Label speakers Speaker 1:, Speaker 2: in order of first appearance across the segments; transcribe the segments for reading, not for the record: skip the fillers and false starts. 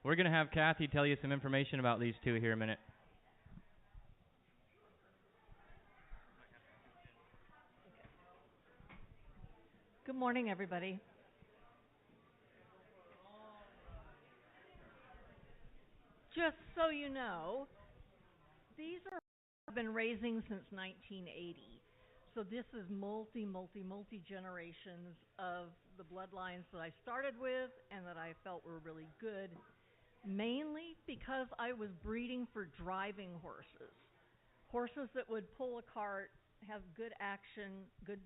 Speaker 1: We're going to have Kathy tell you some information about these two here in a minute.
Speaker 2: Good morning, everybody. Just so you know, these are I've been raising since 1980. So this is multi generations of the bloodlines that I started with and that I felt were really good, mainly because I was breeding for driving horses. Horses that would pull a cart, have good action, good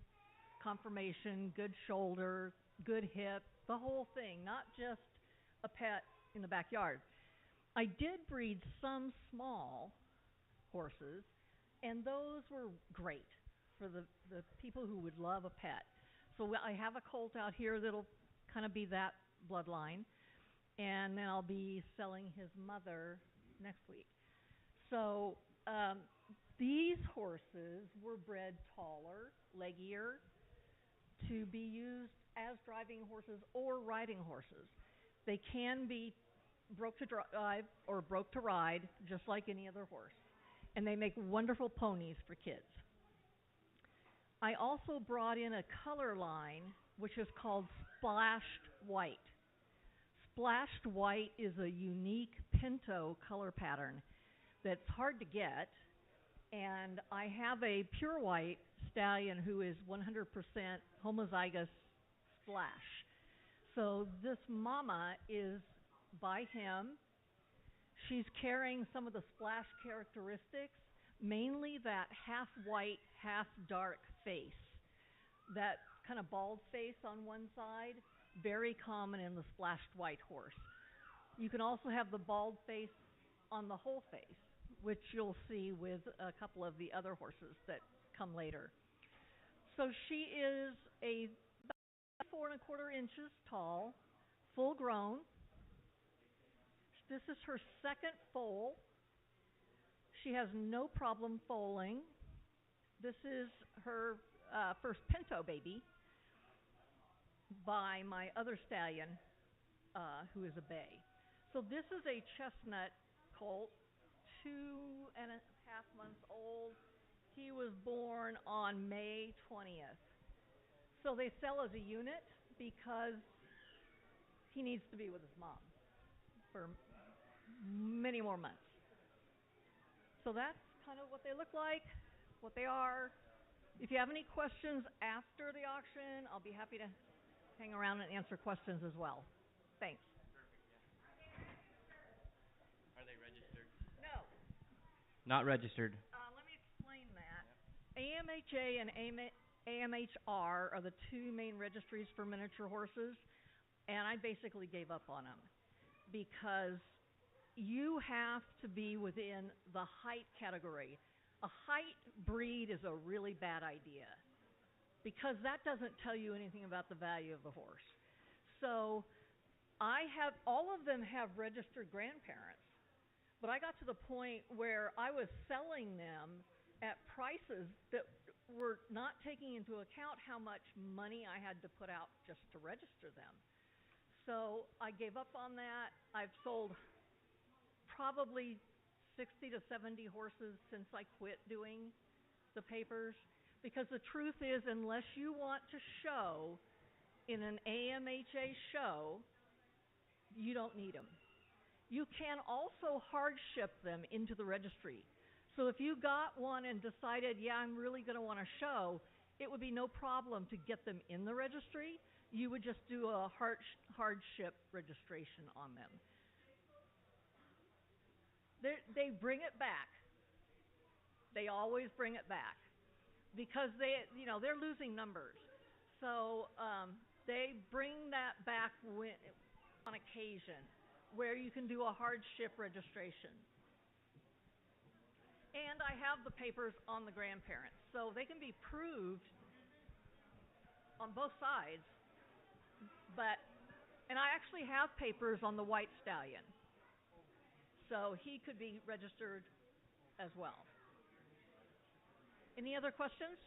Speaker 2: conformation, good shoulder, good hip, the whole thing, not just a pet in the backyard. I did breed some small horses, and those were great for the people who would love a pet. So I have a colt out here that'll kind of be that bloodline, and then I'll be selling his mother next week. So these horses were bred taller, leggier, to be used as driving horses or riding horses. They can be broke to drive or broke to ride, just like any other horse. And they make wonderful ponies for kids. I also brought in a color line, which is called Splashed White. Splashed White is a unique pinto color pattern that's hard to get. And I have a pure white stallion who is 100% homozygous splash. So this mama is by him. She's carrying some of the splash characteristics, mainly that half white, half dark face. That kind of bald face on one side, very common in the splashed white horse. You can also have the bald face on the whole face, which you'll see with a couple of the other horses that come later. So she is about 4¼ inches tall, full grown. This is her second foal. She has no problem foaling. This is her first pinto baby by my other stallion, who is a bay. So this is a chestnut colt, 2½ months old. He was born on May 20th. So they sell as a unit because he needs to be with his mom for many more months. So that's kind of what they look like, what they are. If you have any questions after the auction, I'll be happy to hang around and answer questions as well. Thanks.
Speaker 1: Are they registered?
Speaker 2: No.
Speaker 1: Not registered.
Speaker 2: Let me explain that. AMHA and AMHR are the two main registries for miniature horses, and I basically gave up on them because you have to be within the height category. A height breed is a really bad idea because that doesn't tell you anything about the value of the horse. So all of them have registered grandparents, but I got to the point where I was selling them at prices that were not taking into account how much money I had to put out just to register them. So I gave up on that. I've sold probably 60 to 70 horses since I quit doing the papers, because the truth is, unless you want to show in an AMHA show, you don't need them. You can also hardship them into the registry. So if you got one and decided, yeah, I'm really going to want to show, it would be no problem to get them in the registry. You would just do a hardship registration on them. They bring it back. They always bring it back because they're losing numbers. So they bring that back on occasion, where you can do a hardship registration. And I have the papers on the grandparents, so they can be proved on both sides. And I actually have papers on the white stallion, so he could be registered as well. Any other questions?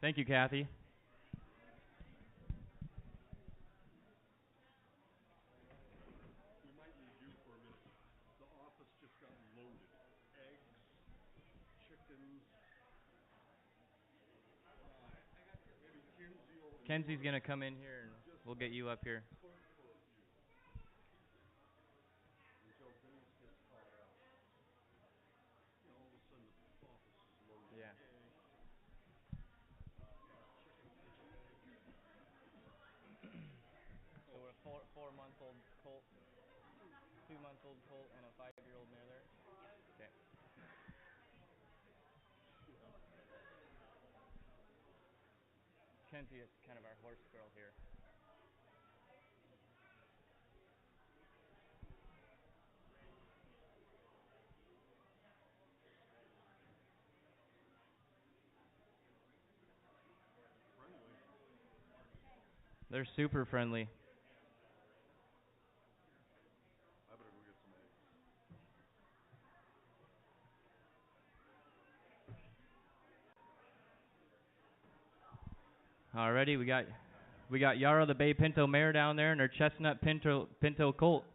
Speaker 1: Thank you, Kathy. Kenzie's gonna come in here and we'll get you up here. Yeah. So we're a 4 month old colt, 2 month old colt, and a 5-year-old mare there. Okay. Kenzie is kind of our horse girl here. They're super friendly. Alrighty, we got Yara the Bay Pinto mare down there and her chestnut Pinto colt.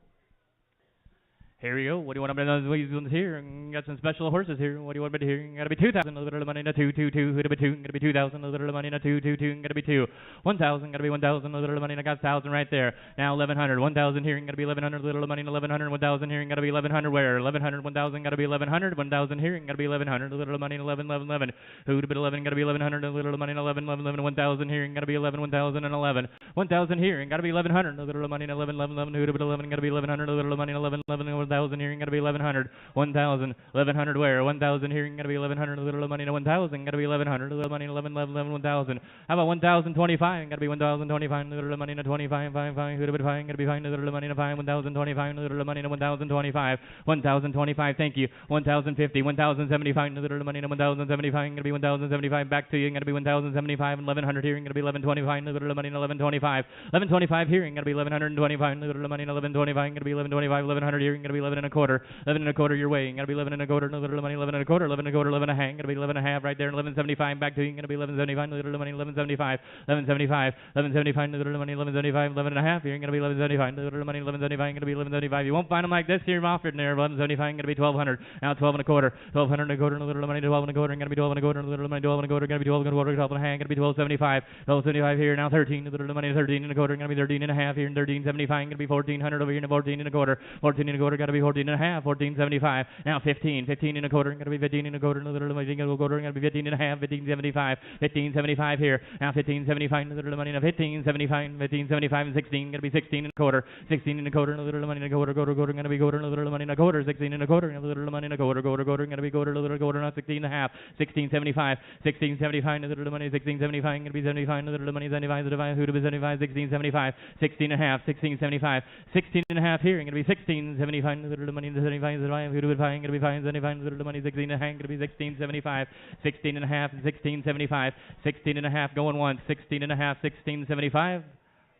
Speaker 1: Here we go. What do you want me to do here? Got some special horses here. What do you want me to hear? Gotta be 2,000, a little bit of money in a 222. Who'd be 2? Gotta be 2,000, a little bit of money in a 222. Gotta be 2. 1,000, gotta be 1,000, a little bit of money. And I got 1,000 right there. Now 1,100. 1,000 here. Gotta be 1,100, a little money in 1,100. 1,000 here. Gotta be 1,100 where? 1,100. 1,000 gotta be 1,100. 1,000 here. Gotta be 1,100, a little money in 11, 11, 11. Who'd be 11? Gotta be 1,100, a little money in 11, 11, 11. 1,000 here. Gotta be 11, 1,000 and 11. 1,000 here. Gotta be 1,100, a little money in 11, 11, 11. Who'd be 11? Gotta be 1,100, a little money in 11, 11. 1,000 here. Gotta be 1,100, 1,000, 1,100 where? 1,000 here, gotta be 1,100, a little money to 1,000, gotta be 1,100, a little money, 11, 11, 11, 1,000. How about 1,025? Gotta be 1,025, a little money to 25, 5, 5, who'd be fine, gotta be fine, a little money to 5, 1,025, a little money to 1,025, 1,025, thank you, 1,050, 1,075, a little money to 1,075, gotta be 1,075, back to you, gotta be 1,075, 1,100 here, gotta be 1,125, a little money to 1125, 1125 here, gotta be 1,125, a little money to 1125, gotta be 1125, 1,100 here, gotta be 11 and a quarter, 11 and a quarter your way, gotta be 11 and a quarter, a little money, 11 and a quarter, 11 and a quarter, 11 and a half, gotta be 11 and a half right there, 1175 back to you, gotta be 1175, a little money, 1175, 1175, 1175, a little money, 1175, 11 and a half here, gotta be 1175, a little money, 1175, gotta be 1175. You won't find them like this here often there, 1175, gotta be 1,200, now 12 and a quarter, 1,200 and a quarter, a little money, 12 and a quarter, gotta be 12 and a quarter, a little money, 12 and a quarter, gotta be 12 and a quarter, 12 and a half, gotta be 1275, 1275 here, now 13, a little money, 13 and a quarter, gotta be 13 and a half here, and 1375, gotta be 1,400 over here, and 14 and a quarter, 14 and a quarter, gotta be 14 and a half, 1475, now 15, 15 and a quarter, gotta be 15 and a quarter, a little money, gotta be 15 and a half, 1575, 1575 here, now 1575, a little money, 1575, 1575 and 16, gotta be 16 and a quarter, 16 and a quarter, a little money, a quarter, gotta be quarter, a little money, a quarter, 16 and a quarter, a little money, a quarter, gotta be quarter, a little quarter, not 16 and a half, 1675, 1675, a little money, 1675, gotta be 75, a little money, 75, 75, who to be 75, 1675, 16 and a half, 1675, 16 and a half here, gonna be 1675, a little money, 75, 75, who to be 5, gonna be 5, 75, a little money, 16 and a half, gonna be 1675, 16 and a half, 1675, 16 and a half, going once, 16 and a half, 1675,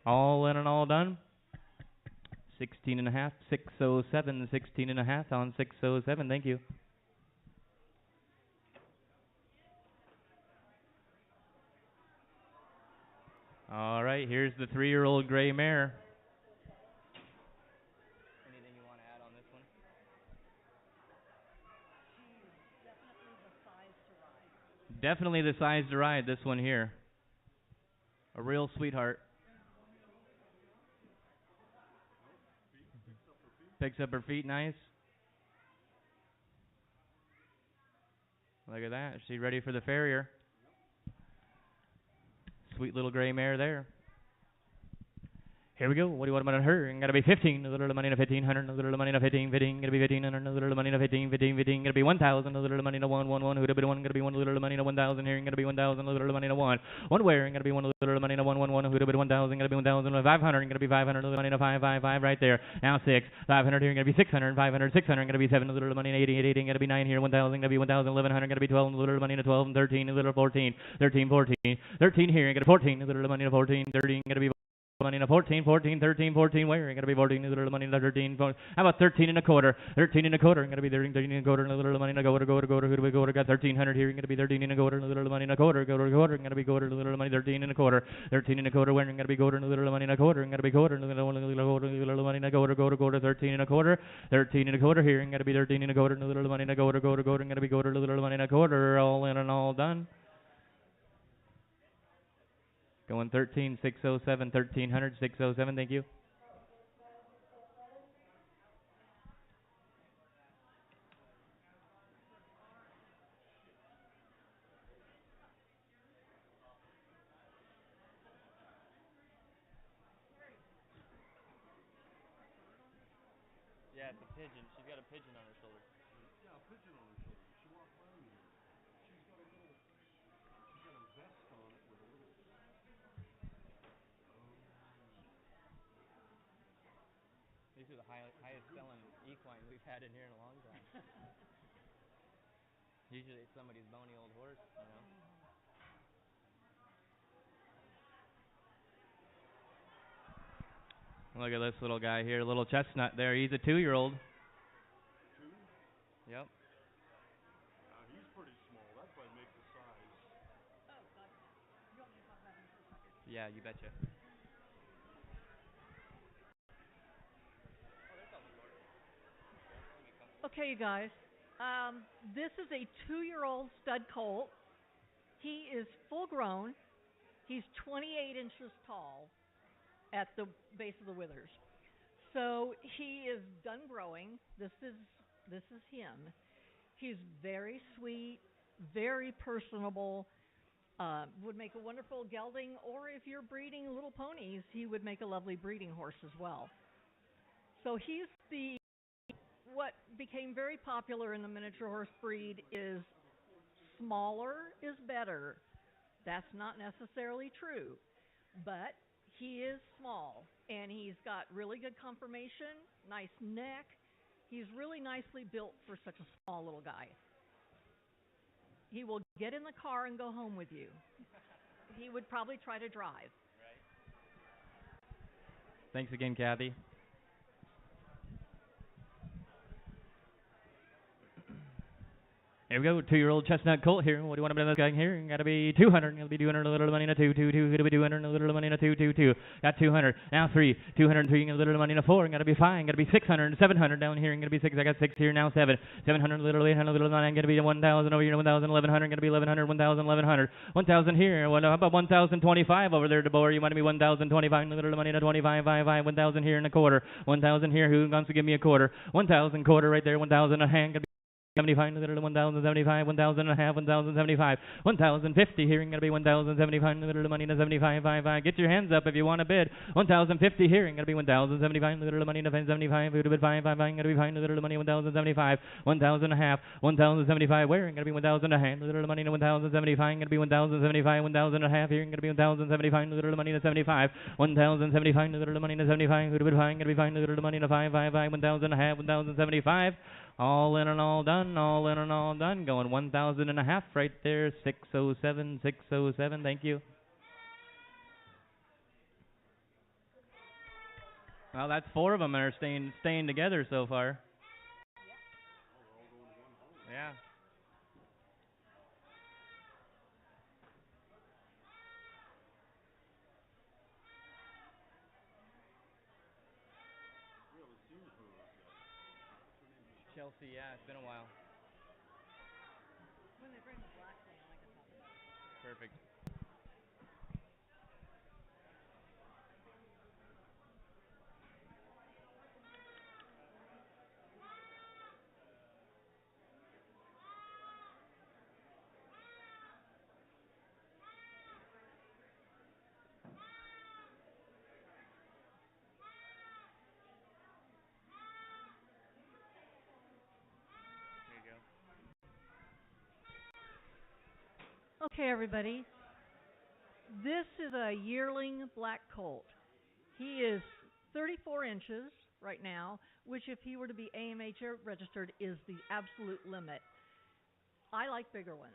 Speaker 1: all in and all done. 16 and a half, 607, 16 and a half on 607, thank you. All right, here's the 3-year-old gray mare. Anything you want to add on this one? Definitely the size to ride, this one here. A real sweetheart. Picks up her feet nice. Look at that. She's ready for the farrier. Sweet little gray mare there. Here we go. What do you want about her? Gotta be 15, a little money to 1,500, a little money to 15, 15, gotta be 1,500, a little money to 15, 15, 15, gotta be 1,000, a little money to 1, 1, 1, who'd have been 1, gotta be 1, a little money to 1,000 here, gotta be 1,000, a little money to 1, 1 where, gotta be 1, a little money to 1, 1, 1, who'd have been 1,000, gotta be 1,000, 500, gotta be 500, a little money to 5, 5, 5 right there. Now 6, 500 here, gotta be 600, 500, 600, gotta be 7, a little money to 80, 80, gotta be 9 here, 1,000, gotta be 1,000, 1,100, gotta be 12, a little money to 12, and 13, a little 14, 13, 14, 13 here, gotta be 14, a little money to 14, 13, gotta be money in a 14, 14, 13, 14. Where? Ain't gonna be 14. A little money in a 13. How about 13 and a quarter? 13 and a quarter. Ain't gonna be 13 and a quarter. A little money in a quarter. Who do we go to? Got 1300 here. Ain't gonna be 13 and a quarter. A little money in a quarter. Quarter. Ain't gonna be quarter. A little money 13 and a quarter. 13 and a quarter. Where? Ain't gonna be quarter. A little money in a quarter. Ain't gonna be quarter. A little money in a quarter. 13 and a quarter. 13 and a quarter here. Ain't gonna be 13 and a quarter. A little money in a quarter. Ain't gonna be quarter. A little money in a quarter. All in and all done. Going 13, 607, 1300, 607. Thank you. Yeah, it's a pigeon. She's got a pigeon on her shoulder.
Speaker 3: Yeah, a pigeon on her shoulder. She walked by me here. She's got a vest on it with a little.
Speaker 1: These are the highest selling equine we've had in here in a long time. Usually it's somebody's bony old horse, you know. Look at this little guy here, little chestnut there. He's a 2-year-old.
Speaker 3: 2?
Speaker 1: Yep.
Speaker 3: He's pretty small. That probably makes the size.
Speaker 1: Yeah, you betcha.
Speaker 2: Okay, you guys. This is a 2-year-old stud colt. He is full grown. He's 28 inches tall at the base of the withers. So he is done growing. This is him. He's very sweet, very personable. Would make a wonderful gelding, or if you're breeding little ponies, he would make a lovely breeding horse as well. So he's what became very popular in the miniature horse breed is smaller is better. That's not necessarily true, but he is small, and he's got really good conformation, nice neck. He's really nicely built for such a small little guy. He will get in the car and go home with you. He would probably try to drive.
Speaker 1: Thanks again, Kathy. Here we go, 2-year-old chestnut colt here. What do you want to be this guy here? Got to be 200. It'll be 200, a little money in a 2, 2, 2. It'll be 200, a little money in a 2, 2, 2. Got 200. Now 3, 203, a little money in a 4. Got to be 5. Got to be 600, 700 down here. Got to be 6. I got 6 here now. 7, 700, a little 800, a little 9. Got to be 1,000 over here. 1,000, 1,100. Got to be 1,100, 1,000, 1,100. 1,000 here. What how about 1,025 over there, DeBoer? You want to be 1,025, a little money in a 25, 5, 5. 1,000 here and a quarter. 1,000 here. Who wants to give me a quarter? 1,000 quarter right there. 1,000 a hand. 75, 1,075, 1,000 and a half, 1,075, 1,050 here, gonna be 1,075, little money in a 75, 5. Get your hands up if you want to bid. 1,050 here, gonna be 1,075, little money in a 75, a bit 5, 5, gonna be fine, little money 1,075, 1,000 and a half, 1,075. Where? Gonna be 1,000 a hand, little money in a 1,075, gonna be 1,075, 1,000 and a half here, gonna be 1,075, little money in a 75, 1,075, little money in a 75, a bit 5, gonna be fine, little money in a 5, 5, 1,000 and a half, 1,075. All in and all done, all in and all done. Going 1,000 and a half right there. 607, 607. Thank you. Well, that's 4 of them that are staying together so far. Yeah. Chelsea, yeah, it's been a while.
Speaker 2: When they bring the black thing, I can talk about it.
Speaker 1: Perfect.
Speaker 2: Okay, everybody. This is a yearling black colt. He is 34 inches right now, which if he were to be AMH registered is the absolute limit. I like bigger ones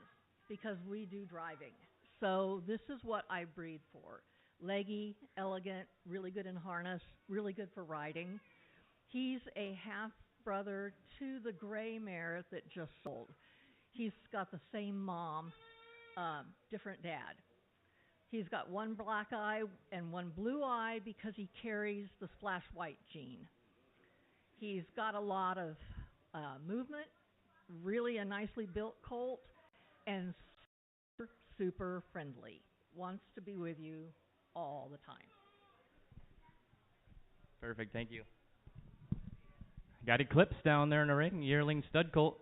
Speaker 2: because we do driving. So this is what I breed for. Leggy, elegant, really good in harness, really good for riding. He's a half brother to the gray mare that just sold. He's got the same mom, different dad. He's got one black eye and one blue eye because he carries the splash white gene. He's got a lot of movement, really a nicely built colt, and super, super friendly. Wants to be with you all the time.
Speaker 1: Perfect, thank you. Got Eclipse down there in the ring, yearling stud colt.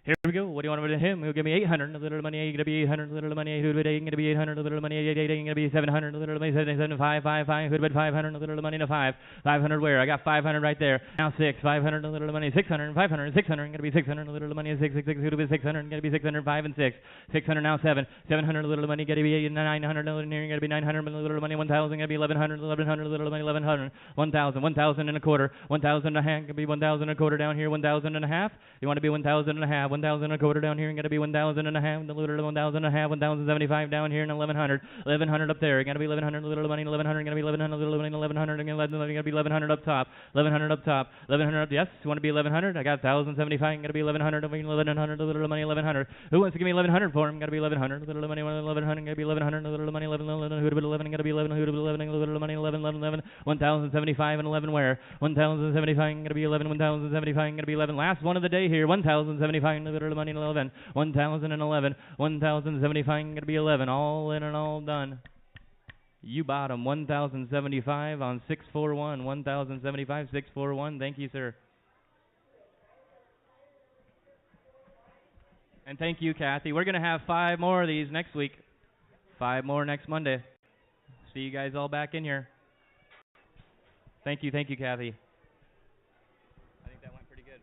Speaker 1: Here we go. What do you want to him? He'll give me 800. A little money. Going to be 800. A little money. Who'd bid 8? Going to be 800. A little money. 8. Going to be 700. A little money. 7. 5. 5. 5. Who'd bid 500? A little money to 5. 500 where? I got 500 right there. Now 6. 500. A little money. 600. 500. 600. Going to be 600. A little money. 6. 6. 6. Who'd bid 600? Going to be 600. 5 and 6. 600 now 7. 700. A little money. Going to be 900. A little near. Going to be 900. A little money. 1,000. Going to be 1,100. 1,100. A little money. 1,100. 1,000. 1,000 and a quarter. 1,000 and a half. Going to be 1,000 and a quarter down here. 1,000 and a half. You want to be 1,000 and a half. 1,000 and a quarter down here. Going to be 1,000 and a half, a little 1,000 and a half, 1,075 down here, and 1,100, 1,100 up there. Going to be 1,100, little money, 1,100. Going to be 1,100, little money, 1,100. Going to be 1,100 up top, 1,100 up top, 1,100 up. Yes, you want to be 1,100? I got 1,075. Going to be 1,100, 1,100, little money, 1,100. Who wants to give me 1,100 for him? Going to be 1,100, little money, 1,100. Going to be 1,100, little money, 11, who to be 11? Going to be 11, who to be 11? Little money, 11, 11, 11. 1,075 and 11 where? 1,075. Going to be 11, 1,075. Going to be 11. Last one of the day here. 1,075 little money, 11. 1,011, 1,075, going to be 11, all in and all done. You bottom 1,075 on 641, 1,075, 641. Thank you, sir. And thank you, Kathy. We're going to have 5 more of these next week. 5 more next Monday. See you guys all back in here. Thank you, Kathy. I think that went pretty good.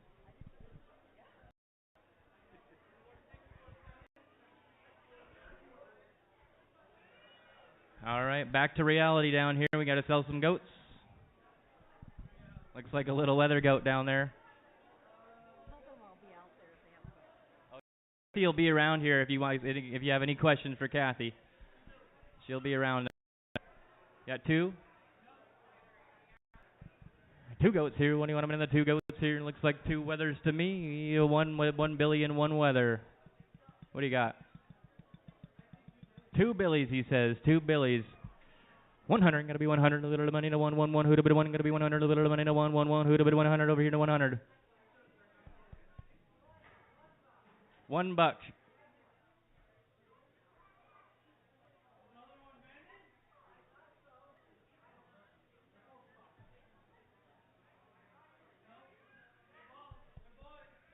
Speaker 1: All right, back to reality down here. We got to sell some goats. Looks like a little leather goat down there. Kathy will be around here if you have any questions for Kathy. She'll be around. Got 2 goats here. What do you want? I'm in the 2 goats here. Looks like 2 weathers to me. One Billy and 1 weather. What do you got? 2 Billies, he says. 2 Billies. 100, going to be 100, a little money to 111. Who'd have been 1, going to be 100, a little money to 111. Who'd have been 100 over here to 100. $1.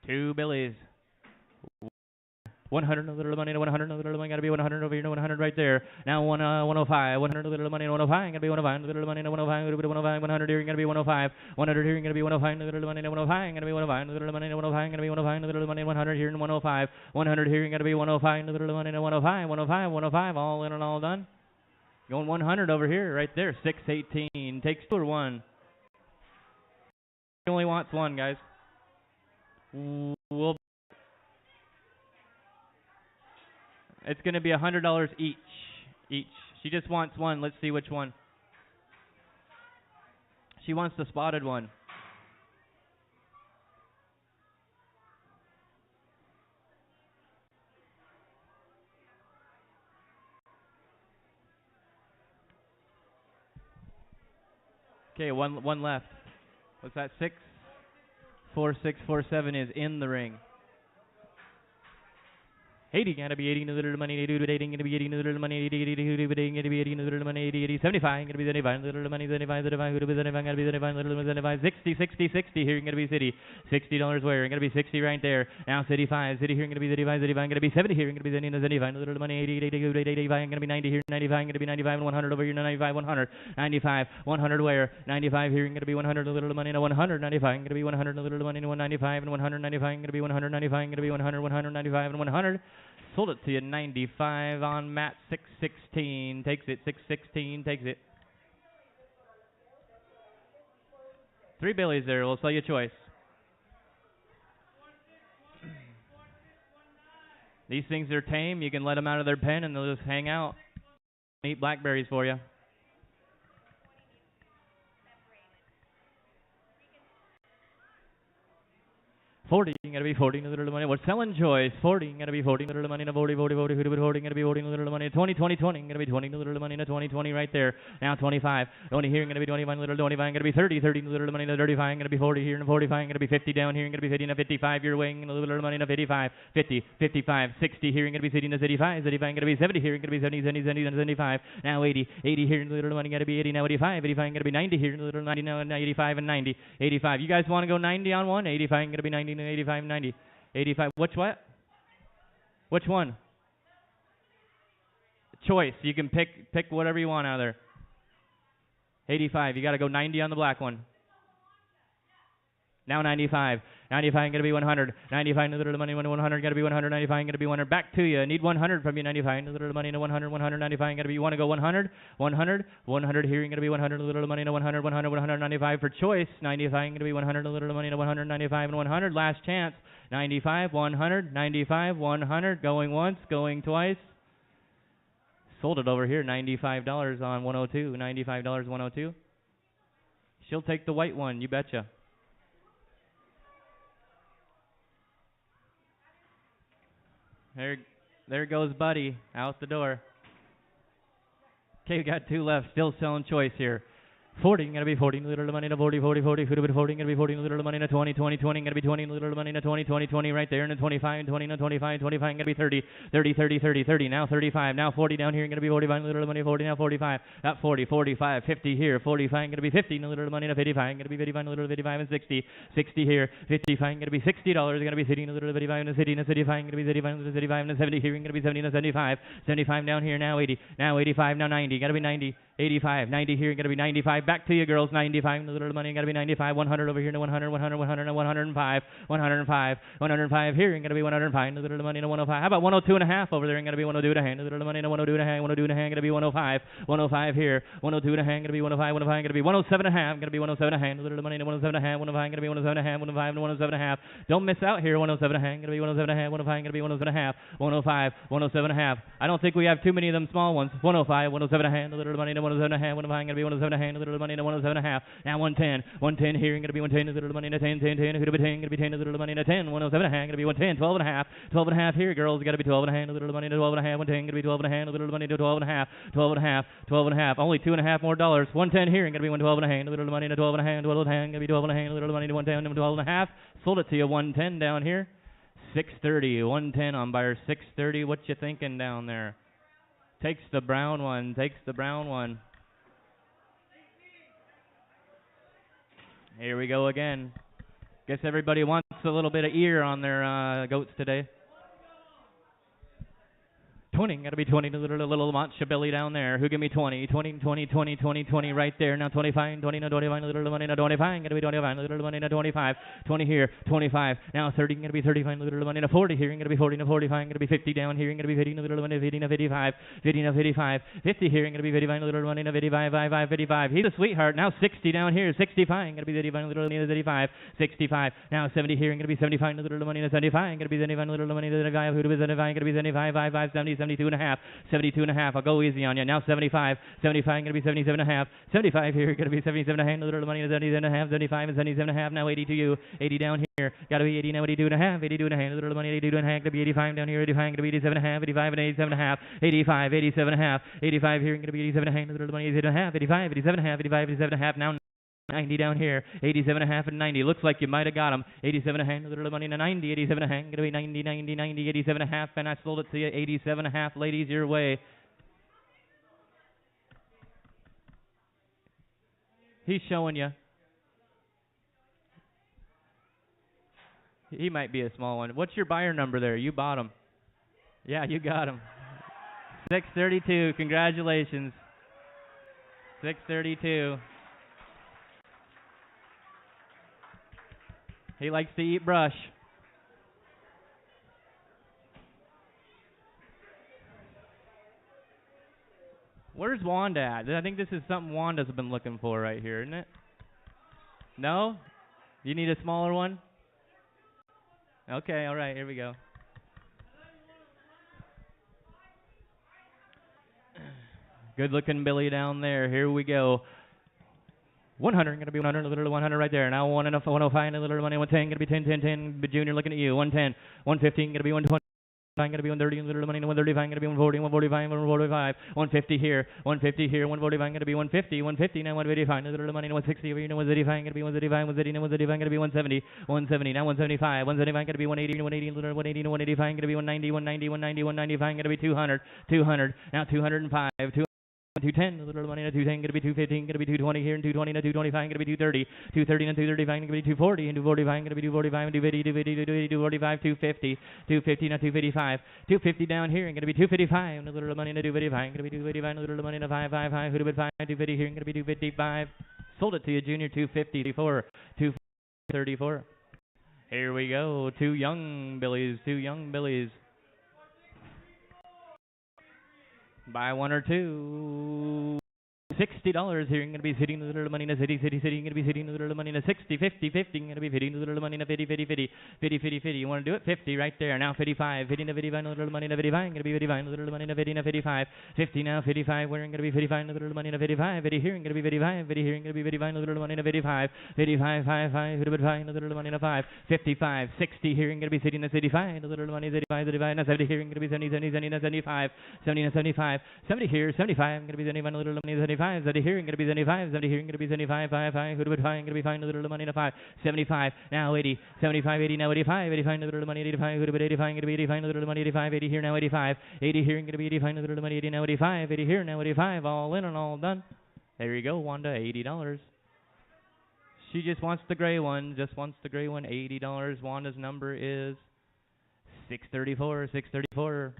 Speaker 1: Two Billies. 100, a little money to 100, a little money, got to be 100 over here to 100 right there. Now 105, 100, a little money to 105, got to be 105, a little money to 105, a little bit 105, 100 here, got to be 105, 100 here, got to be 105, a little money to 105, got to be 105, a little money to 105, got to be 105, a little money 100 here and 105, 100 here, got to be 105, a little money to 105, 105, 105, all in and all done. Going 100 over here, right there, 618, takes 2 or 1. He only wants 1, guys. We'll It's going to be $100 each. She just wants 1. Let's see which one. She wants the spotted one. Okay, one left. What's that? 6? 4647 is in the ring. 80, gonna be 80, little money, 80, gonna be 80, little money, 80, 80, gonna be 80, little money, 80, 80, 75, gonna be 75, little money, 75, 75, who to be 75, gonna be 75, little money, 75, 60, 60, 60, here, gonna be city, $60 where, gonna be 60 right there, now city 5, city here, gonna be 35, 35, gonna be 70 here, gonna be 75, little money, 80, 80, 80, 85, gonna be 90 here, 95, gonna be 95, and 100 over here, 95, 100, 95, 100 where, 95 here, gonna be 100, little money, 100, 95, gonna be 100, little money, 195, and 195, gonna be 195, gonna be 100, 195, and 100. Sold it to you 95 on mat 616. Takes it. 616 takes it. 3 Billies there. We'll sell you a choice. These things are tame. You can let them out of their pen and they'll just hang out. eat blackberries for you. 40, you gotta be 40 in the little money. We're selling choice. 40, you gotta be 40 in the little money. 40, 40, 40, who'd have been 40, gotta be 40 in the little money. 20, 20, 20, you gotta be 20 in the little money. 20, 20 right there. Now 25. 20 here, gonna be 25 in the little 25, gonna be 30, 30 in the little money. 35, gonna be 40 here, and 45, gonna be 50 down here, gonna be 50 and 55. You're weighing in the little money. 55, 50, 55, 60 here, gonna be sitting to 75, 75, gonna be 70 here, gonna be 70, 70, 70, 75. Now 80, 80 here in the little money, gotta be 80. Now 85, 85, gonna be 90 here in the little 90. Now 85 and 90, 85. You guys want to go 90 on one? 85, gonna be 90 and 85, 90. 85. Which what? Which one? Choice. You can pick whatever you want out of there. 85. You got to go 90 on the black one. Now 95. 95 going to be 100. 95 to the little money. 100 got to be 100. 95 going to be 100. Back to you. I need 100 from you. 95 to the little money. 100. 100. 95 got to be. You want to go 100? 100. 100 here. You're going to be 100 to the little money. 100. 100. 195 for choice. 95 going to be 100 to the little money. 195 and 100. Last chance. 95. 100. 95. 100. Going once. Going twice. Sold it over here. $95 on 102. $95 102. She'll take the white one. You betcha. There goes Buddy out the door. Okay, we got two left. Still selling choice here. 40, gonna be 40 little money to 40, 40, 40, who'd have been 40, gonna be 40 little money to 20, 20, 20, gonna be 20 little money to 20, 20, 20 right there, and then 25, 20, 25, 25, gonna be 30, 30, 30, 30, 30, now 35, now 40 down here, gonna be 45 little money, 40, now 45, not 40, 45, 50 here, 45, gonna be 50 little money to 55, gonna be 55 little 55 and 60, 60 here, 55, gonna be $60, gonna be sitting a little 55 and sitting, 55, gonna be 35 and 75 and 70 here, gonna be 70 and 75, 75 down here, now 80, now 85, now 90, gotta be 90, 85, 90 here, gonna be 95, back to you girls, 95, the little money, gotta be 95, 100 over here to 100, 100, 100, 105, 105, 105 here, gonna be 105, the little money to 105, how about 102 and a half over there, gonna be 102 and a hand, the little money to 102 and a hand, 102 and a hand, gonna be 105, 105 here, 102 and a hand, gonna be 105, 105, gonna be 107 and a half, gonna be 107 and a hand, the little money to 107 and a half, 105, gonna be 107 and a half, 105 and 107 and a half, don't miss out here, 107 and a half, gonna be 107 and a half, 105, gonna be 107 and a half, 105, 107 and a half, I don't think we have too many of them small ones, 105, 107 and a hand, the little money to 107 and a half, 105, gonna be 107 and a hand, the little money to 107 and a half, now 110, 110 here, gonna be 110, the little money to 10, 10, 10, who'd have been 10, gonna be 10, the little money to 10, 107 and a half, gonna be 110, 12 and a half, 12 and a half here, girls, gotta be 12 and a half, the little money to 12 and a half, 110, gonna be 12 and a half, the little money to 12 and a half, 12 and a half, 12 and a half, only 2 and a half more dollars, 110 here, gonna be 112 and a half, the little money to 12 and a half, 12 and a half, gonna be 12 and a half, the little money to 110, 12 and a half, sold it to you, 110 down here, 630, 110 on buyer, 630, what you thinking down there? Takes the brown one, takes the brown one. Here we go again. Guess everybody wants a little bit of ear on their goats today. 20, gotta be 20 to the little matcha belly down there. Who give me 20? 20, 20, 20, 20, 20 right there. Now 25, 20, no 25, little money, no 25, gotta be 25, little money, no 25, 20 here, 25. Now 30, gonna be 35, little money, no 40 here, gonna be 40, no 45, gonna be 50 down here, gonna be 50, little money, 50, no 55, 50, no 55, 50 here, gonna be 55, little money, no 55, 55, 55. He's a sweetheart. Now 60 down here, 65, gonna be 35, little money, no 35, 65. Now 70 here, gonna be 75, little money, no 75, gonna be 75, little money, no 75, who to be 75, gonna be 75, 55, 70, 72 and a half, 72 and a half. I'll go easy on you. Now 75, 75 going to be 77 and a half, 75 here going to be 77 and a half, a little money to 77 and a half, 75 and 77 and a half. Now 80 to you, 80 down here. Got to be 80 now, 82 and a half, 82 and a half, a little money, 82 and a half. Going to be 85 down here, 85 going to be 87 and a half, 85 and 87 and a half, 85, 87 and a half, 85 here going to be 87 and a half, a little money, 87 and a half, 85, 87 and a half, 85, 87 and a half. Now 90 down here, 87 and a half and 90. Looks like you might have got them. 87 and a half, a little money to 90, 87 and a half, going to be 90, 90, 90, 87 and a half, and I sold it to you, 87 and a half, ladies, your way. He's showing you. He might be a small one. What's your buyer number there? You bought him. Yeah, you got him. 632. Congratulations. 632. He likes to eat brush. Where's Wanda at? I think this is something Wanda's been looking for right here, isn't it? No? You need a smaller one? Okay, all right, here we go. Good looking Billy down there. Here we go. 100, gonna be 100, a little 100 right there. Now 105, a little money, 110, gonna be 10, 10, 10. Junior looking at you. 110, 115, gonna be 120. I'm gonna be 130, a little money, 135, gonna be 140, 145, 145, 150 here, 150 here, 145, gonna be 150, 150, now 185, a little money, 160 over here, 185, gonna be 185, 180, 185, gonna be 170, 170, now 175, 175, gonna be 180, 180, little 180, 185, gonna be 190, 190, 190, 195, gonna be 200, 200, now 205, 210, a little money, 210, gonna be 215, gonna be 220 here, and 220, 225, gonna be 230, 230, and 235, gonna be 240, and 245, gonna be 245, and 250, 250, 245, 250, 250, now 255, 250 down here, and gonna be 255, and a little money, 255, gonna be 255, and a little money, 555, 250 here, and gonna be 255. Sold it to you, Junior, 254, 234. Here we go, two young Billies. Buy one or two. $60 here. I'm going to be sitting a little money in a city. I'm going to be sitting a little money in a 60, 50, 50. I'm going to be sitting a little money in a 50, 50, 50, 50, 50, 50. You want to do it? 50 right there. Now 55. 50 to 55, a little money in a 55. I'm going to be 55, a little money in a 50, and a 55. 50 now, 55. Where I'm going to be 55, a little money in a 55. 50 here. I'm going to be 55. 50 here. I'm going to be 55, a little money in a 55. 55, 55, 55, a little money in a 5. 55, 60 here. I'm going to be sitting in a 75. A little money, 75, 75. Now 70 here. I'm going to be 70, 70, 70, 75. 70 and 75. 70 here. 75. I'm going to be 75, a little money 75. 70 here. I'm going to be 75. 70 here. I'm going to be 75. 5, 5. Who do it? 5. I'm going to be fine. A little money in a 5. 75. Now 80. 75. 80. Now 85. 85. A little money. 85. Who do it? 85. I'm going to be 85. A little money. 85. 80 here. Now 85. 80 here. I'm going to be 85. A little money. 80. Now 85. 80 here. Now 85. All in and all done. There you go, Wanda. $80. She just wants the gray one. Just wants the gray one. $80. Wanda's number is 634. 634.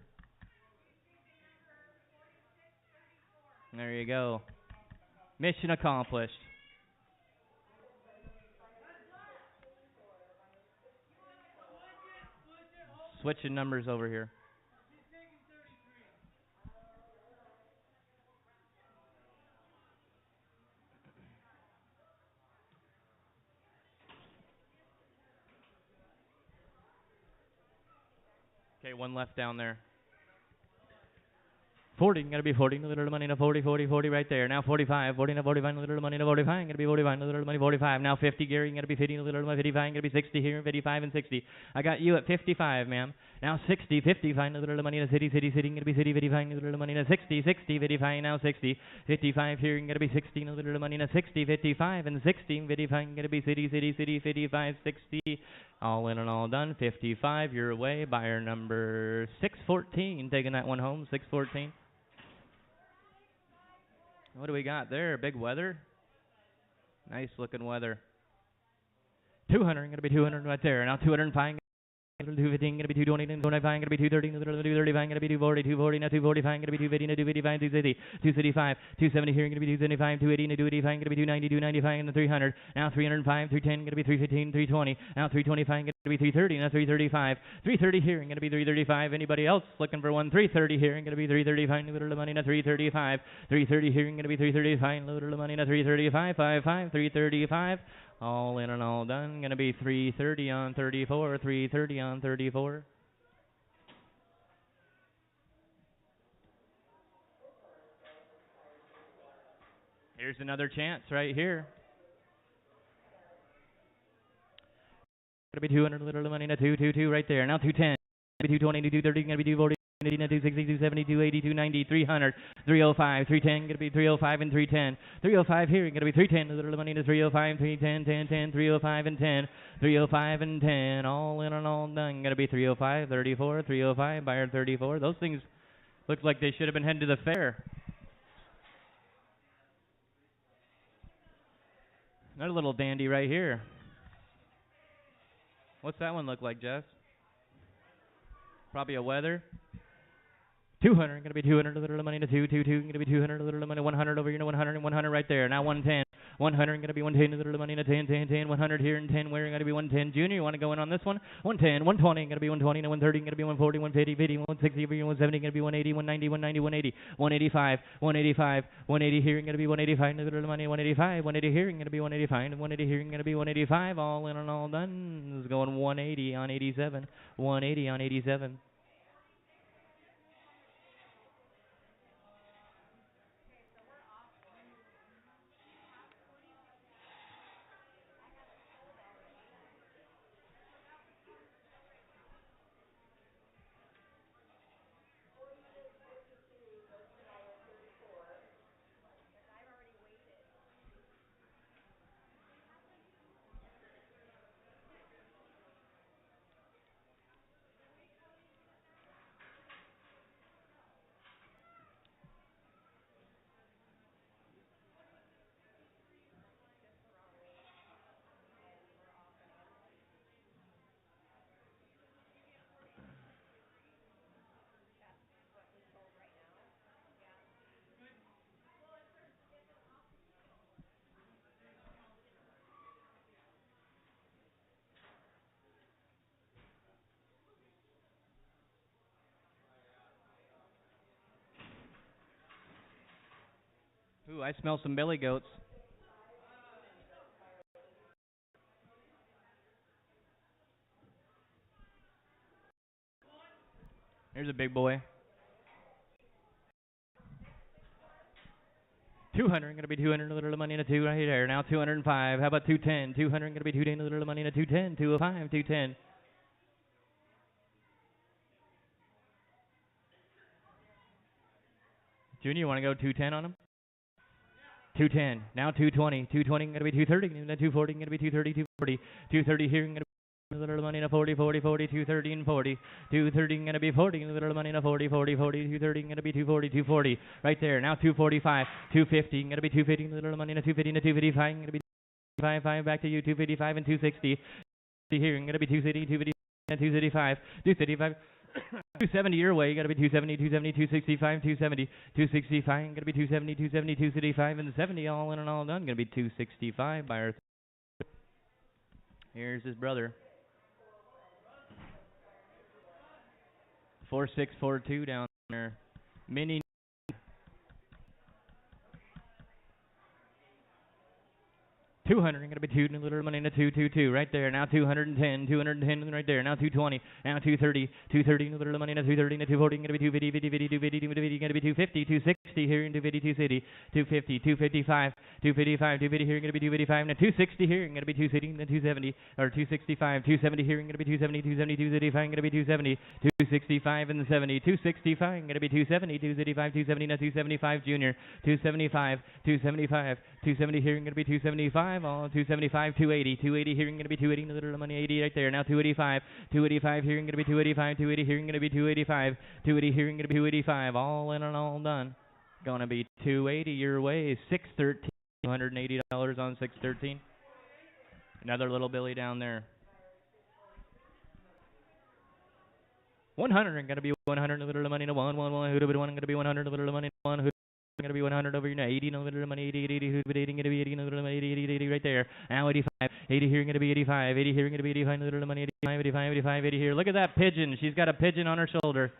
Speaker 1: There you go. Mission accomplished. Switching numbers over here. Okay, one left down there. 40, gonna be 40, a little money, 40, 40, 40 right there. Now 45, 40, 45, a little money, 45, gonna be 45, a little money, 45. Now 50, Gary, gonna be 50, a little money, 55, gonna be 60 here, 55 and 60. I got you at 55, ma'am. Now 60, 50, find a little money in a city, gonna be city, 55, a little money in a 60, 60, 55, now 60, 55 here, gonna be 16, a little money in a 60, 55 and 16, 55, gonna be city, 55, 60. All in and all done, 55, your way, buyer number 614, taking that one home, 614. What do we got there? Big weather. Nice looking weather. 200, going to be 200 right there. Now 205. 215, gonna be 220, 225, gonna be 230, 235, gonna be 240, 240, now 245, gonna be 250, 255, 260, 265, 270 here, gonna be 275, 280, 285, gonna be 290, 295, and the 300, now 305, 310, gonna be 315, 320, now 325, gonna be 330, now 335, 330 here, gonna be 335, anybody else looking for one, 330 here, gonna be 335, little money, now 335, 330 here, gonna be 335, little money, now 335, 55, 335, all in and all done. Going to be 330 on 34, 330 on 34. Here's another chance right here. Going to be 200, little money, now 222 right there. Now 210, 220, 230, going to be 240. 260, 270, 280, 290, 300, 305, 310, going to be 305 and 310. 305 here, going to be 310, a little money to 305, 310, 10, 10, 305 and 10, 305 and 10, all in and all done. Going to be 305, 34, 305, buyer 34. Those things look like they should have been heading to the fair. Another little dandy right here. What's that one look like, Jess? Probably a weather. 200, going to be 200, a little money to 222, going to be 200, a little money, 100 over here, 100 and 100 right there. Now 110, 100, going to be 110, a little money to 10, 10, 10, 100 here and 10, where going to be 110. Junior, you want to go in on this one? 110, 120, going to be 120, 130, going to be 140, 150, 50, 160, 170, going to be 180, 190, 190, 180, 185, 185, 180 here, going to be 185, a little money, 185, 180 here, going to be 185, and 180 here, going to be 185, all in and all done. This is going 180 on 87, 180 on 87. Ooh, I smell some billy goats. Here's a big boy. 200, gonna be 200, a little money and a 2 right there. Now 205. How about 210? 200, gonna be 210, a little money and a 210. 205, 210. Junior, you want to go 210 on him? 210. Now 220. 220, gonna be 230. And then 240, gonna be 230, 240. 230 here, gonna be a little money and a 40, 40, 40. 230 and 40. 230, gonna be 40. A little money and a 40, 40, 40. 230, gonna be 240, 240. Right there. Now 245. 250, gonna be 250. A little money and a 250 and a 255. Gonna be 255. Back to you. 255 and 260. Here, gonna be 250, 250 and 255. 255. 270 your way, gotta be 270, 270, 265, 270, 265, gotta be 270, 270, 265, and 70, all in and all done, gonna be 265 by our. Here's his brother. 4642 down there. Mini. 200, gonna be 2, little money in a 222 right there. Now 210, 210 right there. Now 220, now 230, 230, little money in a 230, and a 240, gonna be 250, 50, 50, 250, 250, gonna be 250, 260 here, and 250, 260, 250, 255, 255, 250 here, gonna be 255, and 260 here, and gonna be 260, and 270, or 265, 270 here, and gonna be 270, 270, 275, gonna be 270, 265 and 70, 265, gonna be 270, 275, 270, now 275 junior, 275, 275, 270 here, and gonna be 275. All 275, 280, 280 here, and gonna be 280, little money 80 right there. Now 285, 285 here, and gonna be 285, 280 here, and gonna be 285, 280 here, and gonna be 285. All in and all done. Gonna be 280 your way. 613, $280 on 613. Another little Billy down there. 100 and gonna be 100, little money to 1, 1, 1. Who'd have been 1? Gonna be 100, little money 1. Who'd gonna be 100 over here now. 80, no little money 80, 80, 80, who'd be 80, gonna be 80, no little money 80, 80, 80 right there. Now 85, 80 here, gonna be 85, 80 here, gonna be 85, no little money 85, 85, 85, 80 here. Look at that pigeon. She's got a pigeon on her shoulder.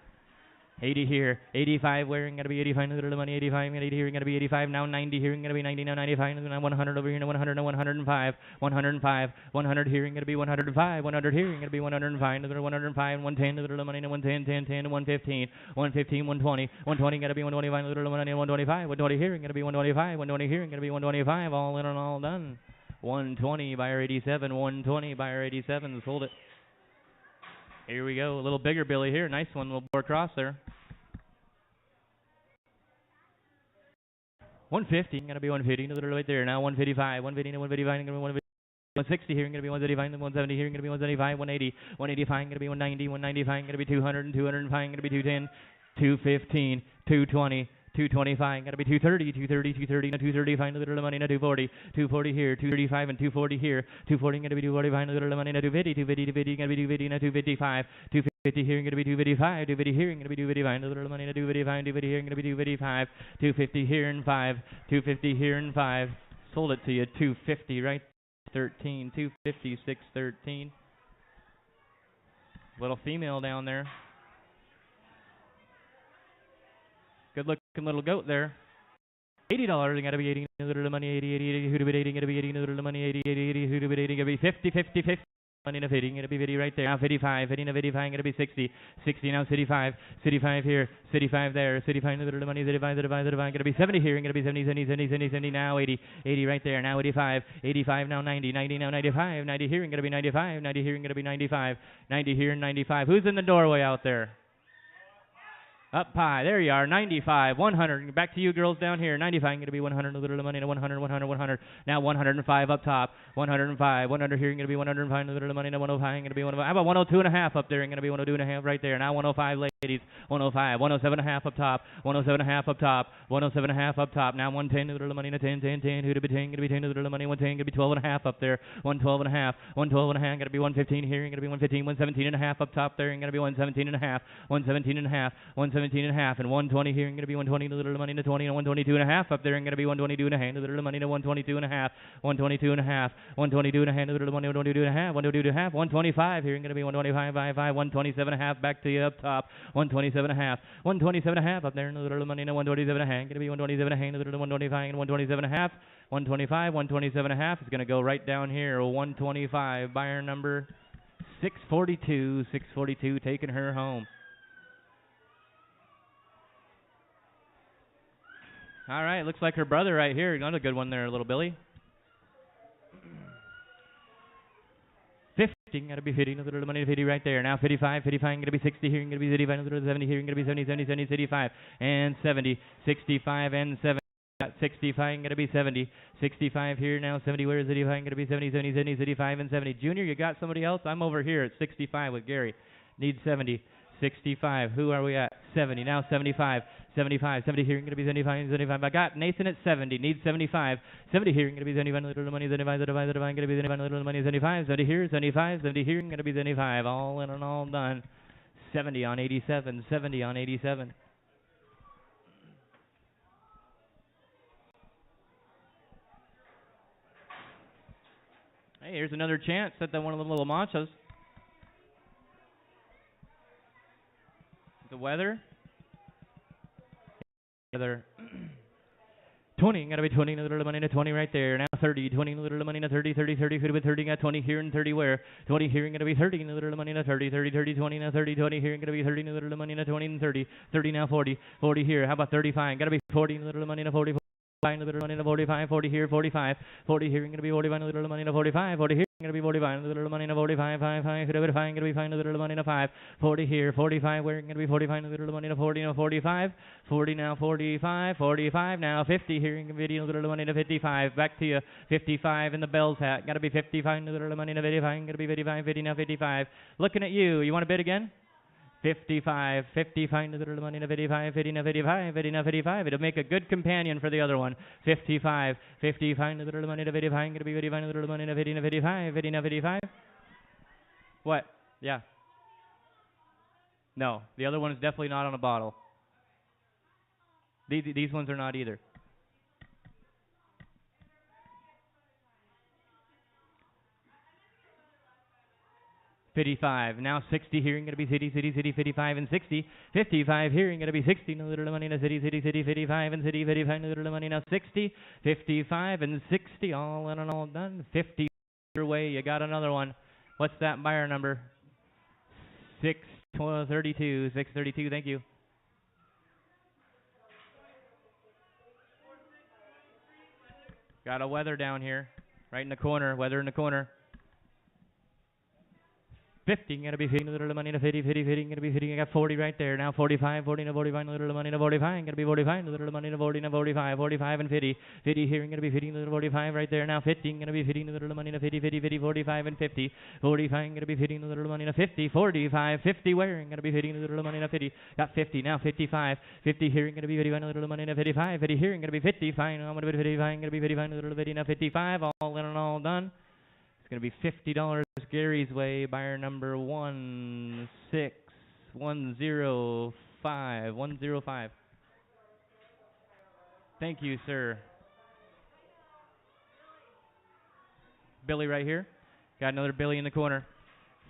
Speaker 1: 80 here, 85 wearing, gonna be 85, no little money 85, 80 here, gonna be 85, now 90 here, gonna be 90, now 95, now 100 over here, now 100, now 105, 105, 100 here, gonna be 105, 100 here, gonna be 105, no little 105, 110, no little money, no 110, 10, 10, 115, 115, 120, 120, gonna be 125, little money, 125, 120 here, gonna be 125, 120 here, gonna be 125, all in and all done. 120 by our 87, 120 by our 87, sold it. Here we go, a little bigger Billy here, nice one, little bore cross there. 150, gonna be 150, a little right there. Now 155, 150, 155, gonna be 160 here, gonna be 135, 170 here, gonna be 175, 180, 185, gonna be 190, 195, gonna be 200, and 205, gonna be 210, 215, 220. 225, gotta be 230, 230, 230, and 235, little money, and 240, 240 here, 235, and 240 here, 240, gonna be 245, little money, and 250, 250, 250, gonna be 250, and 255, 250 here, gonna be 255, 250 here, gonna be 255, little money, and 255, 250 here, gonna be 255, 250 here, and 5, 250 here, and 5, sold it to you, 250, right, 13, 250, 613, little female down there. Good looking little goat there. $80, gotta be 80, little money, 80, 80, 80, who'd have been 80, gotta be 80, little money, 80, 80, 80, who'd have been 80, gotta be 50, 50, 50. Money to 50, gonna be 50 right there. Now 55, 50 to 55, gonna be 60, 60 now 65, 65 here, 65 there, 65 little money, 35, 35, 35, gonna be 70 here, gonna be 70, 70, 70, 70, 70 now 80, 80 right there. Now 85, 85 now 90, 90 now 95, 90 here, gonna be 95, 90 here, gonna be 95, 90 here, 95. Who's in the doorway out there? Up high, there you are, 95, 100, back to you girls down here, 95, going to be 100, a little money, 100, 100, 100, now 105 up top, 105, 100 here, going to be 105, a little money, 105, going to be 105, how about 102 and a half up there, going to be 102 and a half right there, now 105 ladies, 105, 107 and a half up top, 107 and a half up top, 107 and a half up top, now 110, a little money, 10, 10, 10, who'd have been 10, going to be 10, a little money, 110, going to be 12 and a half up there, 112 and a half, 112 and a half, going to be 115 here, going to be 115, 117 and a half up top there, going to be 117 and a half, 117 and a half, 117 17 and a half, and 120 here, and going to be 120 to little money to 20, and 122 and a half up there, and going to be 122 and a half to little money to 122 and a half, 122 and a half, 122 and a half to little money, 122 and a half, 122 and a half, 125 here, and going to be 125, 127 and a half back to you up top, 127 and a half, 127 and a half up there, and little money to 127 and a half, going to be 127 and a half to little 125 and 127 and a half, 125, 127 and a half is going to go right down here, 125, buyer number 642, 642 taking her home. All right, looks like her brother right here. Another good one there, little Billy. 50, got to be 50, another little money to 50 right there. Now 55, 55, going to be 60 here, going to be 55, another 70 here, going to be 70, 70, 70, 75, and 70, 65, and 70. 65, going to be 70, 65 here now, 70, where is it? Going to be 70, 70, 70, 75, and 70. Junior, you got somebody else? I'm over here at 65 with Gary. Need 70, 65. Who are we at? 70, now 75, 75, 70 here, going to be 75, 75. I got Nathan at 70, need 75, 70 here, going to be 75, little money, 75, 75, 75, going to be 75, little money, 75, 70 here, 75, 70 here, going to be 75. All in and all done. 70 on 87, 70 on 87. Hey, here's another chance at the one of the little machos. The weather. 20, gotta be 20, little money to 20 right there. Now 30, 20, little money to 30, 30, 30, could have been 30, got 20 here and 30 where? 20 here and gonna be 30, little money to 30, 30, 30, 20, now 30, 20 here and gonna be 30, little money to 20 and 30, 30 now 40, 40 here. How about 35? Gotta be 40, little money to 40. Little money to 45, 40 here, 45, 40 here, going to be 45, little money to 45, 40 here, going to be 45, little money to 45, 5, 5, could have been 5, going to be 5, little money to 5, 40 here, 45, where going to be 45, little money to 40, now 45, 40 now 45, 45 now 50 here, going to be little money to 55, back to you, 55 in the Bell's hat, got to be 55, little money to 55, going to be 55, 50 now 55, looking at you, you want to bid again? 55, 55 to the little money to 55, 50 now 55, 50 now 55. It'll make a good companion for the other one. 55, 55 to the little money to 55, going to be 55 to the little money to 50 now 55, 50 now 55. What? Yeah. No, the other one is definitely not on a bottle. These ones are not either. $55. Now 60 here, going to be city, 55 and 60. 55 here, going to be 60. No little money, no city, 55 and city, 55, no little money, now 60. 55 and 60, all in and all done. 50 your way, you got another one. What's that buyer number? 632, 632, thank you. Got a weather down here, right in the corner, weather in the corner. 50, going to be 50, little money to 50, 50, 50, going to be 50, I got 40 right there, now 45, 40 to 45, little money to 45, going to be 45, little money to 40, to 45, 45 and 50, 50 here, going to be 50, little 45 right there, now 50, going to be 50, little money to 50, 50, 50, 45 and 50, 45, going to be 50, little money to 50, 45, 50 where, going to be 50, little money to 50, got 50, now 55, 50 here, going to be 51, little money to 55, 50 here, going to be 55, I'm going to be 55, going to be 55, little 50, now 55, all in and all done. It's going to be $50 Gary's way, buyer number 16105. 105. Thank you, sir. Billy right here. Got another Billy in the corner.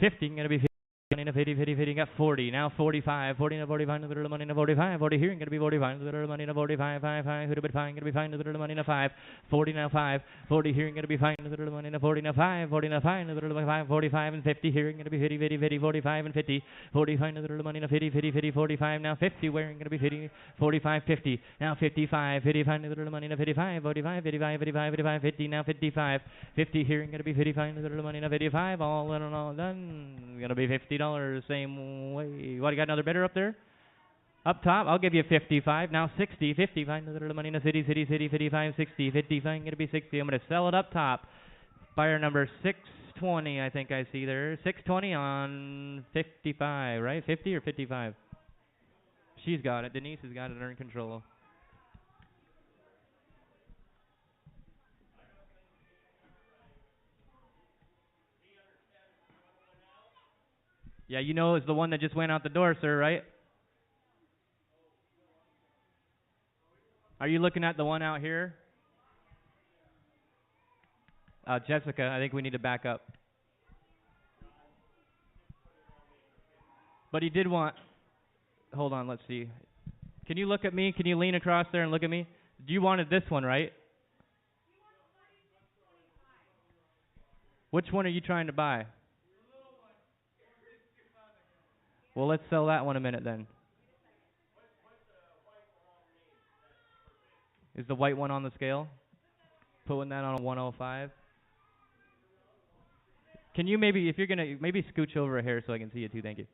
Speaker 1: 50, going to be 50. 50, 50, 50, got 40, now 45, 40 to 45, to the little money to 45, 40 here, going to be 45, to the little money to 45, 5, 5, who'd have been fine, going to be fine, to the little money to 5, 40 now 5, 40 here, going to be fine, to the little money to 40 now 5, 40 now 5, to the little 5, 45 and 50 here, going to be 50, 50, 50, 45 and 50, 45 to the little money to 50, 50, 50, 45, now 50, where going to be 50, 45, 50, now 55, 55 to the little money to 55, 45, 55, 55, 55, 50, now 55, 50 here, going to be 55 to the little money to 55, all in and all done, going to be $50, same way. What, you got another bidder up there? Up top, I'll give you 55. Now 60, 55, another little money in the city, 55, 60, 55, going to be 60. I'm going to sell it up top. Buyer number 620, I think I see there. 620 on 55, right? 50 or 55? She's got it. Denise has got it under control. Yeah, you know it's the one that just went out the door, sir, right? Are you looking at the one out here? Jessica, I think we need to back up. But he did want, hold on, let's see. Can you look at me? Can you lean across there and look at me? You wanted this one, right? Which one are you trying to buy? Well, let's sell that one a minute then. Is the white one on the scale? Putting that on a 105. Can you maybe, if you're going to, maybe scooch over a hair so I can see you too, thank you.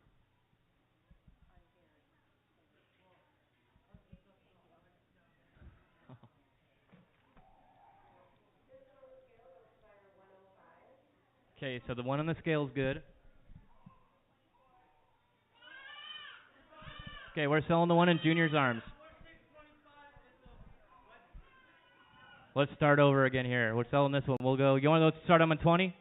Speaker 1: Okay, so the one on the scale is good. Okay, we're selling the one in Junior's arms. Let's start over again here. We're selling this one. We'll go, you want to start them on 20?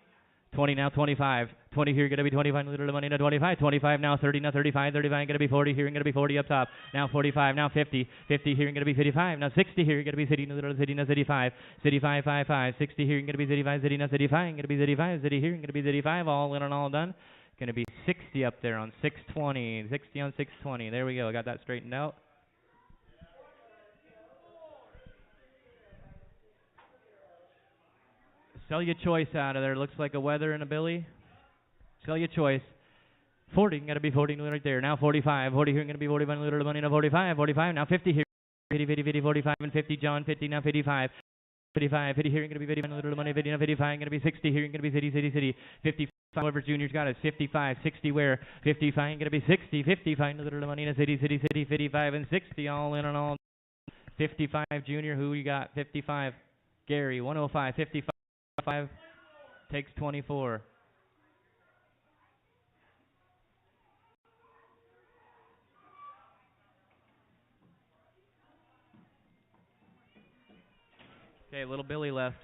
Speaker 1: 20 now, 25. 20 here, going to be 25, little money now, 25. 25 now, 30 now, 35. 35, going to be 40 here, going to be 40 up top. Now 45, now 50. 50 here, going to be 55. Now 60 here, going to be city, little city, now 35. City 5, 5, 5. 60 here, going to be city 5, city, now 35. Going to be city 5, city here, going to be city 5. All in and all done. Going to be 60 up there on 620. 60 on 620. There we go. I got that straightened out. Sell your choice out of there. Looks like a weather and a Billy. Sell your choice. 40, going to be 40 right there. Now 45. 40 here, going to be 45, little money now 45. 45, now 50 here. 50, 50, 50, 45, and 50, John, 50, now 55. 55, 50 here, going to be 50, little money, 50, now 55, going to be 60 here, going to be city, city, city. 55, however, Junior's got it. 55, 60 where? 55, going to be 60, 55, little money, now city, city, city, 55, and 60, all in and all. 55, Junior, who you got? 55, Gary, 105, 55. 5 takes 24. Okay, little Billy left.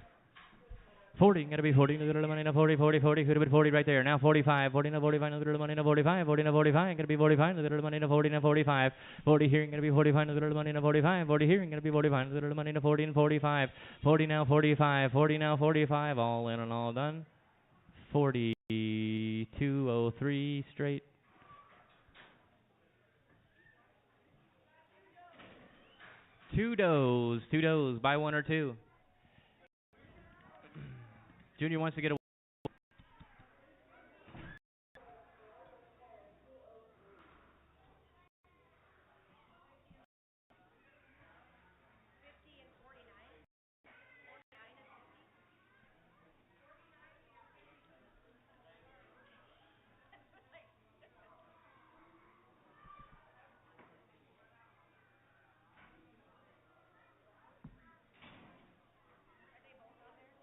Speaker 1: 40, going to be 40, little money, 40, 40, 40, could have been 40 right there. Now 45, 40, 45, little money, 45, 40, 45, going to be 45, little money, 40, 45, 40 here, going to be 45, little money, 45, 40 here, going to be 45, little money, 40 and 45, 40 now 45, 40 now 45, all in and all done. 42.03 straight. Two does, buy one or two. Junior wants to get a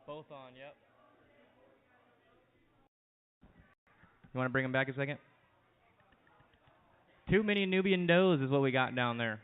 Speaker 1: both on, yep. You want to bring them back a second? Too many Nubian does is what we got down there.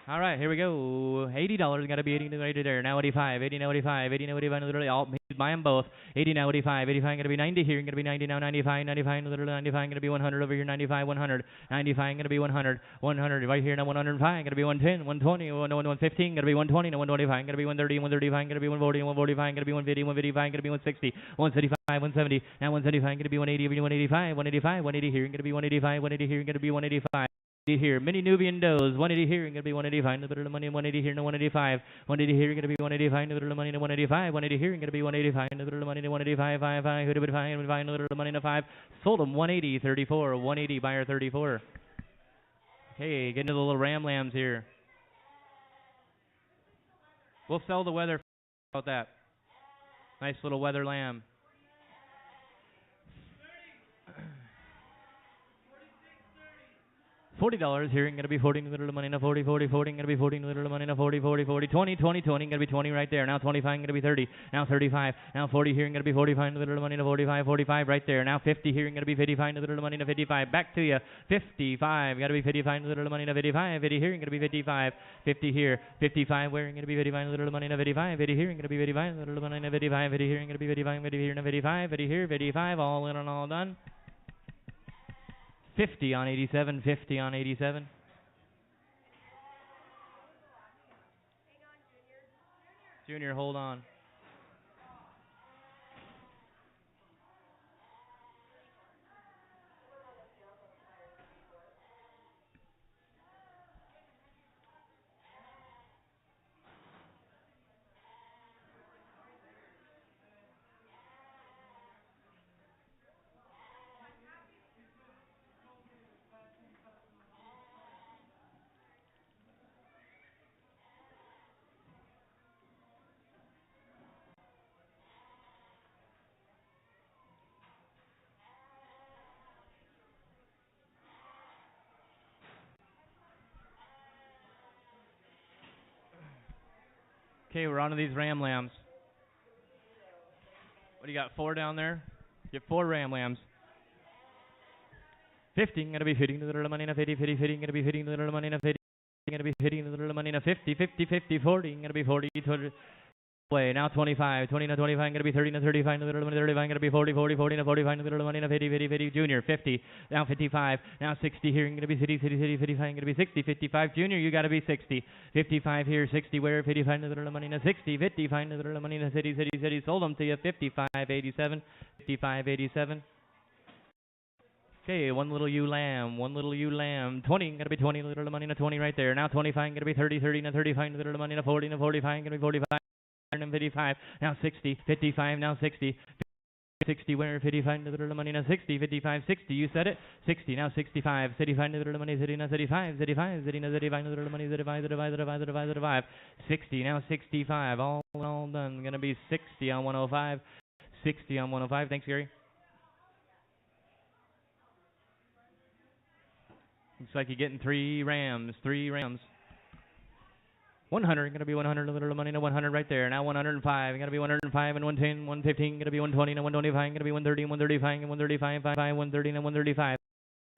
Speaker 1: All right, here we go. $80 got to be 80 right there. Now 85, 80 now 85, 80 now 85. Literally, all buy them both. 80 now 85, 85 going to be 90 here. Going to be 90 now 95, 95 literally 95 going to be 100 over here. 95, 100, 95 going to be 100, 100 right here now 105 going to be 110, 120, 115 going to be 120, now 125 going to be 130, 135 going to be 140, 145 going to be 150, 155 going to be 160, 175, 170, now 175 going to be 180, 185, 185, 180 here going to be 185, 180 here going to be 185. Here, mini Nubian does, 180 here, going to be 185, no little money, 180 here, no 185, 180 here, going to be 185, no little money, no 185, 180 here, going to be 185, no little money, no 185, 5, 5, who did 5, no little money, no 5, sold them 180, 34, 180, buyer 34. Hey, getting to the little ram lambs here. We'll sell the weather about that. Nice little weather lamb. $40 here, and gonna be 40 little money in a 40, 40, 40, gonna be 40 little money in a 40, 40, 40, 20, 20, 20, gonna be 20 right there. Now 25, gonna be 30. Now 35. Now 40 here, and gonna be 45 little money in a 45, 45 right there. Now 50 here, and gonna be 55 little money in a 55. Back to you. 55, gotta be 55 little money in a 55. 50 here, and gonna be 55. 50 here, 55 where, and gonna be 55 little money in a 55. 50 here, and gonna be 55 little money in a 55. 50 here, and gonna be 55. 50 here, and a 55. 50 here, 55, all in and all done. 50 on 87, 50 on 87. Junior, hold on. Okay, we're on to these ram lambs. What do you got, 4 down there? You have 4 ram lambs. 50, gonna be hitting the little money in a 50, 50, 50, gonna be hitting the little money in a 50, gonna be hitting the little money in a 50, 50, 50, 40, gonna be 40, 20. Way now 25, 20 to 25, gonna be 30 to 35, to little money 35, gonna be 40, 40, 40 to 45, to little money in a 50, 50, 50, junior 50, now 55, now 60 here, gonna be 50, 50, 50, 55, gonna be 60, 55, junior, you gotta be 60, 55 here, 60 where, 55 to little money in a 60, 55 to little money in a city, sold them to you, 55, 87, 55, 87. Okay, one little ewe lamb, 20, gonna be 20, little money in a 20 right there, now 25, gonna be 30, 30 to 35, little money in a 40, 45, gonna be 45. 55, now 60, 55, now 60, 60, where 55, little money, now 60, 55, 60, you said it, 60, now 65, 35, little money, 30, now 35, 35, 30, now 35, little money, 35, 35, 35, 35, 35, 60, now 65, all done, gonna be 60 on 105, 60 on 105, thanks Gary. Looks like you're getting 3 rams, 100, gonna be 100, a little money, no 100 right there. Now 105, gonna be 105 and 110, 115, gonna be 120, and 125, gonna be 130, and 135, and 135, 130, and 135.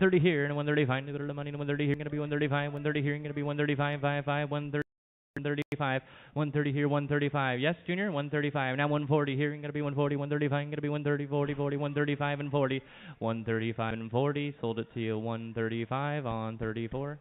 Speaker 1: 30 here, and 135, little money, and 130 here, gonna be 135, 130 here, gonna be 135, 55, 135, 130 here, 135. Yes, Junior, 135. Now 140 here, gonna be 140, 135, gonna be 130, 40, 40, 135 and 40, 135 and 40. Sold it to you 135 on 34.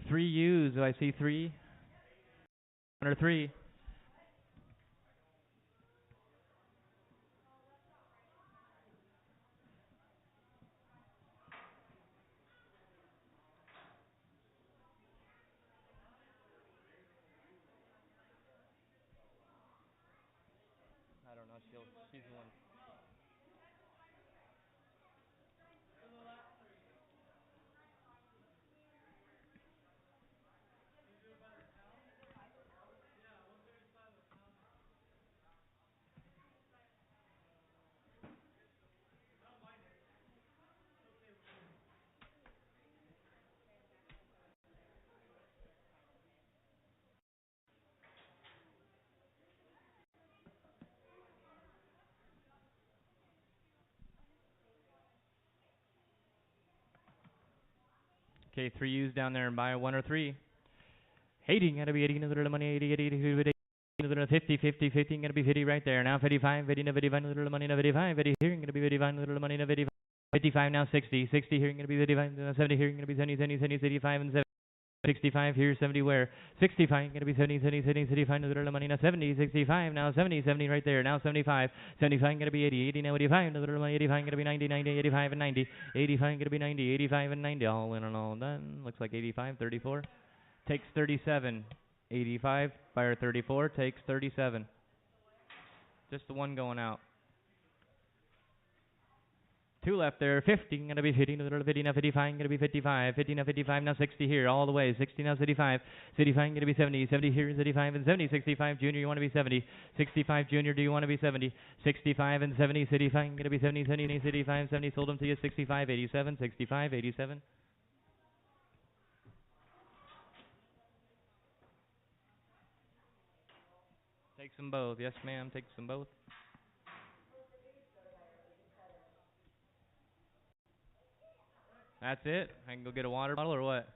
Speaker 1: Three U's. Do I see 3? 1 or 3? I don't know. She's the one. Okay, 3 U's down there and buy 1 or 3. 80, gotta be 80, little money, 80, 80, 80, 50, 50, 50, gonna be 50 right there. Now 55, 50, 55, little money, 55, 50 here, gonna be 55, little money, 55. 55 now 60, 60 here, gonna be 55, 70 here, gonna be 70, 70, 70, 75 and 70. 65 here, 70 where? 65, gonna be 70, 70, 70, 75, little money, now 70, 65, now 70, 70 right there, now 75, 75, gonna be 80, 80 now 85, little money, 85, gonna be 90, 90, 85 and 90, 85, gonna be 90, 85 and 90, all in and all done, looks like 85, 34, takes 37, 85, fire 34, takes 37, just the one going out. Two left there, 50, gonna be 50, little 50, now 55, gonna be 55, 50 now 55, now 60 here, all the way, 60 now 65, 65 gonna be 70, 70 here, 75 and 70, 65 junior, you wanna be 70, 65 junior, do you wanna be 70, 65 and 70, 65 gonna be 70, 70, 65, 70, sold them to you, 65, 87, 65, 87. Takes them both, yes ma'am, takes them both. That's it, I can go get a water bottle or what?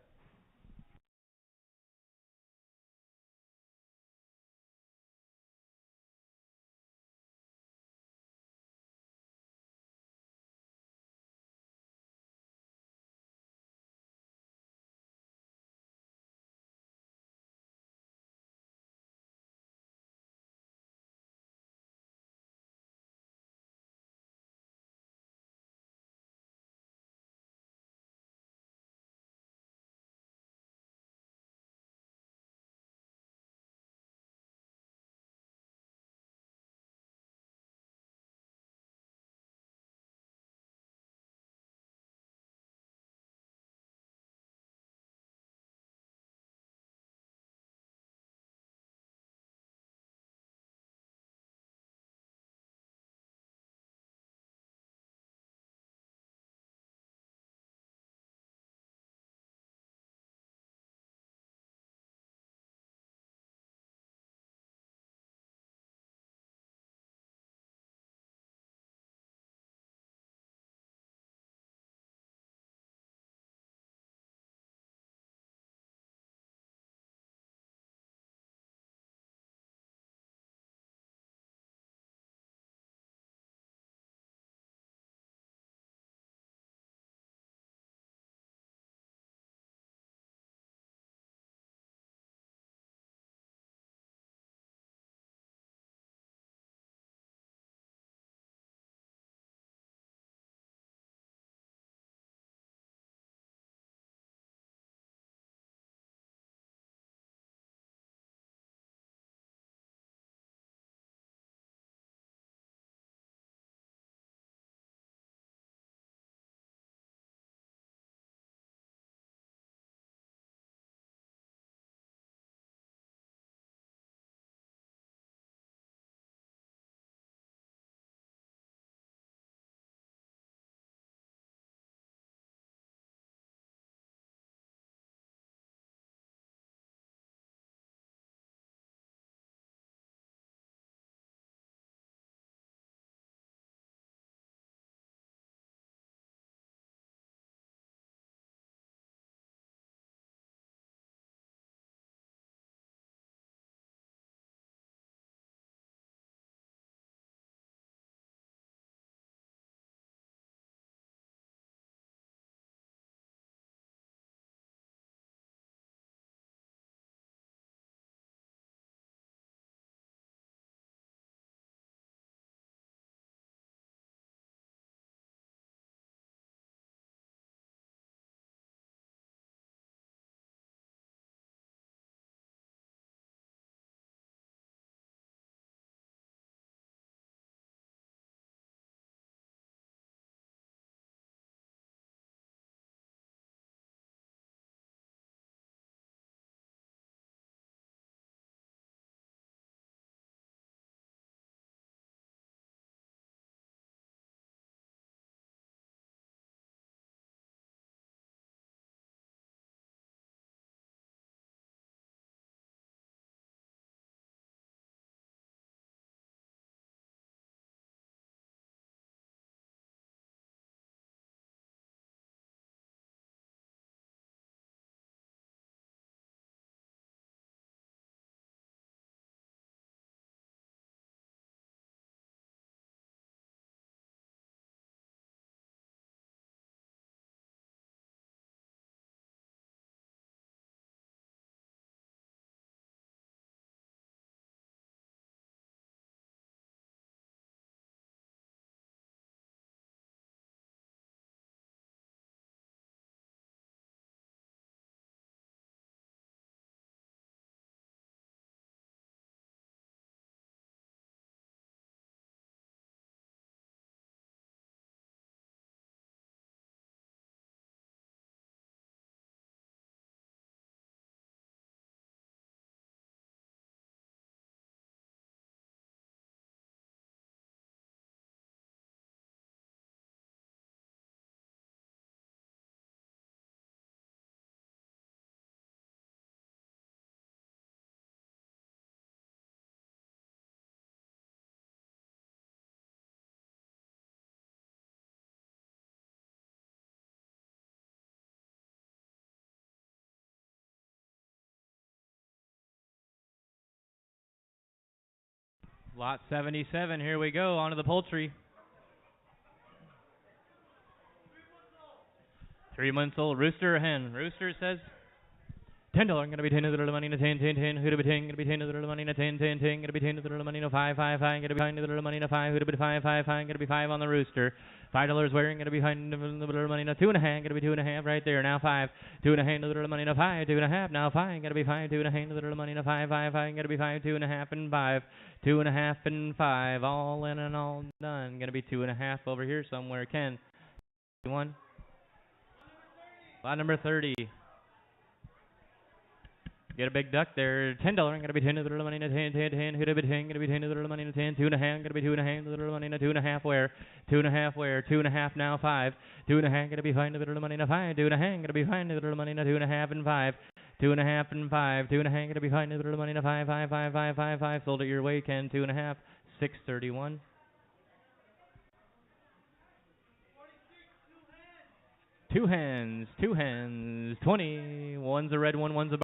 Speaker 1: Lot 77, here we go, on to the poultry. 3 months old, rooster or hen? Rooster says $10, gonna be 10 to the little money to 10, 10, 10, who'd be 10, gonna be 10 to the little money to 10, 10, 10, gonna be 10 to the little money to 5, 5, 5, gonna be 5 to the little money to 5, who'd be 5, 5, 5, gonna be 5 on the rooster. $5 wearing, gonna be 5 to the little money to 2.5, gonna be 2.5 right there, now 5, 2.5 to the little money to 5, 2.5, now 5, gonna be 5, 2.5 to the little money to 5, 5, 5, gonna be 5, 2.5 and 5, 2.5 and 5, all in and all done, gonna be 2.5 over here somewhere, Ken. 1. Lot number 30. Get a big duck there. $10, gonna be 10 to the little money to 10, 10, 10. Who'd be 10, gonna be 10 to the little money to 10, 2.5, gonna be 2.5 to the little money to 2.5 where, 2.5 where, 2.5 now 5, 2.5 gonna be 5 to the little money to 5, 2.5 gonna be 5 to the little money to 2.5 and 5, 2.5 and 5, 2.5 gonna be 5 to the little money to 5, 5, 5, 5, 5, 5. Sold it your way, Ken. 2.5, 631. Two hens, 20. One's a red one, one's a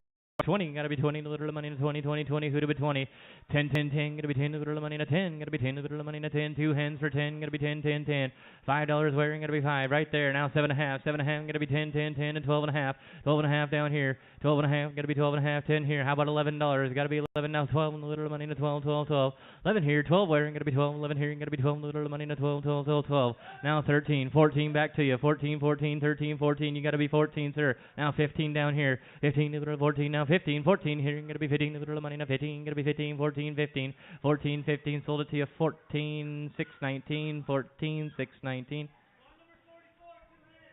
Speaker 1: 20, gotta be 20 to the little money to 20, 20, 20, who to be 20, 10, 10, 10, gotta be 10 to the little money to 10, gotta be 10 to the little money to 10, 2 hens for 10, gotta be 10, 10, 10, $5 wearing, gotta be 5, right there, now 7.5, 7.5, gotta be 10, 10, 10, and 12.5, 12.5 down here, 12.5, gotta be 12.5, 10 here, how about $11, gotta be 11, now 12 in the little money to 12, 12, 12, 11 here, 12 wearing, gotta be 12, 11 here, gotta be 12 in the little money to 12, 12, 12, 12, now 13, 14 back to you, 14, 14, 13, 14, you gotta be 14, sir, now 15 down here, 15 to the 14, now 15, 14 here, gonna be 15 to the little money, now 15, gonna be 15, 14, 15, 14, 15, sold it to you, 14, 6, 19, 14, 6, 19.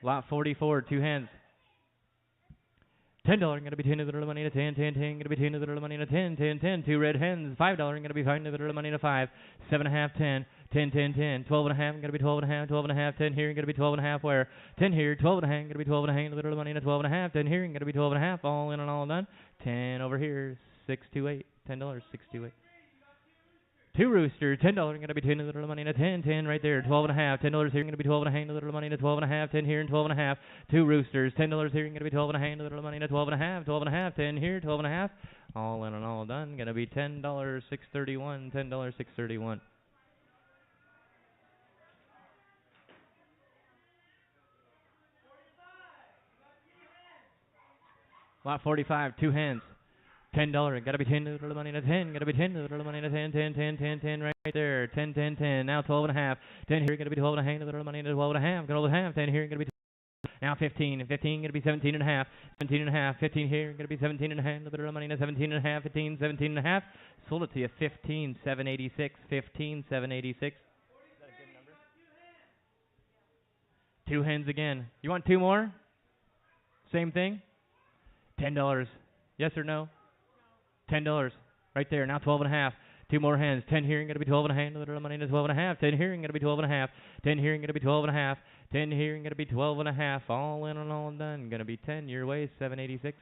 Speaker 1: Lot 44, 2 hands. $10, gonna be 10 to the little money to 10, 10, 10, gonna be 10 to the little money to 10, 10, 10, 2 red hens, $5, gonna be 5 to the little money to 5, 7.5, 10, 10, 10, 10, 12.5, gonna be 12.5, 12.5, 10 here, gonna be 12.5 where, 10 here, 12.5, gonna be 12.5 to the little money to 12.5, 10 here, gonna be 12.5, all in and all done, 10 over here, 628, $10, 628. 2 roosters, $10, gonna be 10 to the little money to 10, 10 right there, 12.5, $10 here, gonna be 12.5 to the little money to 12.5, 10 here and 12.5, 2 roosters, $10 here, gonna be 12.5 to the little money to 12.5, 12.5, 10 here, 12.5, all in and all done, gonna be $10, 631, $10, 631. Lot 45, 2 hands. $10, gotta be 10 to the little money to 10, gotta be 10 to the little money to 10, 10, 10, 10, 10 right there, 10, 10, 10, now 12.5, 10 here, gonna be 12.5 to the little money to 12.5, 12.5, 10 here, gonna be now 15, 15, gonna be 17.5, 17.5, 15 here, gonna be 17.5 to the little money to 17.5, 15, 17.5, sold it to you, 15, 786, 15, 786. Is that a good number? 2 hens again. You want 2 more? Same thing? $10. Yes or no? $10 right there. Now 12.5. 2 more hens. 10 here, gonna be 12.5. Little money to 12.5. 10 here, gonna be 12.5. 10 here, gonna be 12.5. 10 here, gonna be 12.5. All in and all done. Gonna be 10 your way. 786.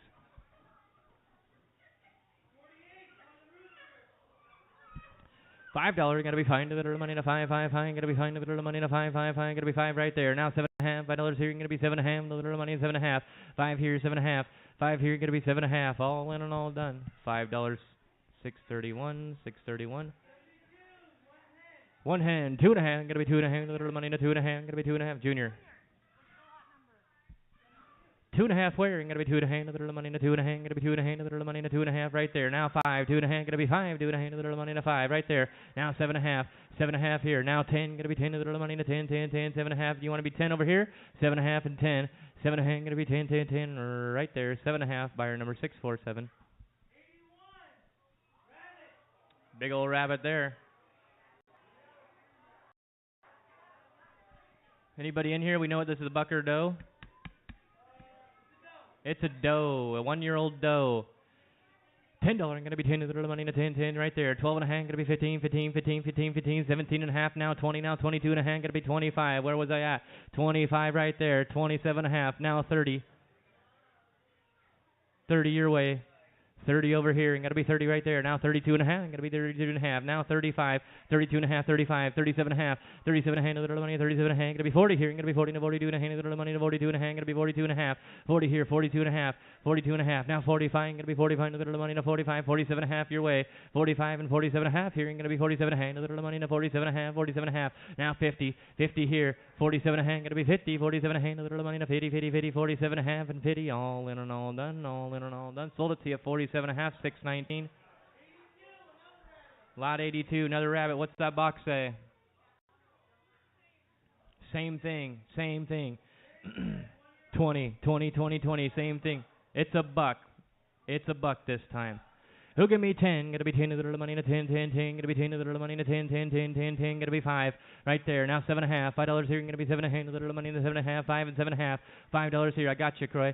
Speaker 1: $5, gonna be fine to the little money to 5, 5, 5, gonna be fine to the little money to 5, 5, 5, gonna be 5 right there. Now 7.5, $5 here, gonna be 7.5, the little money 7.5, 5 here, 7.5, 5 here, gonna be 7.5, all in and all done. $5, 631, 631. 1 hand, 2.5, gonna be 2.5, the little money to 2.5, gonna be 2.5, Junior. 2.5 wearing, gonna be 2.5 to the little money to 2.5, gonna be 2.5 to the little money to 2.5 right there. Now 5, 2.5, gonna be 5, 2.5 to the little money to 5 right there. Now 7.5, 7.5 here. Now 10, gonna be 10 to the little money to 10, 10, 10, 7.5. Do you want to be 10 over here? 7.5 and 10. 7.5, gonna be 10, 10, 10 right there. 7.5, buyer number 647. Big old rabbit there. Anybody in here? We know what this is, a buck or doe? It's a doe, a 1-year-old doe. $10, gonna be 10 to the little money to 10, 10 right there. 12.5, gonna be 15, 15, 15, 15, 15, 17.5 now, 20 now, 22.5, gonna be 25. Where was I at? 25 right there. 27.5 now, 30. 30 your way. 30 over here, and gotta be 30 right there. Now 32 and a half, and gotta be 32 and a half. Now 35, 32 and a half, 35, 37 and a half, 37 and a hand, a little money, 37 and a hand, gonna be 40 here, and gonna be 40 and 42 and a hand, a little money, 42 and a hand, gonna be 42 and a half, 40 here, 42 and a half, 42 and a half. Now 45, gonna be 45 and a little money, 45, 47 and a half your way, 45 and 47 and a half here, and gonna be 47 and a hand, a little money, 47 and a half, 47 and a half. Now 50, 50 here, 47 and a hand, gonna be 50, 47 and a hand, a little money, 50, 50, 50, 47 and a half, and 50, all in and all done, all in and all done. Sold it to you, 47 and a half, 619. Lot 82, another rabbit. What's that box say? Same thing, same thing. 20, 20, 20, 20, same thing. It's a buck. It's a buck this time. Who give me 10? Gonna be 10 to the little money, 10, 10, 10. Gonna be 10 to the little money, 10, 10, 10, 10, 10. Gonna be 5 right there. Now 7 and a half. $5 here. Gonna be 7 and a half to the little money, 7 and a half, 5 and 7 and a half. $5 here. I got you, Croy.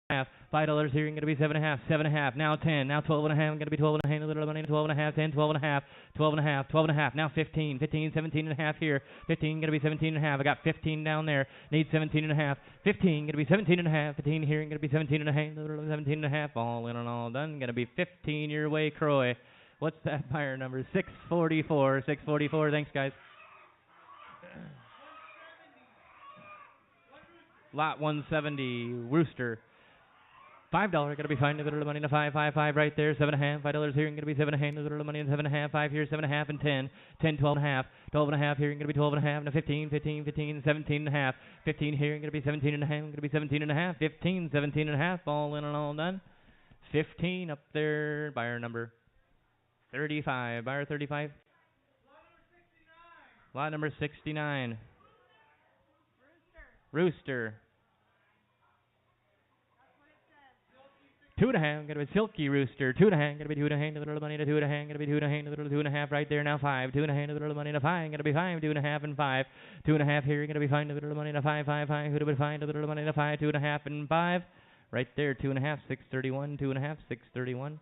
Speaker 1: Half. $5 here, gonna be 7 and a half, 7 and a half, now 10, now 12 and a half, gonna be 12 and a half, a little money, 12 and a half, 10, 12 and a half, 12 and a half, 12 and a half, now 15, 15, 17 and a half here, 15, gonna be 17 and a half, I got 15 down there, need 17 and a half, 15, gonna be 17 and a half, 15 here, gonna be 17 and a half, 17 and a half, all in and all done, gonna be 15 your way, Croy. What's that buyer number? 644, 644, thanks guys. Lot 170, Rooster. $5 gonna be fine. A little money, 5, 5, 5 right there. 7 and a half. $5 here, gonna be 7 and a half. A little money, 7 and a half. 5 here, 7 and a half, and 10, 10, 12 and a half. 12 and a half here, gonna be 12 and a half. Now 15, 15, 15, 17 and a half. 15 here, gonna be 17 and a half. Gonna be 17 and a half. 15, 17 and a half. All in and all done. 15 up there. Buyer number 35. Buyer 35. Lot number 69. Rooster. 2 and a half, gonna be Silky Rooster. 2 and a half, gonna be 2 and a half, a little money to 2 and a half, gonna be 2 and a half, a little 2 and a half right there. Now 5, 2 and a half, a little money to 5, gonna be 5, 2 and a half and 5, 2 and a half here, gonna be 5, a little money to 5, 5, 5, who'd have been 5, a little money to 5, 2 and a half and 5, right there. 2 and a half, 631, 2 and a half, 631.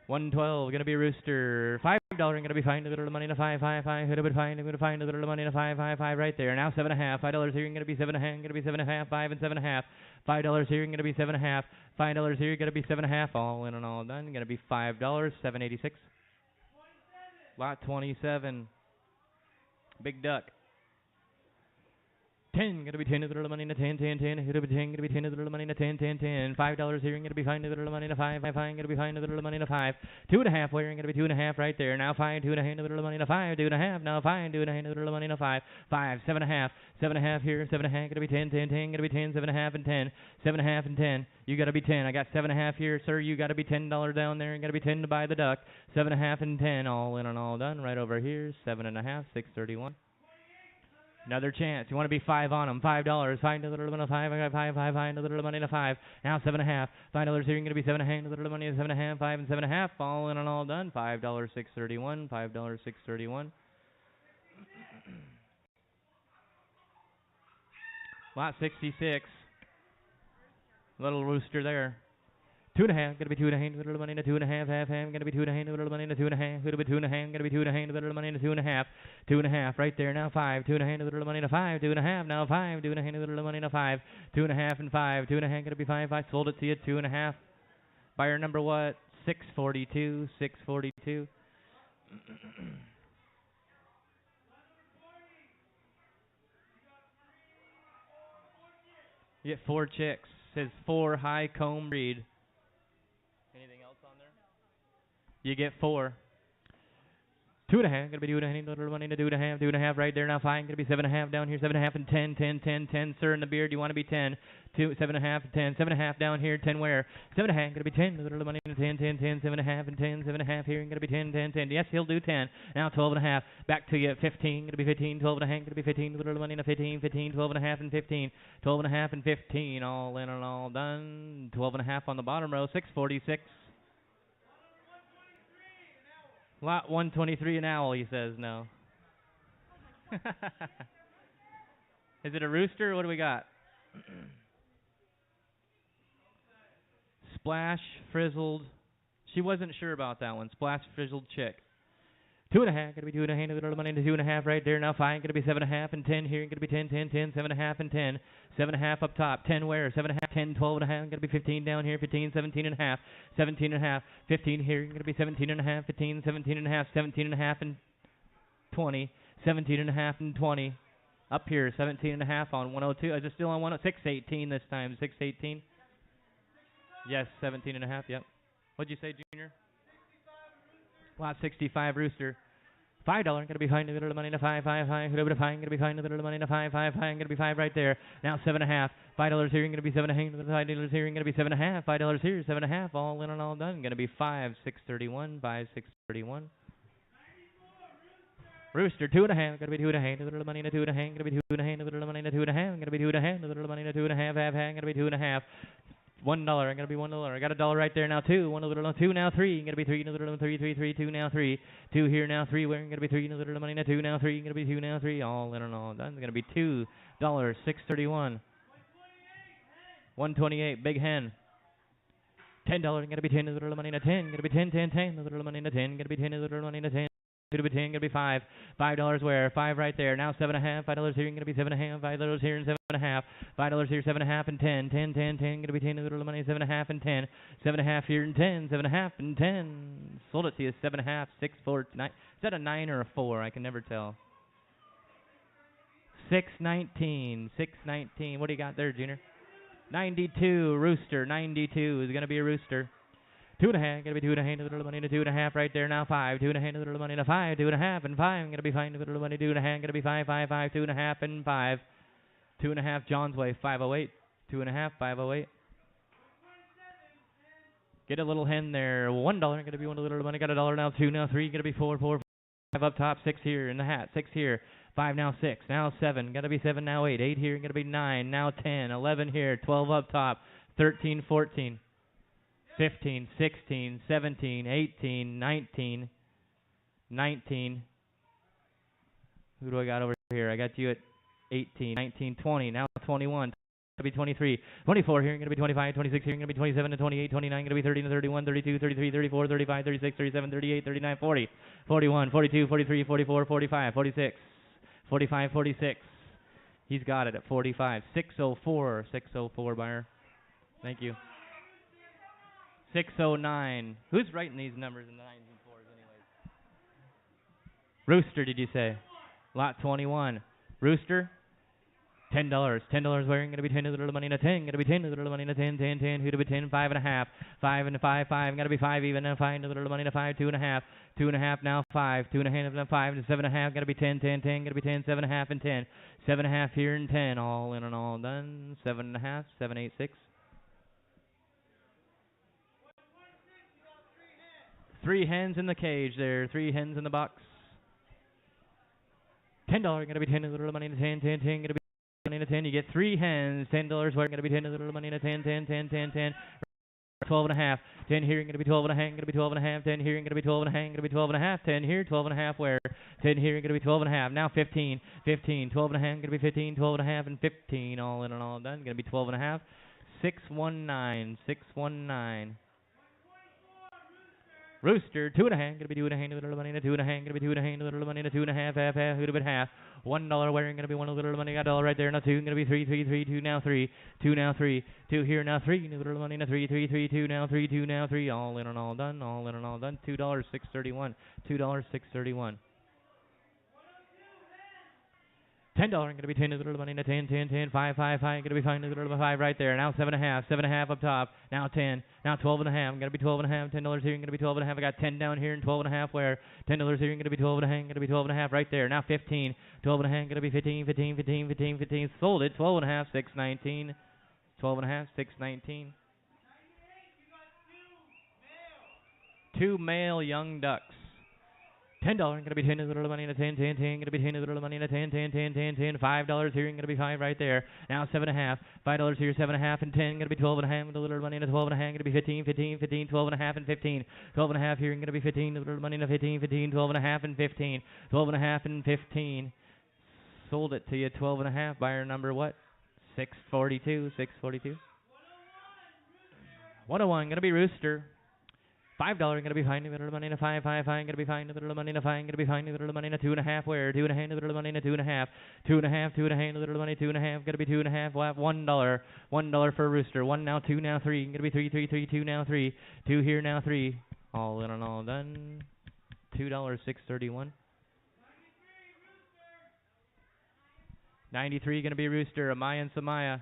Speaker 1: 112, gonna be Rooster. $5, gonna be fine. A little money to 5, 5, 5. Who'd have been fine? Gonna find a little money to 5, 5, 5 right there. Now 7 and a half. $5 here, gonna be 7 and a half. Gonna be 7 and a half. 5 and 7 and a half. $5 here, gonna be 7 and a half. $5 here, gonna be 7 and a half. All in and all done. Gonna be $5, 786. Lot 27. Big Duck. 10, gonna be 10 to the little money to 10, 10, 10. Who'd have been 10? Gonna be 10 to the little money to 10, 10, 10. $5 here, gonna be fine to the little money to 5, 5, 5. Gonna be fine to the little money to 5. 2 and a half, where gonna be 2 and a half right there. Now 5, 2 and a half to the little money to 5, 2 and a half. Now 5, 2 and a half to the little money to 5, 5, 7 and a half, 7 and a half here, 7 and a half. Gonna be 10, 10, 10. Gonna be 10, 7 and a half and 10, 7 and a half and 10. You gotta be 10. I got 7 and a half here, sir. You gotta be $10 down there. You gotta be 10 to buy the duck. 7 and a half and 10, all in and all done. Right over here, 7 and a half, 631. Another chance. You want to be 5 on them. $5. Find a little money to 5. I got 5, 5, 5. A little money to 5. Now 7 and a half. $5 here. You're going to be 7 and a half. A little money to 7 and a half. 5 and 7 and a half. All in and all done. $5, 631. $5, 631. Lot 66. Little Rooster there. 2 and a half, gonna be 2 and a half, little money to 2 and a half, half, gonna be 2 and a half, little money to 2 and a half, gonna be 2 and a half, gonna be 2 and a half, little money to 2 and a half, 2 and a half, right there. Now 5, 2 and a half, little money to 5, 2 and a half, now 5, 2 and a half, little money to 5, 2 and a half and 5, 2 and a half, gonna be 5, 5, sold it to you, 2 and a half. Buyer number what? 642, 642. You get 4 chicks. Says 4 high comb breed. Anything else on there? You get 4. 2 and a half, gonna be 2 and a half, little money to 2 and a half, 2 and a half right there. Now 5, gonna be 7 and a half down here, 7 and a half and 10, 10, 10, 10. Sir in the beard, you want to be 10? 2, 7 and a half, 10, 7 and a half down here, 10 where? 7 and a half, gonna be 10, little money to 10, 10, 10, 7 and a half and 10, 7 and a half here, gonna be 10, 10, 10. Yes, he'll do 10. Now 12 and a half, back to you, 15, gonna be 15, 12 and a half, gonna be 15, little money to 15, 15, 12 and a half and 15, 12 and a half and 15, all in and all done. 12 and a half on the bottom row, 646. Lot 123, an owl, he says, no. Is it a rooster? What do we got? Splash, frizzled. She wasn't sure about that one. Splash, frizzled chick. 2.5, gonna be 2.5, a little money into 2.5 right there. Now 5, gonna be 7.5 and 10 here, gonna be 10, 10, 10, 7.5 and 10. 7.5 up top, 10 where? 7.5, 10, 12.5, gonna be 15 down here, 15, 17.5, 17.5, 15 here, gonna be 17.5, 15, 17.5, 17.5 and 20, 17.5 and 20. Up here, 17.5 on 102. Is it still on 618 this time? 618? Yes, 17.5, yep. What'd you say, Junior? Lot 65 Rooster. $5 gonna be fine to the little money to 5 5 5. Whoever to find gonna be fine to the little money to 5 5 5. Gonna be 5 right there. Now 7.5. $5 here. Gonna be 7.5. $5 here. Gonna be 7.5. $5 here. 7.5. All in and all done. Gonna be 5 631. 5 631. Rooster 2.5. Gonna be 2.5 to the little money to 2.5. Gonna be 2.5 to the little money to 2.5. Gonna be 2.5 to the little money to 2.5. Half. Gonna be 2.5. $1. Gonna be $1. I got $1 right there now. 2. 1 to the little 2 now 3. Gonna be 3 to the little 3 3 3 2 now 3. 2 here now 3. Where gonna be 3 to the little money now 2 now 3. Gonna be 2 now 3. All in and all done. Gonna be $2. 631. 128. Big hen. $10. Gonna be 10 to the little money now 10. Gonna be 10 10 10 to the little money now 10. Gonna be 10 to the little money now 10. Gonna be 10, gonna be 5. $5 where? 5 right there. Now 7.5. $5 here, gonna be 7.5. $5 here and 7.5. $5 here, 7.5 and 10. 10, 10, 10. Gonna be 10 to the little money. 7.5 and 10. 7.5 here and 10. 7.5 and 10. Sold it to you. 7.5. 6, 4, 9. Is that a 9 or a 4? I can never tell. 619. 619. What do you got there, Junior? 92. Rooster. 92 is gonna be a rooster. 2.5, gonna be 2.5 to the little money to 2.5 right there now 5, 2.5 to the little money to 5, 2.5 and 5, gonna be fine to the little money 2.5, gonna be 5, 5, 5, 2.5 and 5, 2.5 John's way 508, 2.5 508. Get a little hen there, $1 gonna be 1 to the little money, got $1 now 2 now 3, gonna be 4 4 5 up top 6 here in the hat 6 here 5 now 6 now 7 gonna be 7 now 8 8 here gonna be 9 now 10 11 here 12 up top 13 14. 15, 16, 17, 18, 19, 19. Who do I got over here? I got you at 18, 19, 20. Now 21. Going to be 23. 24 here. Going to be 25. 26 here. Going to be 27 to 28. 29. Going to be 30 to 31. 32, 33, 34, 35, 36, 37, 38, 39, 40. 41, 42, 43, 44, 45, 46. 45, 46. He's got it at 45. 604. 604 buyer. Thank you. 609. Who's writing these numbers in the 9s and 4s anyways? Rooster, did you say? Lot 21. Rooster, $10. $10 wearing, gonna be 10 to the little money to 10. Gonna be 10 to the little money to 10, 10, 10. Who to be 10? 5.5. 5 and 5, 5. Gonna be 5 even now 5 to the little money to 5. 2.5. 2.5 now 5. 2.5 now 5 to 7.5. Gonna be 10, 10, 10. Gonna be 10, 7.5 and 10. 7.5 here and 10. All in and all done. 7.5. 7, 8, 6. 3 hens in the cage there. 3 hens in the box. $10 gonna be 10 to the little money to 10, 10, 10. Gonna be money to 10. You get 3 hens. $10 where gonna be 10 to the little money to 10, 10, 10, 10, 10. 12.5. 10 here. Gonna be 12.5. Gonna be 12.5. 10 here. Gonna be 12.5. Gonna be 12.5. 10 here. 12.5 where? 10 here. Gonna be 12.5. Now 15. 15. 12.5. Gonna be 15. 12.5 and 15. All in and all done. Gonna be 12.5. 619. 619. Rooster, 2.5, gonna be 2.5 to the little money to 2.5, gonna be 2.5 to the little money to 2.5, half, who'd have been half. $1 wearing, gonna be 1 to the little money, got $1 right there, now 2, gonna be 3, 3, 3, 2 now 3, 2 now 3, 2 here now 3, to the little money, now 3, 3, 3, 2 now 3, 2 now 3, all in and all done, all in and all done, $2, 631, $2, 631. $10 gonna be 10 to the little money, now 10, 10, 10, 5, 5, 5, gonna be 5 to the little 5 right there. Now 7.5, 7.5 up top. Now 10, now 12.5, gonna be 12.5, $10 here, gonna be 12.5. I got 10 down here and 12.5 where? $10 here, gonna be 12.5, gonna be 12.5 right there. Now 15, 12.5, gonna be 15, 15, 15, 15, 15. Sold it, 12.5, 619, 12.5, 619. 2 male young ducks. $10 gonna be 10 to the little money, and a 10, 10, 10, gonna be 10 to the little money, and a 10, 10, 10, 10, 10, $5 here, gonna be 5 right there. Now 7.5, $5 here, 7.5 and 10, gonna be 12.5 with a little money, and a 12.5, gonna be 15, 15, 15, 12.5 and 15, 12.5 here, gonna be 15 to the little money, and a 15, 15, 12.5 and 15, 12.5 and 15. Sold it to you, 12.5. Buyer number what? 642, 642. 101, gonna be Rooster. $5 gonna be fine. A little money in a five. Gonna be fine. A little money in a five. Gonna be fine. A little money in a 2.5. Where 2.5. A little money in a 2.5. 2.5. 2.5. A little money 2.5. Gonna be 2.5. We'll have $1. $1 for a rooster. One now. Two now. Three. Gonna be three. 2 now. Three. Two here now. Three. All in and all done. $2.631. 93 gonna be rooster. Amaya and Samaya.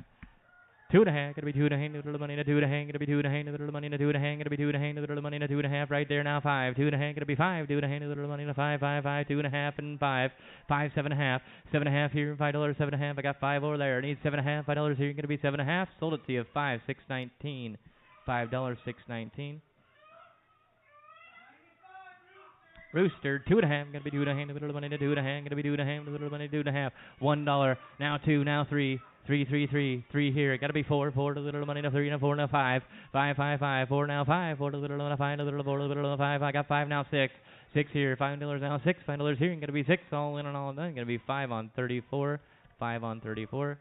Speaker 1: 2.5, gonna be 2.5, little money in a 2.5, gonna be 2.5, little money in a 2.5, gonna be 2.5, little money in a 2.5, right there now 5, 2.5, gonna be 5, 2.5, little money in a 5, 2.5 and 5, 7.5, 7.5 here, $5, 7.5, I got 5 over there, I need 7.5, $5 here, gonna be 7.5, sold it to you, 5, 6.19, $5, 6.19. Rooster, 2.5, gonna be 2.5, little money in a 2.5, gonna be 2.5, little money 2.5, $1, now 2, now 3. 3 here. Gotta be 4 to little money to 3 now 4 now 5. 5, 4 now 5. 4 to little now 5 to little 4 to little 5. I got 5 now 6. 6 here. $5 now 6. $5 here. Gonna be 6 all in and all done. Gonna be 5 on 34. 5 on 34.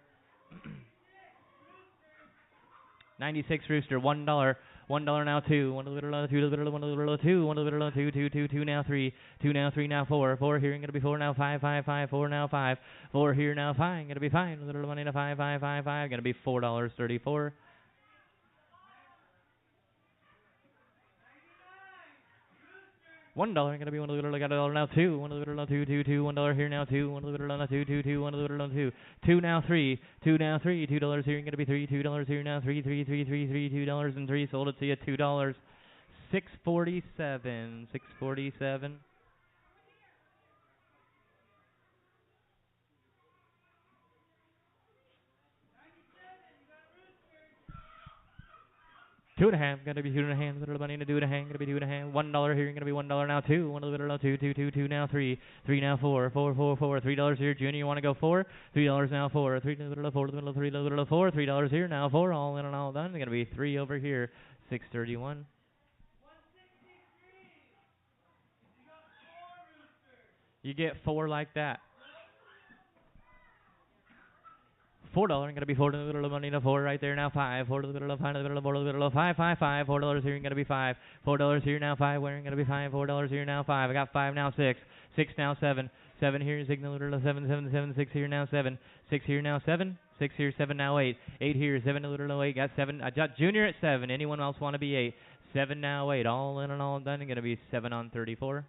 Speaker 1: 96 rooster. $1. $1 now 2. 1 to little now 2 to little 1 to little 2. 1 to little now 2 2 now 3. 2 now 3 now 4. 4 here. Gonna be 4 now 5. 4 now 5. 4 here now 5. Gonna be 5. Little money to 5. Gonna be $4.34. $1 gonna be 1 little. I got $1 now 2. 1 little now 2 $1 here now 2. 1 little now 2 1 little now 2. 2 now 3. 2 now 3. $2 here gonna be 3. $2 here now 3 $2 and 3. Sold it to you $2. 647. 647. Two and a half, gonna be 2.5, little money in a 2.5, gonna be 2.5, $1 here, gonna be $1 now 2, 1 little now 2 now 3, 3 now 4, $3 here, Junior, you wanna go 4, $3 now 4, 3 little 4, little 3 little 4, $3 here, now 4, all in and all done, gonna be 3 over here, 631. You get 4 like that. $4 gonna be 4 to the little money to 4 right there now 5 4 to the little 5 to the little 4 to the little 5 $4 here gonna be 5 $4 here now 5 where gonna be 5 $4 here now 5 I got 5 now 6 now 7 here signal little 7 6 here now 7 6 here now 7 6 here 7 now 8 here 7 to little 8 got 7 I got Junior at 7 anyone else want to be 8 7 now 8 all in and all done gonna be 7 on 34.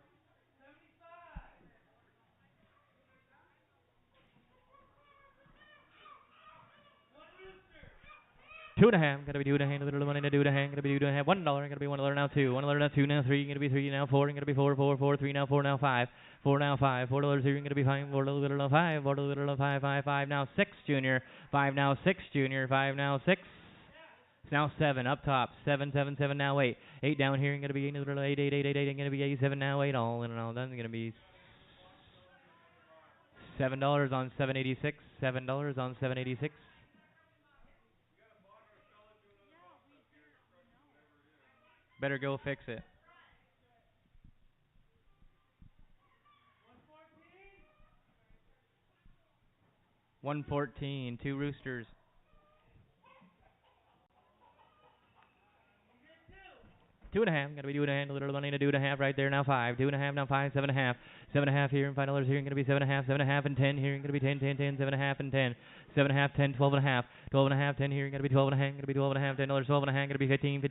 Speaker 1: 2.5, gonna be 2.5, little money to 2.5, gonna be 2.5, $1, gonna be $1 now 2, $1 now 2 now 3, gonna be 3 now 4, gonna be 4, 3 now 4 now 5, 4 now 5, $4 here, gonna be 5, 4 little now 5, 4 little 5 now 6 Junior, 5 now 6 Junior, 5 now 6. Now 7 up top, 7 now 8, 8 down here, gonna be 8 little 8, gonna be 8 7 now 8, all in and all done, gonna be $7 on 786, $7 on 786. Better go fix it. 114, 2 roosters. 2.5, gonna be 2.5, little money to 2.5 right there now 5, 2.5 now 5, 7.5, 7.5 here and $5 here, gonna be 7.5 and 10 here, gonna be 10, 7.5 and 10, 7.5, 10, 12.5, 12.5, 10 here, gonna be 12.5, gonna be 12.5, $10, 12.5, gonna be 15,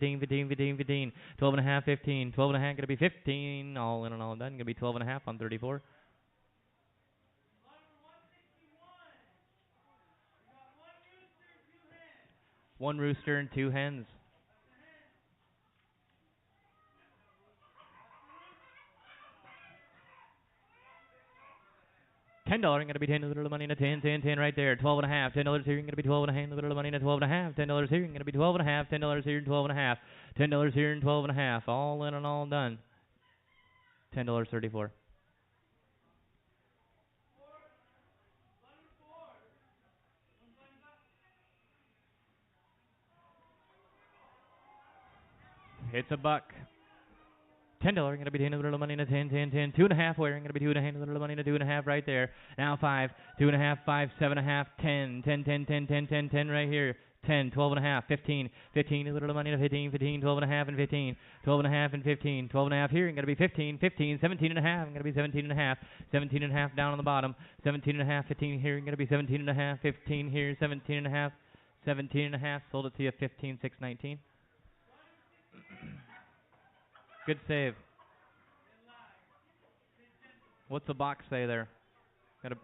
Speaker 1: 12.5, 15, 12.5, gonna be 15, all in and all done, gonna be 12.5 on 34. One rooster and 2 hens. $10 gonna be 10 little money in a 10 right there. 12.5, $10 here gonna be 12.5 little money in a 12.5. $10 here gonna be 12.5. $10 here and 12.5. $10 here and 12.5. All in and all done. $10.34. It's a buck. $10 gonna be 10 little money in a 10 2.5 where gonna be 2.5 little money in a 2.5 right there. Now 5 2.5 5 7.5 10 right here. 10, 12 and a half, 15, 15, a little money to 15, 15, 12 and a half and 15, 12 and a half and 15, 12 and a half here, and going to be 15, 15, 17 and a half, and going to be 17 and a half, 17 and a half down on the bottom, 17 and a half, 15 here, and going to be 17 and a half, 15 here, 17 and a half, 17 and a half, sold it to you 15, 6, 19. Good save. What's the box say there? Got a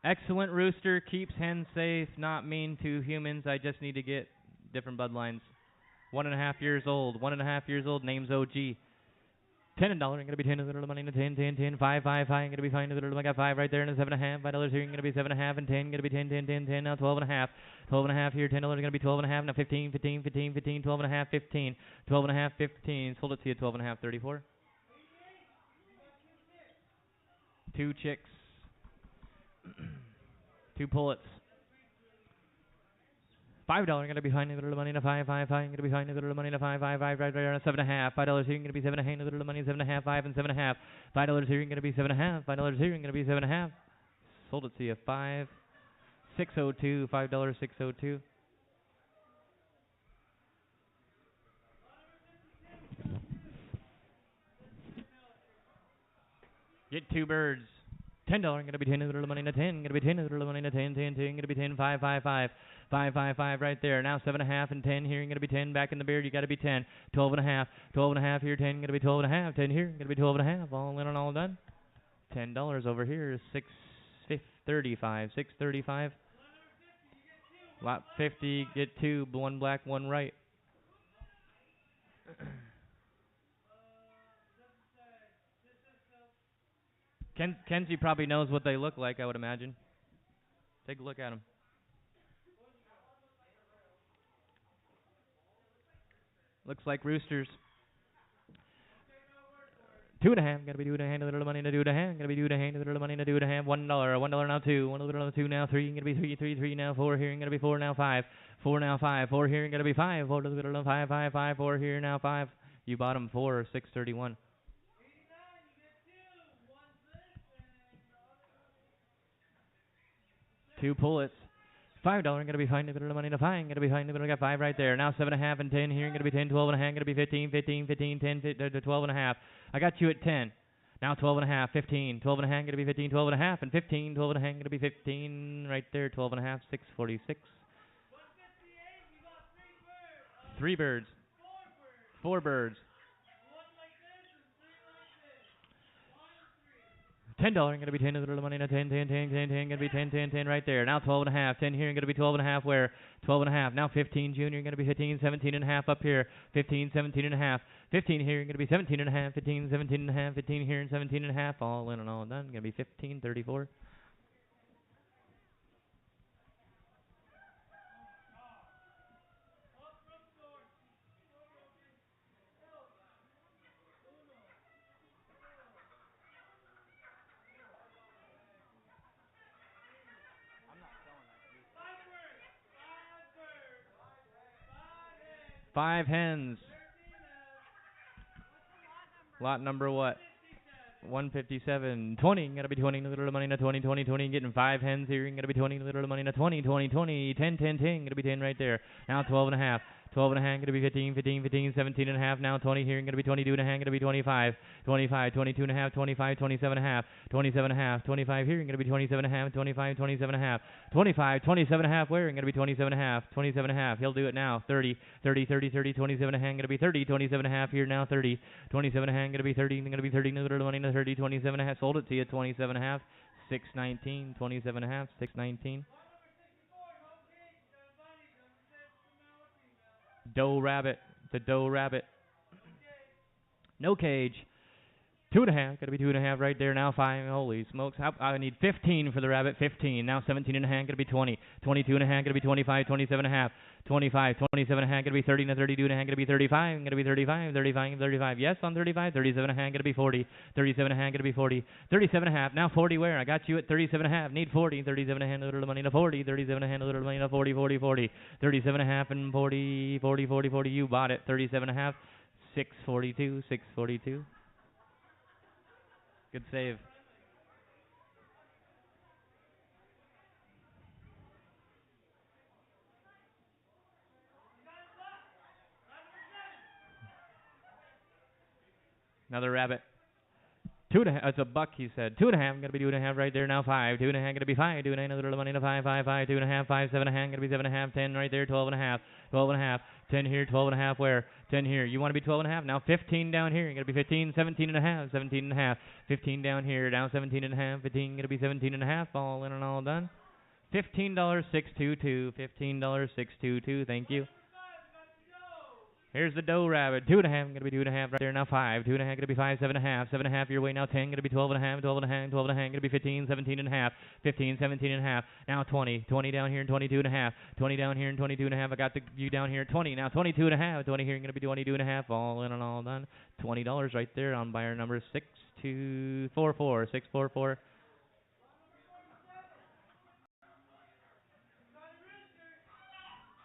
Speaker 1: excellent rooster, keeps hens safe, not mean to humans. I just need to get different bloodlines. 1.5 years old. 1.5 years old. Name's OG. $10 and $1 gonna be 10 to the little money, 10, 10, 10, 5, 5, 5, gonna be fine to the little. I got 5 right there, and a 7.5. $5 here, gonna be 7.5 and 10, gonna be 10, 10, 10, 10. Now 12.5. 12.5 here, $10 gonna be 12.5. Now 15, 15, 15, 15, 12.5, 15, 12.5, 15. Sold it to you 12.5, 34. 2 chicks. 2 pullets. $5 gonna be behind the little money, and a 5, 5, 5 gonna be behind the little money, and a 5, 5, 5 right there, and a 7.5. $5 here, gonna be 7.5 the little money, 7.5, 5 and 7.5. $5 here, gonna be 7.5. $5 here, gonna be 7.5. Sold it to you 5, 602. $5, 602. Get 2 birds. $10 gonna be 10 to the little money, and a 10 gonna be 10 to the little money, and a 10, 10, 10 gonna be 10, 5, 5, 5. 5, 5, 5 right there. Now 7.5 and 10 here, gonna be 10 back in the beard. You gotta be 10. 12.5. 12.5 here, 10 gonna be 12.5. 10 here, gonna be 12.5. All in and all done. $10 over here is 635. 635. Lot 50. Get 2. 1 black, 1 right. Kenzie probably knows what they look like, I would imagine. Take a look at them. Looks like roosters. 2.5. Gotta be 2.5 to the little money, and a 2.5. Gotta be 2.5 to the little money, and a 2.5. $1. $1 now 2. $1 2 now 3. Gonna be 3, 3, 3 now 4 here. Gonna be 4 now 5. 4 now 5. 4 here. Gonna be 5. 4 to the little 5, 5, 5. 4 here now 5. You bought them 4. 631. Two pullets. $5 gonna be fine to the little money, and a 5 gonna be fine to the little. Got 5 right there. Now 7.5 and 10 here. Gonna be 10, 12.5. Gonna be 15, 15, 15, 10 to 12.5. I got you at 10. Now 12.5, 15, 12.5 gonna be 15, 12.5 and 15, 12.5 gonna be 15 right there. 12.5, 646. 3 birds. 4 birds. $10 gonna be 10 to the little money, and a 10, 10, 10, 10, 10 gonna be 10, 10, 10 right there. Now 12.5, 10 here, gonna be 12.5 where? 12.5. Now 15 junior, gonna be 15, 17.5 up here. 15, 17.5. 15 here, gonna be 17.5. 15, 17.5. 15 here and 17.5. All in and all done. Gonna be 15, 34. Five hens. Lot number what? 157. 20. Gotta be 20 to the little money, and a 20, 20, 20. Getting 5 hens here. Gonna be 20 to the little money, and a 20, 20, 20. 10, 10, 10. Gonna be 10 right there. Now 12.5. 12.5. Gonna be 15, 15, 15. 17.5. Now 20 here. Gonna be 22.5. Gonna be 25. 25. 22.5. 25. 27.5. 27.5. 25 here. Gonna be 27.5. 25. 27.5. 25. 27.5 where? Gonna be 27.5. 27.5. He'll do it now. 30. 30. 30. 30. 27.5. Gonna be 30. 27.5 here now. 30. 27.5. Gonna be 30. Gonna be 30. No little money. 30. 27.5. Sold it to you. 27.5. 619. 27.5. 619. Doe rabbit. The doe rabbit. No cage. 2.5. Gotta be 2.5 right there. Now 5. Holy smokes. I need 15 for the rabbit. 15. Now 17.5. Gonna be 20. 22.5. Gonna be 25. 27.5. 25. 27.5. Gonna be 30. Now 32.5. Gonna be 35. Gonna be 35. 35. 35. Yes on 35. 37.5. Gonna be 40. 37.5. Gonna be 40. 37.5. Now 40 where? I got you at 37.5. Need 40. 37.5. A little money to 40. 37.5. A little money to 40. 40. 40. 37.5 and 40. 40. 40. 40. You bought it. 37.5. 642. 642. Good save. Another rabbit. 2.5. It's a buck, he said. 2.5. Gonna be 2.5 right there now. 5. 2.5. Gonna be 5. 2.5. Another little money to 5. 5. 5. 2.5. 5. 7.5. Gonna be 7.5. 10 right there. 12.5. 12.5. 10 here. 12.5 where? 10 here. You want to be 12.5? Now 15 down here. You're gonna be 15. 17.5. 17.5. 15 down here. Down 17.5. 15. Gonna be 17.5. All in and all done. $15.622. $15.622. Thank you. Here's the dough rabbit. 2.5. Gonna be 2.5 right there now. 5. 2.5. Gonna be 5. 7.5. 7.5 your way now. 10. Gonna be 12.5. 12.5. 12.5. Gonna be 15. 17.5. 15. 17.5. Now 20. 20 down here and 22.5. 20 down here and 22.5. I got the view down here at 20. Now 22.5. 20 here. Gonna be 22.5. All in and all done. $20 right there on buyer number 6244. 644.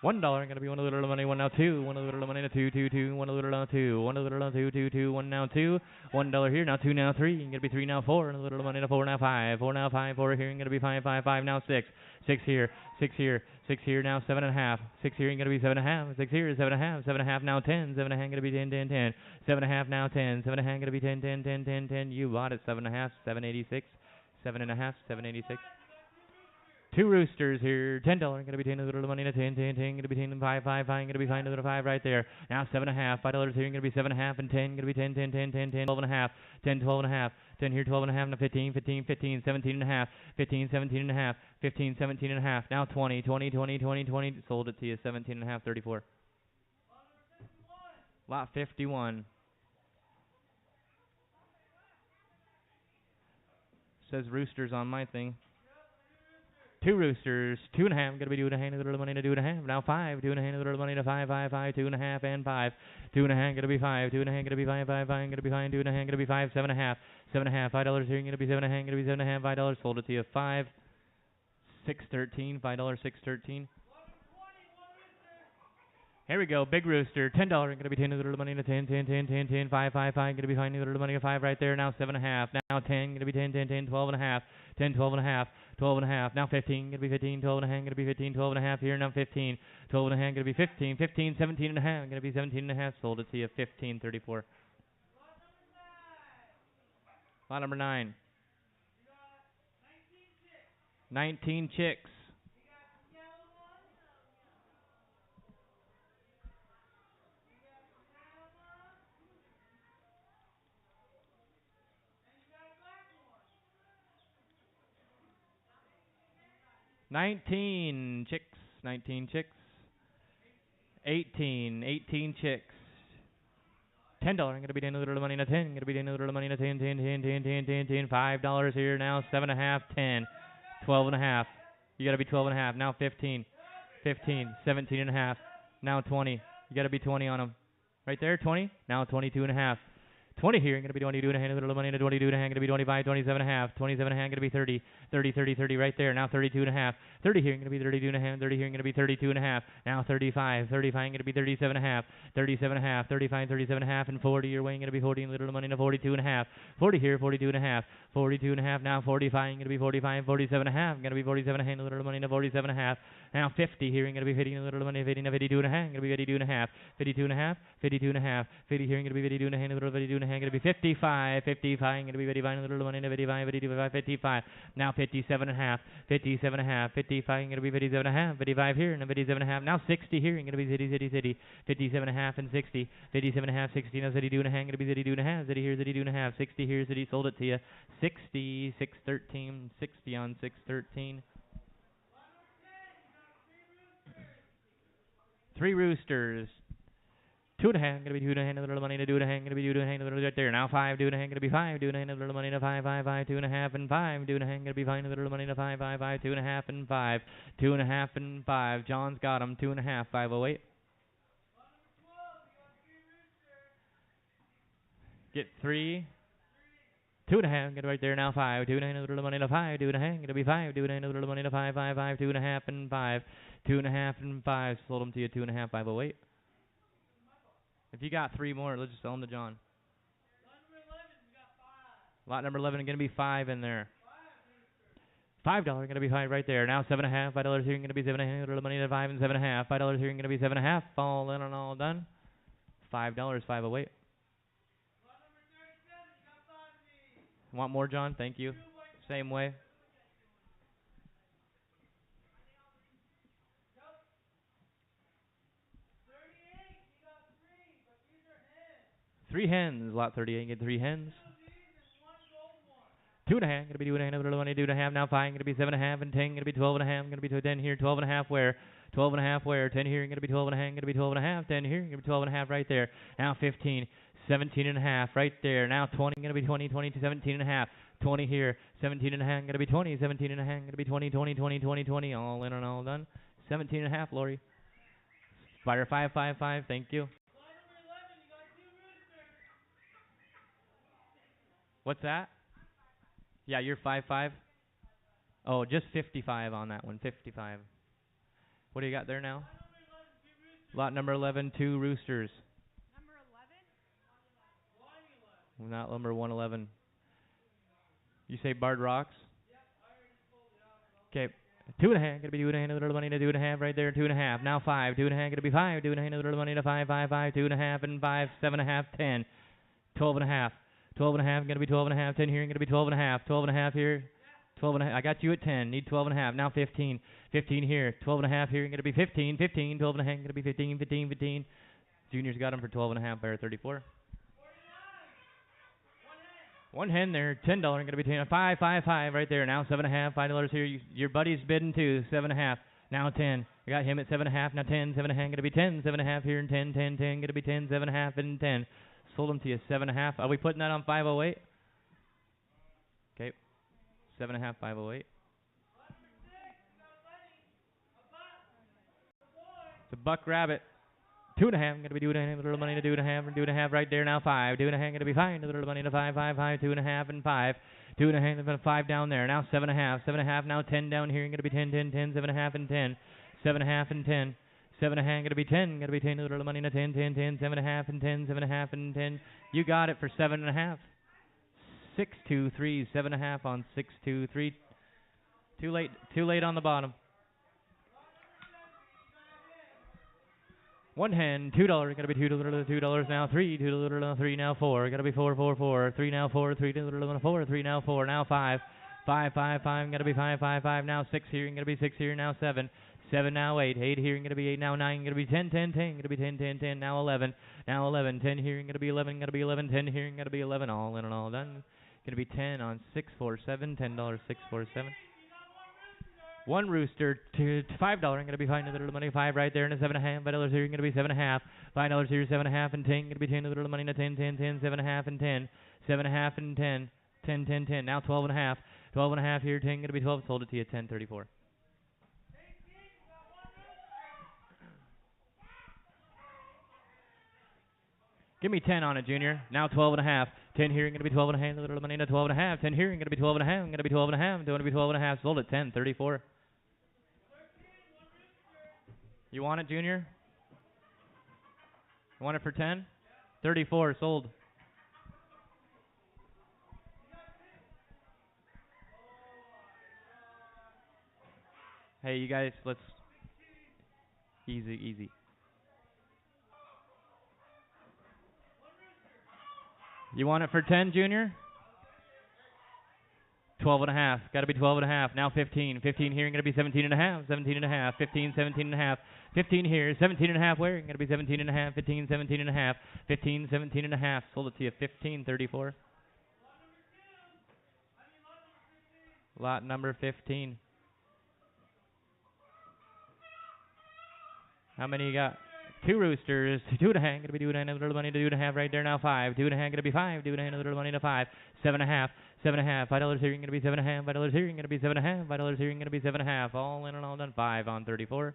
Speaker 1: $1 gonna be one little money, one now two, one little money now two, two, two, one little now two, one little now two, two, two, one now two, $1 here, now two, now three, gonna be three now four, and a little money now four, now five, four now five, four here, gonna be five, five, five now six, six here, six here, six here now 7.5, six here, gonna be 7.5, six here, 7.5, 7.5 now 10, 7.5 gonna be 10, 10, 10, 7.5 now 10, 7.5 gonna be 10, 10, 10, 10, 10, you bought it 7.5, 786, 7.5, 786. Two roosters here, $10, gonna be 10, a little money, 10, 10, 10, gonna be 10, 5, 5, 5, gonna be 5, another 5 right there. Now 7.5, $5 here, gonna be 7.5 and 10, gonna be 10, 10, 10, 10, 10, 12.5, 10, 12.5, 10 here, 12.5, now 15, 15, 15, 17.5, 15, 17.5, 15, 17.5, now 20, 20, 20, 20, 20, sold it to you, 17.5, 34. Lot 51. Says roosters on my thing. Two roosters, 2.5, gonna be 2.5, a little money to 2.5. Now 5, 2.5, a little money to 5, 5, 5, 2.5 and 5. 2.5, gonna be 5, 2.5, gonna be 5, 5, 5, gonna be 5, 2.5, gonna be 5, 7.5, 7.5, $5 here, gonna be 7.5, gonna be 7.5, $5, sold it to you, 5, 613, $5, 613. Here we go, big rooster, $10, gonna be 10, a little money to 10, 10, 10, 10, 10, 5, 5, 5, gonna be fine, a little money to 5 right there, now 7.5, now 10, gonna be 10, 10, 10, 12.5, 10, 12.5, 12.5, now 15, gonna be 15, 12.5, gonna be 15, 12.5 here, now 15, 12.5, gonna be 15, 15, 17.5, gonna be 17.5, sold it to you, 15.34. Lot number 9. 19 chicks. Nineteen chicks. 18 chicks. $10, gonna be 10, a little money to 10, gonna be 10, a little money to 10, 10, 10, 10, 10, 10, 10, $5 here, now 7.5, 10, 12.5, you gotta be 12.5, now 15, 15, 17.5, now 20, you gotta be 20 on them, right there, 20, now 22.5, 20 here, gonna be 22.5, a little money to 22.5, gonna be 25, 27.5, 27.5, gonna be 30, 30, 30, 30 right there, now 32.5, 30 here, gonna be 32.5, 30 here, gonna be 32.5, now 35, 35, gonna be 37.5, 37.5, 35, 37.5, and 40 your way, gonna be 40, a little money to 42.5, 40 here, 42.5, 42.5, now 45, gonna be 45, 47.5, gonna be 47.5, a little money to 47.5, now 50 here, gonna be 50, a little money, 50 to 52.5, gonna be 52.5, 52.5, 52.5, 50 here, gonna be 52.5, a little 52.5, gonna be 55, 55, gonna be 55, a little money to 55, 55, 55, now 57.5, 57.5, 55, gonna be 57.5, 55 here, and 57.5, now 60 here, gonna be 57.5 and 60, 57.5, 60, now 62.5, gonna be 62.5, 60 here, 62.5, 60 here, 60, sold it to you, 60, 613, 60 on 613. Three roosters. 2.5, gonna be 2.5, a little money to 2.5, gonna be 2.5, a little right there. Now 5, 2.5, gonna be 5, 2.5, a little money to 5, 5, 5, 2.5 and 5, 2.5, gonna be 5, a little money to 5, 5, 5, 2.5 and 5, 2.5 and 5. John's got him, 2.5, 508. Get 3. 2.5, get right there now 5, 2.5, a little money to 5, 2.5, gonna be 5, 2.5, a little money to 5, 5, 5, 2.5 and 5, 2.5 and 5. Sold them to you, 2.5, 508. If you got 3 more, let's just sell them to John. Lot number 11 is going to be 5 in there. $5 going to be 5 right there. Now 7.5, $5 here going to be 7.5. A little money to 5 and 7.5. $5 here going to be 7.5. All in and all done. $5, 508. Want more, John? Thank you. Same way. Three hens. Lot 38. Get 3 hens. 2.5. Gonna be 2.5. Little money. 2.5. Now 5. Gonna be 7.5 and 10. Gonna be 12.5. Gonna be 10 here. 12.5 where? 12.5 where? 10 here. Gonna be 12.5. Gonna be 12.5. 10 here. Gonna be 12.5 right there. Now 15. 17.5 right there. Now 20. Gonna be 20. 20 to 17.5. 20 here. 17.5. Gonna be 20. 17.5. Gonna be 20. 20. 20. 20. 20. All in and all done. 17.5. Lori. Fire 5. 5. 5. Thank you. What's that? Yeah, you're 5-5. Oh, just 55 on that one. 55. What do you got there now? Lot number 11, 2 roosters.
Speaker 4: Number 11?
Speaker 1: Not number 111. You say Bard Rocks? Okay. 2.5. Gonna be 2.5. Little money to 2.5 right there. 2.5. Now 5. 2.5. Gonna be 5. 2.5. Little money to 5. 5. 5. 2.5 and 5. 7.5. 10. 12.5. 12.5. Gonna be 12.5. 10 here. Gonna be 12.5. 12.5 here. 12.5. I got you at 10. Need 12.5. Now 15. 15 here. 12.5 here. Gonna be 15. 15. 12.5. Gonna be 15. 15. 15. Junior's got him for 12.5 by 34. One hen there. $10. Gonna be 10. 5. 5. 5 right there. Now 7.5. $5 here. Your buddy's bidding too. 7.5. Now 10. I got him at 7.5. Now 10. 7.5. Gonna be 10. 7.5 here and 10. 10. 10. Gonna be 10. 7.5 and 10. Sold him to you 7.5. Are we putting that on 508? Okay. 7.5, 508. It's a buck rabbit. 2.5. Gonna be 2.5. A little money to 2.5 and 2.5 right there. Now 5. 2.5. Gonna be 5. A little money to 5. 5. 5. 2.5 and 5. 2.5 and 5 down there. Now 7.5. 7.5. Now 10 down here. Gonna be 10. 10. 10. 7.5 and 10. 7.5 and 10. 7.5. Gonna be 10. Gonna be 10. A little money to 10. 10. 10. 7.5 and 10. 7.5 and 10. You got it for 7.5. 623. 7.5 on 623. Too late. Too late on the bottom. One hen, $2. Gonna be $2 now. 3. $2 now. 3 now. 4. Gotta be 4. 4. 4. 3 now. 4. 3. $4. 4. 3 now. 4. Now 5. 5. 5. 5. Gonna be 5. 5. 5 now. 6 here. Gonna be 6 here. Now 7. 7 now 8. 8 here. Gonna be 8 now. 9. Gonna be 10. 10. 10. Gonna be 10. 10. 10. Now 11. Now 11. 10 here. Gonna be 11. Gonna be 11. 10 here. Gonna be 11. All in and all done. Gonna be 10 on 647. $10. 647. One rooster to $5. Gonna be fine. A little money. 5 right there and a 7.5. $5 here. Gonna be 7.5. $5 here. 7.5 and 10. Gonna be 10. A little money. 10. 10. 10. 7.5 and 10. 7.5 and 10. 10. 10. 10. Now 12.5. 12.5 here. 10. Gonna be 12. Sold it to you. 10.34. Give me 10 on it, Junior. Now 12.5. 10 here. Gonna be 12.5. A little money to 12.5. 10 here. Gonna be 12.5. Gonna be 12.5. Gonna be 12.5. Sold it 10.34. You want it, Junior? You want it for 10? 34 sold. Hey, you guys, let's easy. You want it for 10, Junior? 12.5. Got to be 12.5. Now 15. 15 here. Going to be 17.5. 17.5. 15. 17.5. 15 here. 17.5 where? Going to be 17.5. 15. 17.5. 15. 17.5. Sold it to you. 15.34. Lot number 15. How many you got? 2 roosters. 2.5. Going to be 2.5. A little money to 2.5 right there. Now 5. 2.5. Going to be 5. 2.5. A little money to 5. 7.5. 7.5. $5 here. Going to be 7.5. $5 here. Going to be 7.5. $5 here. Going to be 7.5. All in and all done. 5 on 34.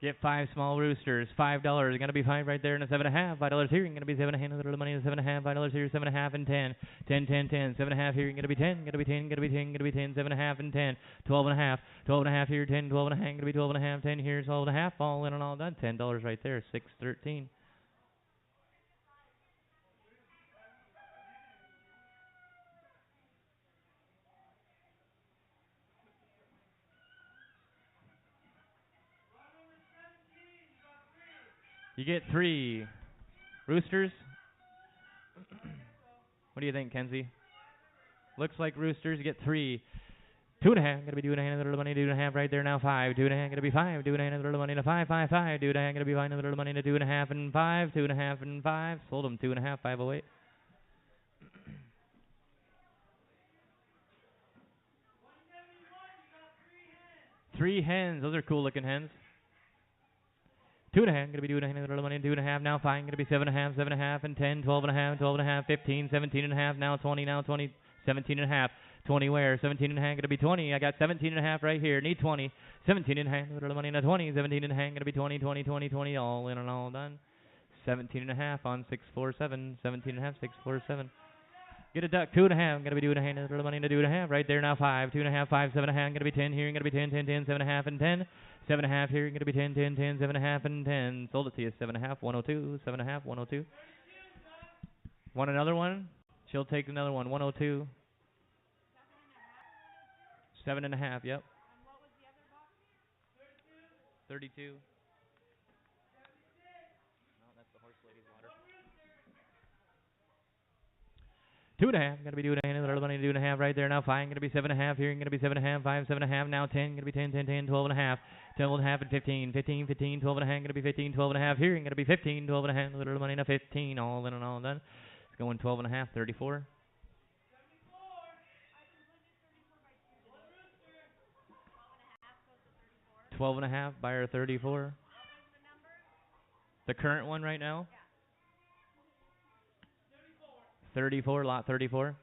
Speaker 1: Get 5 small roosters. $5. Going to be 5 right there and a 7.5. $5 here. Going to be 7.5. A little money to 7.5. $5 here. 7.5 and 10. 10. 10. 10. 7.5 here. Going to be 10. Going to be 10. Going to be 10. Going to be 10. 7.5 and 10. 12.5. 12.5 here. 10. 12.5. Going to be 12.5. 10 here. 12.5. All in and all done. $10 right there. 6.13. You get 3. Roosters? What do you think, Kenzie? Looks like roosters. You get 3. 2.5. Gonna be 2.5. Little money. 2.5 right there now. 5. 2.5. Gonna be 5. 2.5. Little money to 5. 5. 5. 2.5. Gonna be 5. Little money to 2.5 and 5. 2.5 and 5. Sold them 2.5. 508. 3 hens. Those are cool looking hens. 2.5. Gonna be 2.5. Little money. 2.5 now. 5. Gonna be 7.5. 7.5 and 10. 12.5. 12.5. 15. 17.5. Now 20. Now 20. 17.5. 20 where? 17.5. Gonna be 20. I got 17.5 right here. Need 20. 17.5. Little money to 20. 17.5. Gonna be 20. 20. 20. 20. All in and all done. 17.5 on 647. 17.5. 647. Get a duck. 2.5. Gonna be 2.5. Little money to 2.5 right there now. 5. 2.5. 5. 7.5. Gonna be 10 here. Gonna be 10. 10. 10. 7.5 and 10. 7.5 here. Gonna be 10. 10. 10. 7.5 and 10. Sold it to you. 7.5. 102. 7.5. 102. Want another one? She'll take another one. 102. 7.5. Yep. 32. No, that's the horse lady's water. 2.5. Gonna be 2.5. Little money to 2.5 right there now. 5. Gonna be 7.5 here. Gonna be 7.5. 5. 7.5 now. 10. Gonna be 10. 10. 10. 12.5. 12.5 and 15. 15. 15. 12.5. Gonna be 15. 12.5 here. Gonna be 15. 12.5. Little money to 15. All in and all done. It's going 12.5. 34. 12.5. Buyer 34. The current one right now? 34, lot 34.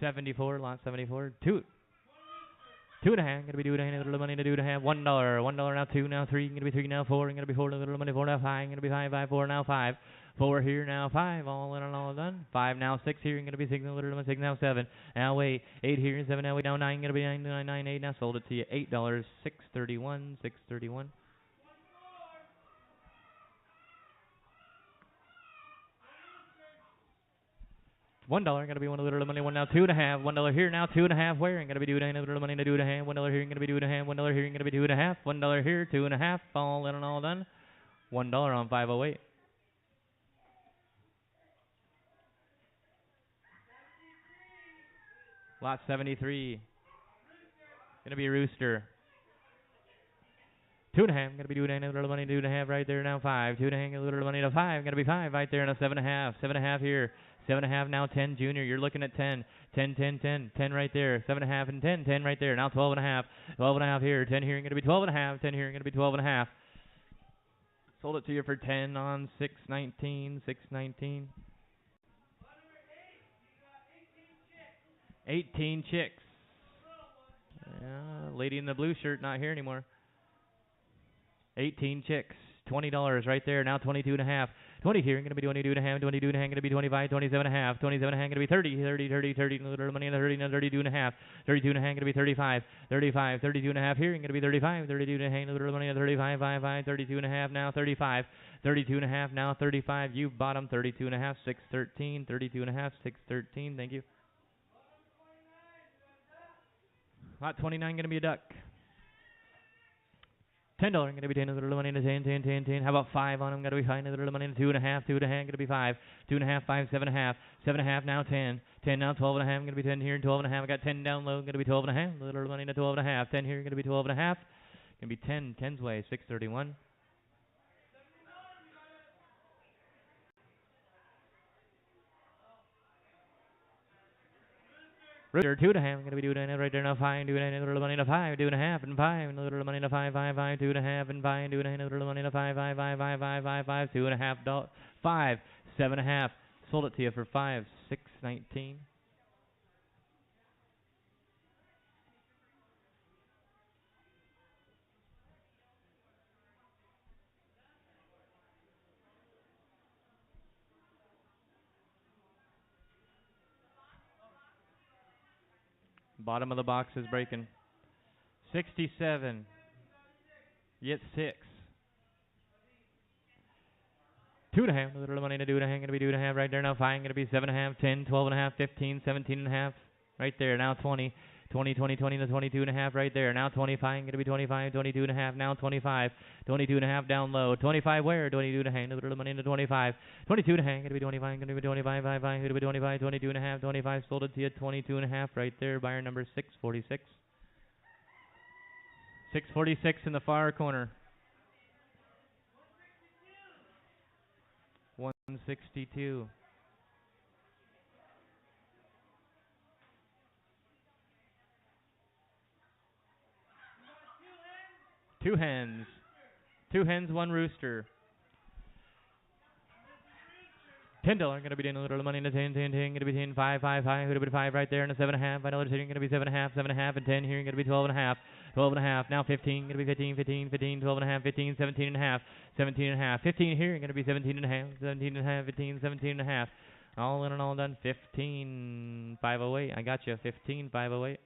Speaker 1: 74, lot 74. 2.5. Gonna be 2.5. Little money to 2.5. $1. $1 now. 2 now. 3. Gonna be 3 now. 4. Gonna be 4. Little money 4 now. 5. Gonna be 5. 5. 4 now. 5. 4 here now. 5. All in and all done. 5 now. 6 here. Gonna be 6. Little money 6 now. 7. Now 8. 8 here. 7 now. 8 now. 9. Gonna be 9. 9. 9. 8 now. Sold it to you. $8. 631. 631. $1 gonna be 1 little money. 1 now. 2.5. $1 here now. 2.5 where? Gonna be 2.5. Little money to 2.5. $1 here. Gonna be 2.5. $1 here. Gonna be 2.5. $1 here. 2.5. All in and all done. $1 on 508. Lot 73. Gonna be a rooster. 2.5. Gonna be 2.5. Little money. 2.5 right there now. 5. 2.5. Little money to 5. Gonna be 5 right there. Now 7.5. 7.5 here. 7.5 now. 10 junior. You're looking at 10. 10. 10. 10. 10 right there. 7.5 and 10. 10 right there. Now 12.5. 12.5 here. 10 here. Gonna be 12.5. 10 here. Gonna be 12.5. Sold it to you for 10 on 619. 619. 18 chicks. Lady in the blue shirt not here anymore. 18 chicks. $20 right there. Now 22.5. 20 here. Gonna be 22.5. 22.5. Gonna be 25. 27.5. 27.5. Gonna be 30. 30. 30. 30. Little money in the 30. Now 32.5. 32.5. Gonna be 35. 35. 32.5 here. Gonna be 35. 32.5. Little money in the 35. 5. 5. 32.5 now. 35. 32.5 now. 35. You bottom 32.5. 613. 32.5. 613. Thank you. Lot 29 gonna be a duck. $10 gonna be 10. A little money into 10, 10, 10, 10. How about 5 on them? Gotta be 5. A little money into 2.5, 2.5. Gonna be 5, 2.5, 5, 7.5, 7.5 now 10, 10 now 12.5. Gonna be 10 here and 12.5. I got 10 down low. Gonna be 12.5. A little money into 12.5. 10 here. Gonna be 12.5. Gonna be 10. 10's way 631. Rooster 2.5. Gonna be 2.5 right there now. 5. 2.5. Little money to 5. 2.5 and 5. Little money to 5. 5. 5. 2.5 and 5. 2.5. Little money to 5. 5. 5. 5. 5. 5. 5. $2.5. 5. 7.5. Sold it to you for 5. 619. Bottom of the box is breaking. 67. Yet 6. 2.5. Little money to 2.5. Gonna be 2.5 right there now. 5. Gonna be 7.5. 10. 12.5. 15. 17.5. Right there now. 20. 20, 20, 20 to 22 and a half right there. Now 25, going to be 25, 22 and a half. Now 25, 22 and a half down low. 25 where? 22 to hang. A little money into 25. 22 to hang, going to be 25, going to be 25, 5, 5, going to be 25, 22 and a half, 25. Sold it to you 22 and a half right there. Buyer number 646. 646 in the far corner. 162. Two hens. Two hens, one rooster. $10 going to be doing a little money in the 10, 10, 10, going to be 10, 5, 5, 5, going to be 5 right there, and a 7.5. $5 going to be 7.5, 7.5, and 10 here, going to be 12.5, 12.5. Now 15, going to be 15, 15, 15, 12.5, 15, 17.5, 17.5. 15 here, going to be 17.5, 17.5, 15, 17.5. All in and all done, 15, 508. I got you, 15, 508.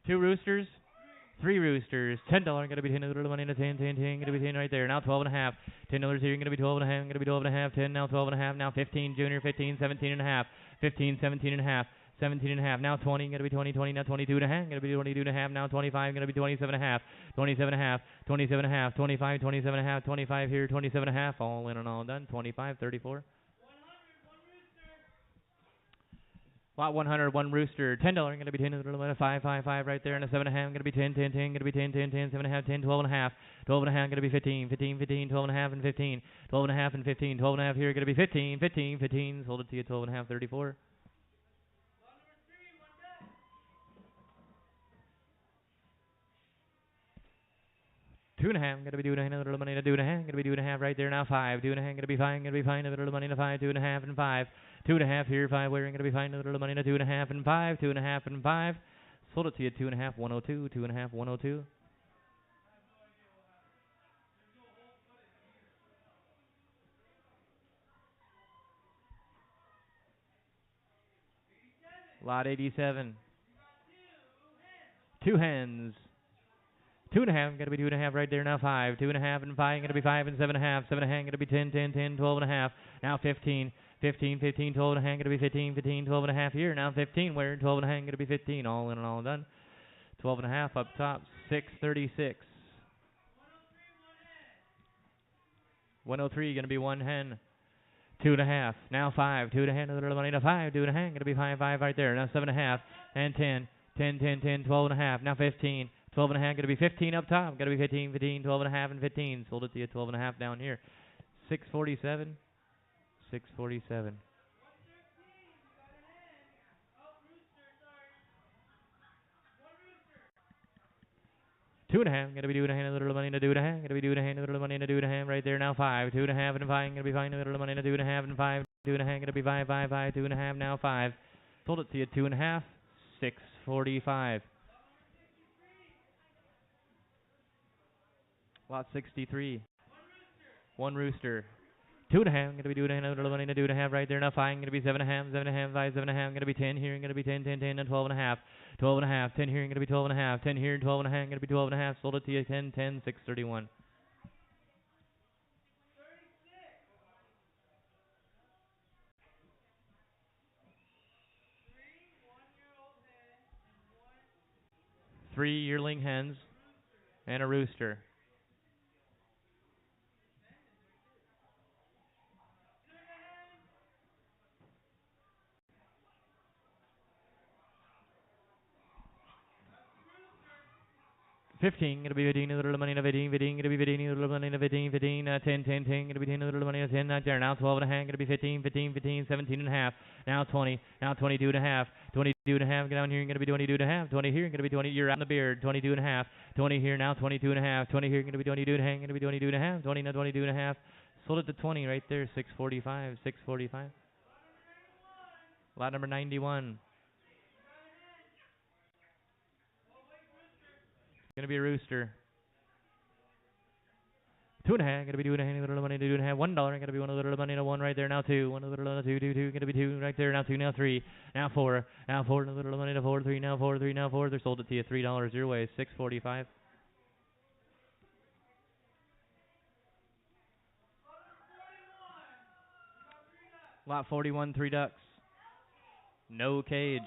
Speaker 1: Two roosters. Three roosters. $10 going to be 10. A little money in the 10, 10, 10. Going to be 10 right there. Now 12.5. $10 here. Going to be 12.5. Going to be 12.5. 10. Now 12.5. Now 15. Junior 15. 17.5. 15. 17.5. 17.5. Now 20. Going to be 20. 20. Now 22.5. Going to be 22.5. Now 25. Going to be 27.5. 27.5. 27.5. 25. 27.5. 25 here. 27.5. All in and all done. 25. 34. Lot 100, one rooster, $10, going to be 10, 5, 5, 5 right there, and a 7.5, going to be 10, 10, 10, going to be 10, 10, 10, 7.5, 10, 12.5, 12.5, going to be 15, 15, 15, 12.5, and 15, 12.5 and 15, 12.5 here, going to be 15, 15, 15, sold it to you, 12.5, 34. Two and a half, going to be 2.5, a little money to 2.5, going to be 2.5 right there now, 5, 2.5, going to be 5, going to be 5, a little money to 5, 2.5 and 5, 2.5 here, 5 where, going to be 5, a little money to 2.5 and 5, 2.5 and 5, sold it to you, 2.5, 102, 2.5, 102. Lot 87. Two hens. 2.5, going to be 2.5 right there now, 5, 2.5 and 5, going to be 5 and 7.5, 7.5, going to be 10, 10, 10, 12.5, now 15, 15, 15, 12.5, going to be 15, 15, 12.5 here, now 15, where 12.5, going to be 15, all in and all done. 12.5 up top, 636. 103, going to be one hen. 2.5, now 5, 2.5, a little money to 5, 2.5, going to be 5, 5 right there, now 7.5, and 10, 10, 10, 10, 12.5, now 15, 12.5, going to be 15 up top, going to be 15, 15, 12.5, and 15, sold it to you, 12.5 down here, 647, 647. Two and a half, gonna be 2.5, a little money to 2.5, gonna be 2.5, a little money to 2.5 right there now, 5, 2.5 and 5, gonna be 5, a little money to 2.5 and 5, 2.5, gonna be 5, 5, 5, 2.5 now 5, sold it to you 2.5, 645. Lot 63, one rooster. 2.5, gonna be 2.5, a little money to 2.5 right there now, 5, gonna be 7.5, 7.5, 5, 7.5, gonna be 10 here, gonna be 10, 10, 10, and 12.5. 12.5, 10 here, gonna be 12.5, 10 here, 12.5, gonna be 12.5, sold it to you 10, 10, 631. Three yearling hens and a rooster. 15, gonna be 15, a little money to 15, 15, gonna be 15, a little money to 15, 15, 10, 10, 10, gonna be 10, a little money to 10, not there. Now 12.5, gonna be 15, 15, 15, 17.5. Now 20, now 22.5, 22.5, get down here, gonna be 22.5, 20 here, gonna be 20, you're out in the beard, 22.5, 20 here, now 22.5, 20 here, gonna be 22.5, gonna be 22.5, 20, now 22.5. Sold it to 20 right there, 645, 645. Lot number 91. Gonna be a rooster. 2.5, gonna be 2.5, a little money to 2.5, $1, gonna be one, a little money to 1 right there, now 2, 1, a little money to 2, 2, gonna be 2 right there, now 2, now 3, now 4, now 4, and a little money to 4, 3, now 4, 3, now 4, they're sold it to you, $3 your way, 645. Lot 41, 3 ducks. No cage.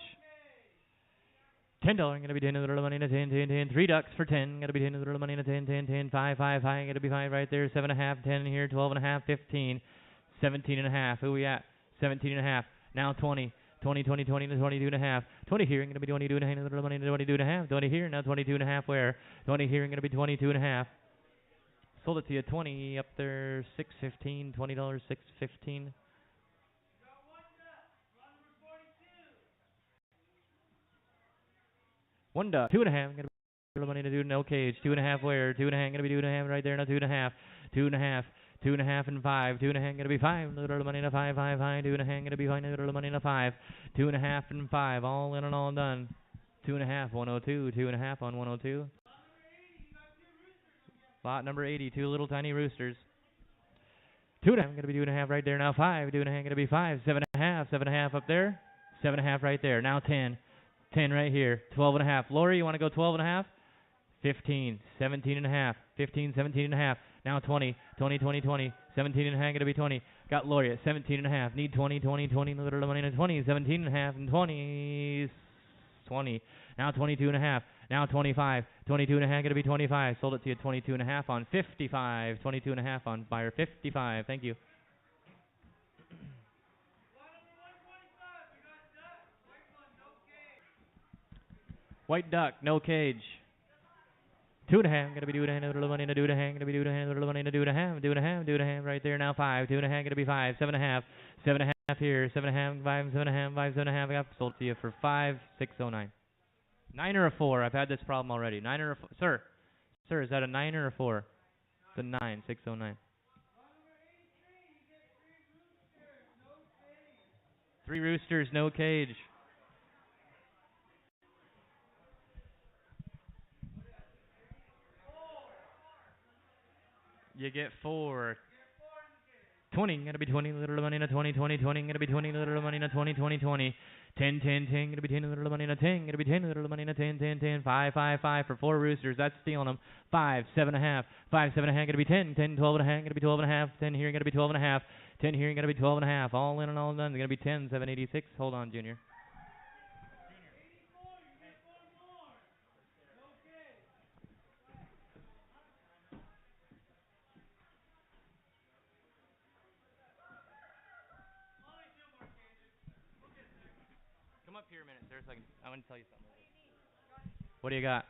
Speaker 1: $10 gonna be 10 little money in a 10, 10, 10. 3 ducks for 10. Gonna be 10 little money in a 10, 10, 10. 5, 5, 5. Gonna be 5 right there. 7.5, 10 here. 12.5, 15. 17.5. Who we at? 17.5. Now 20. 20, 20, 20 to 22.5. 20 here. Gonna be 22.5. Little money to 22.5. 20 here. Now 22.5 where? 20 here. Gonna be 22.5. Sold it to you 20 up there. 6.15. $20. 6.15. One duck. 2.5. Gonna be money to do no cage. 2.5 where? 2.5. Gonna be 2.5 right there. Now 2.5. 2.5. 2.5 and 5. 2.5 gonna be 5. Little money in a 5, 5, 5. 2.5 gonna be 5. Little money in a 5. 2.5 and 5. All in and all done. 2.5. 102. 2.5 on 102. Lot number 80. 2 little tiny roosters. 2.5 gonna be 2.5 right there. Now 5. 2.5 gonna be 5. 7.5. 7.5 up there. 7.5 right there. Now 10. 10 right here. 12.5. Lori, you want to go 12.5? 15. 17.5. 15. 17.5. Now 20. 20. 20. 20. 17.5 going to be 20. Got Lori at 17.5. Need 20. 20. 20. Little money in 20. 17.5 and 20. 20. Now 22.5. Now 25. 22.5 going to be 25. Sold it to you 22.5 on 55. 22.5 on buyer 55. Thank you. White duck, no cage. 2.5, gonna be 2.5, little money in a 2.5, gonna be 2.5, little money in a 2.5, 2.5, 2.5 right there now 5, 2.5, gonna be 5, 7.5, 7.5 here, 7.5, 5, 7.5, 5, 7.5. I got sold to you for 5,609. 9 or a 4? I've had this problem already. 9 or a 4? Sir, is that a 9 or a 4? It's a 9, 609. 3 roosters, no cage. You get 4. 20, gonna be 20, little money in a 20, 20, 20, gonna be 20, little money in a 20, 20, 20. 10, 10, 10, gonna be 10, little money in a 10, gonna be 10, little money in a 10, 10, 10. 5, 5, 5 for 4 roosters, that's stealing them. 5, 7.5, 5, 7.5, gonna be 10, 10, 12.5, gonna be 12.5, 10 here, gonna be 12.5, 10 here, gonna be 12.5. All in and all done, they're gonna be 10, 786. Hold on, Junior. Come up here a minute, sir, so I want to tell you something. What do you got?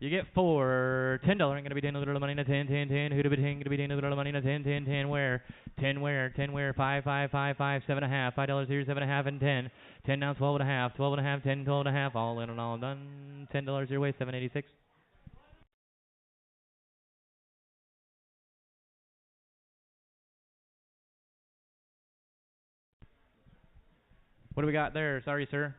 Speaker 1: You get 4. $10 gonna be 10, little money in a 10, 10, 10. Who to be 10, gonna be 10, little money in a 10, 10, 10. Where? 10 where? 10 where? 5, 5, 5, 5, 7.5. $5 here, 7.5 and 10. 10 now 12.5, 12.5, 10, 12.5. All in and all done. $10 your way, 786. What do we got there? Sorry, sir.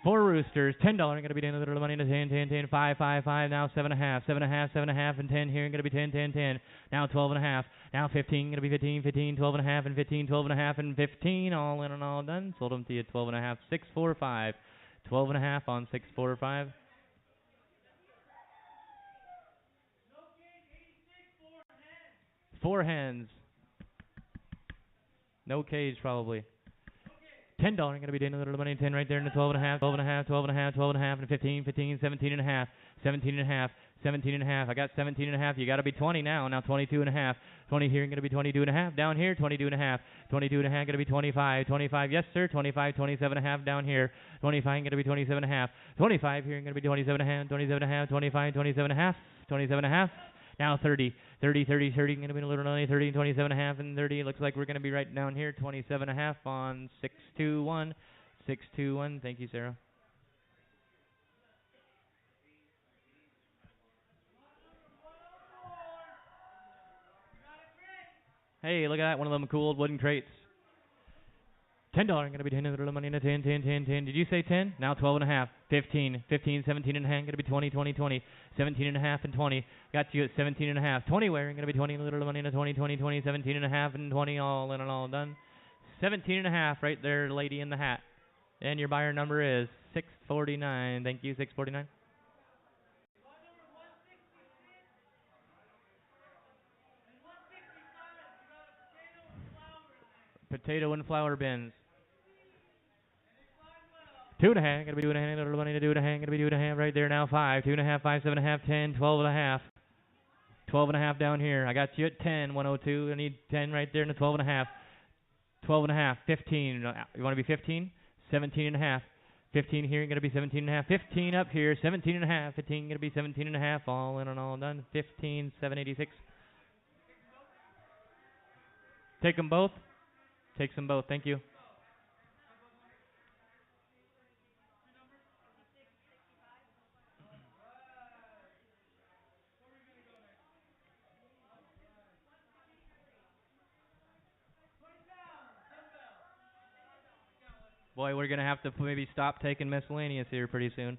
Speaker 1: 4 roosters, $10 gonna be 10, little money in a 10, 10, 10, 5, 5, 5, now 7.5, 7.5, 7.5, and 10 here, gonna be 10, 10, 10, now 12.5, now 15, gonna be 15, 15, 12.5, and 15, 12.5, and 15, all in and all done. Sold them to you 12.5, 645, 12.5 on 645. Four hens, no cage probably. $10 gonna be 10, little money 10 right there in the 12.5, 12.5, 12.5, 12.5, and 15, 15, 17.5, 17.5, 17.5. I got 17.5. You gotta be 20 now. Now 22.5. 20 here, gonna be 22.5. Down here, 22.5. 22.5, gonna be 25. 25, yes sir. 25, 27.5 down here. 25, gonna be 27.5. 25 here, gonna be 27.5. 27.5, 25, 27.5. 27.5. Now 30, 30, 30, 30, going to be a little money, 30, 27.5, and 30. Looks like we're going to be right down here, 27.5 on 621. 621. Thank you, Sarah. Hey, look at that, one of them cool old wooden crates. $10 going to be 10, little money in a 10, 10, 10, 10. Did you say 10? Now 12.5, 15, 15, 17.5, going to be 20, 20, 20, 17.5 and 20. Got you at 17.5. 20 where? Going to be 20, little money in a 20, 20, 20, 17.5 and 20, all in and all done. 17.5 right there, lady in the hat. And your buyer number is 649. Thank you, 649. Potato and flour bins. 2.5, gonna be 2.5, little money to 2.5, gonna be 2.5 right there now. 5, 2.5, 5, 7.5, 10, 12.5. 12.5 down here. I got you at 10, 102. I need 10 right there in the 12.5. 12.5, 15. You want to be 15? 17.5. 15 here, going to be 17.5. 15 up here, 17.5. 15 going to be 17.5. All in and all done. 15, 786. Take them both. Takes them both. Thank you. Boy, we're going to have to maybe stop taking miscellaneous here pretty soon.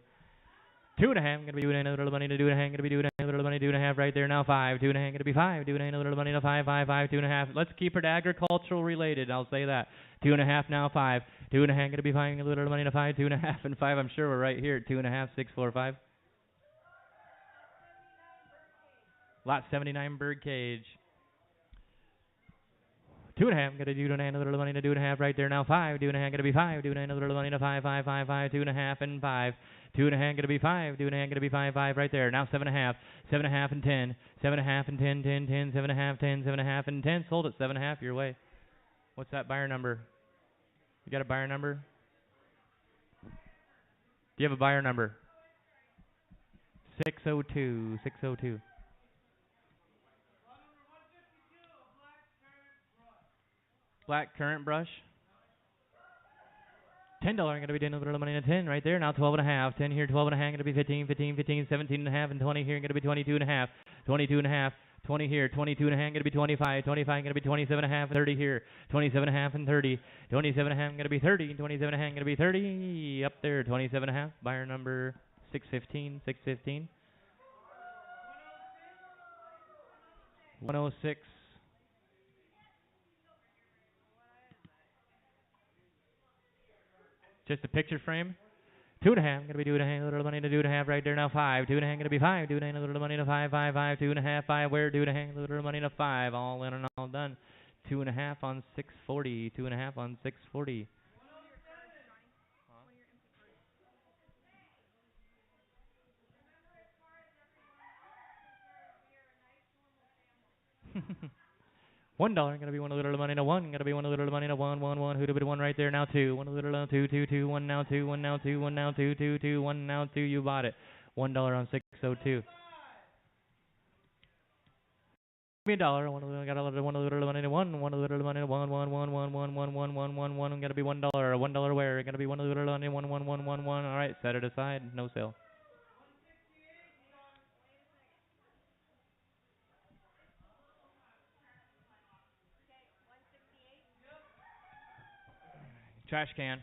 Speaker 1: 2.5, gonna be 2.5, little money to 2.5, gonna be 2.5, little money 2.5 right there now. 5, 2.5, gonna be 5, 2.5, little money to 5, 5, 5, 2.5. Let's keep it agricultural related. I'll say that. 2.5 now, 5, 2.5, gonna be 5, little money to 5, 2.5 and 5. I'm sure we're right here. 2.5, 6, 4, 5. Lot 79 bird cage. 2.5, gonna do 2.5, little money to 2.5 right there now. 5, 2.5, gonna be 5, 2.5, little money to 5, 5, 5, 5, 2.5 and 5. 2.5 gonna be 5, 2.5 gonna be 5, 5 right there. Now 7.5, 7.5 and 10, 7.5 and 10, 10, 10, 7.5, 10, 7.5 and 10. Sold at 7.5 your way. What's that buyer number? You got a buyer number? Do you have a buyer number? 602, 602. Black currant brush. $10 gonna be 10, little money to 10 right there. Now 12.5. 10 here, 12.5 gonna be 15, 15, 15, 17.5 and 20 here gonna be 22.5. 22.5. 20 here, 22.5 gonna be 25. 25 gonna be 27.5. 30 here, 27.5 and 30. 27.5 gonna be 30. 27.5 gonna be 30. Up there, 27.5. Buyer number 615, 615. 106. Just a picture frame. 2.5, gonna be 2.5, little money to 2.5 right there now. 5, 2.5, gonna be 5, 2.5, little money to 5, 5, 5, 2.5, 5, where 2.5, little money to 5, all in and all done. 2.5 on 640, 2.5 on 640. $1 gonna be 1 little money to 1, gonna be 1 little money to 1, 1, 1, who to be 1 right there now. 2, 1 little 2, 2, 2, 1 now 2, 1 now 2, 1 now 2, 2, 2, 1 now 2, you bought it. $1 on 602. Me $1. One got a little 1 little money to 1, 1 little money to 1, 1, 1, 1, 1, 1, 1, 1, 1, 1. Gotta be $1. $1 where? Gotta be 1 little money 1, 1, 1, 1, 1. All right, set it aside. No sale. Trash can.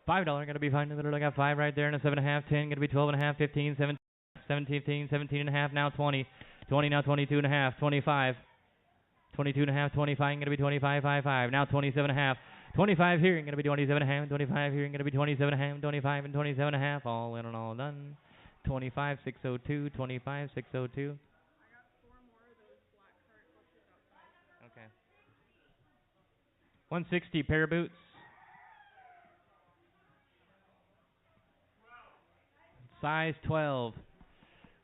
Speaker 1: $5 gonna be fine. I got 5 right there and a 7.5. 10 gonna be 12.5. 15. 17. 17. 17.5. Now 20. 20 now 22.5. 25. 22.5. 25 gonna be 25. 5. 5. Now 27.5. 25 here gonna be 27.5. 25 here gonna be 27.5. 25 and 27.5. All in and all done. 25 602. 25 602. Okay. 160 pair of boots. Size 12.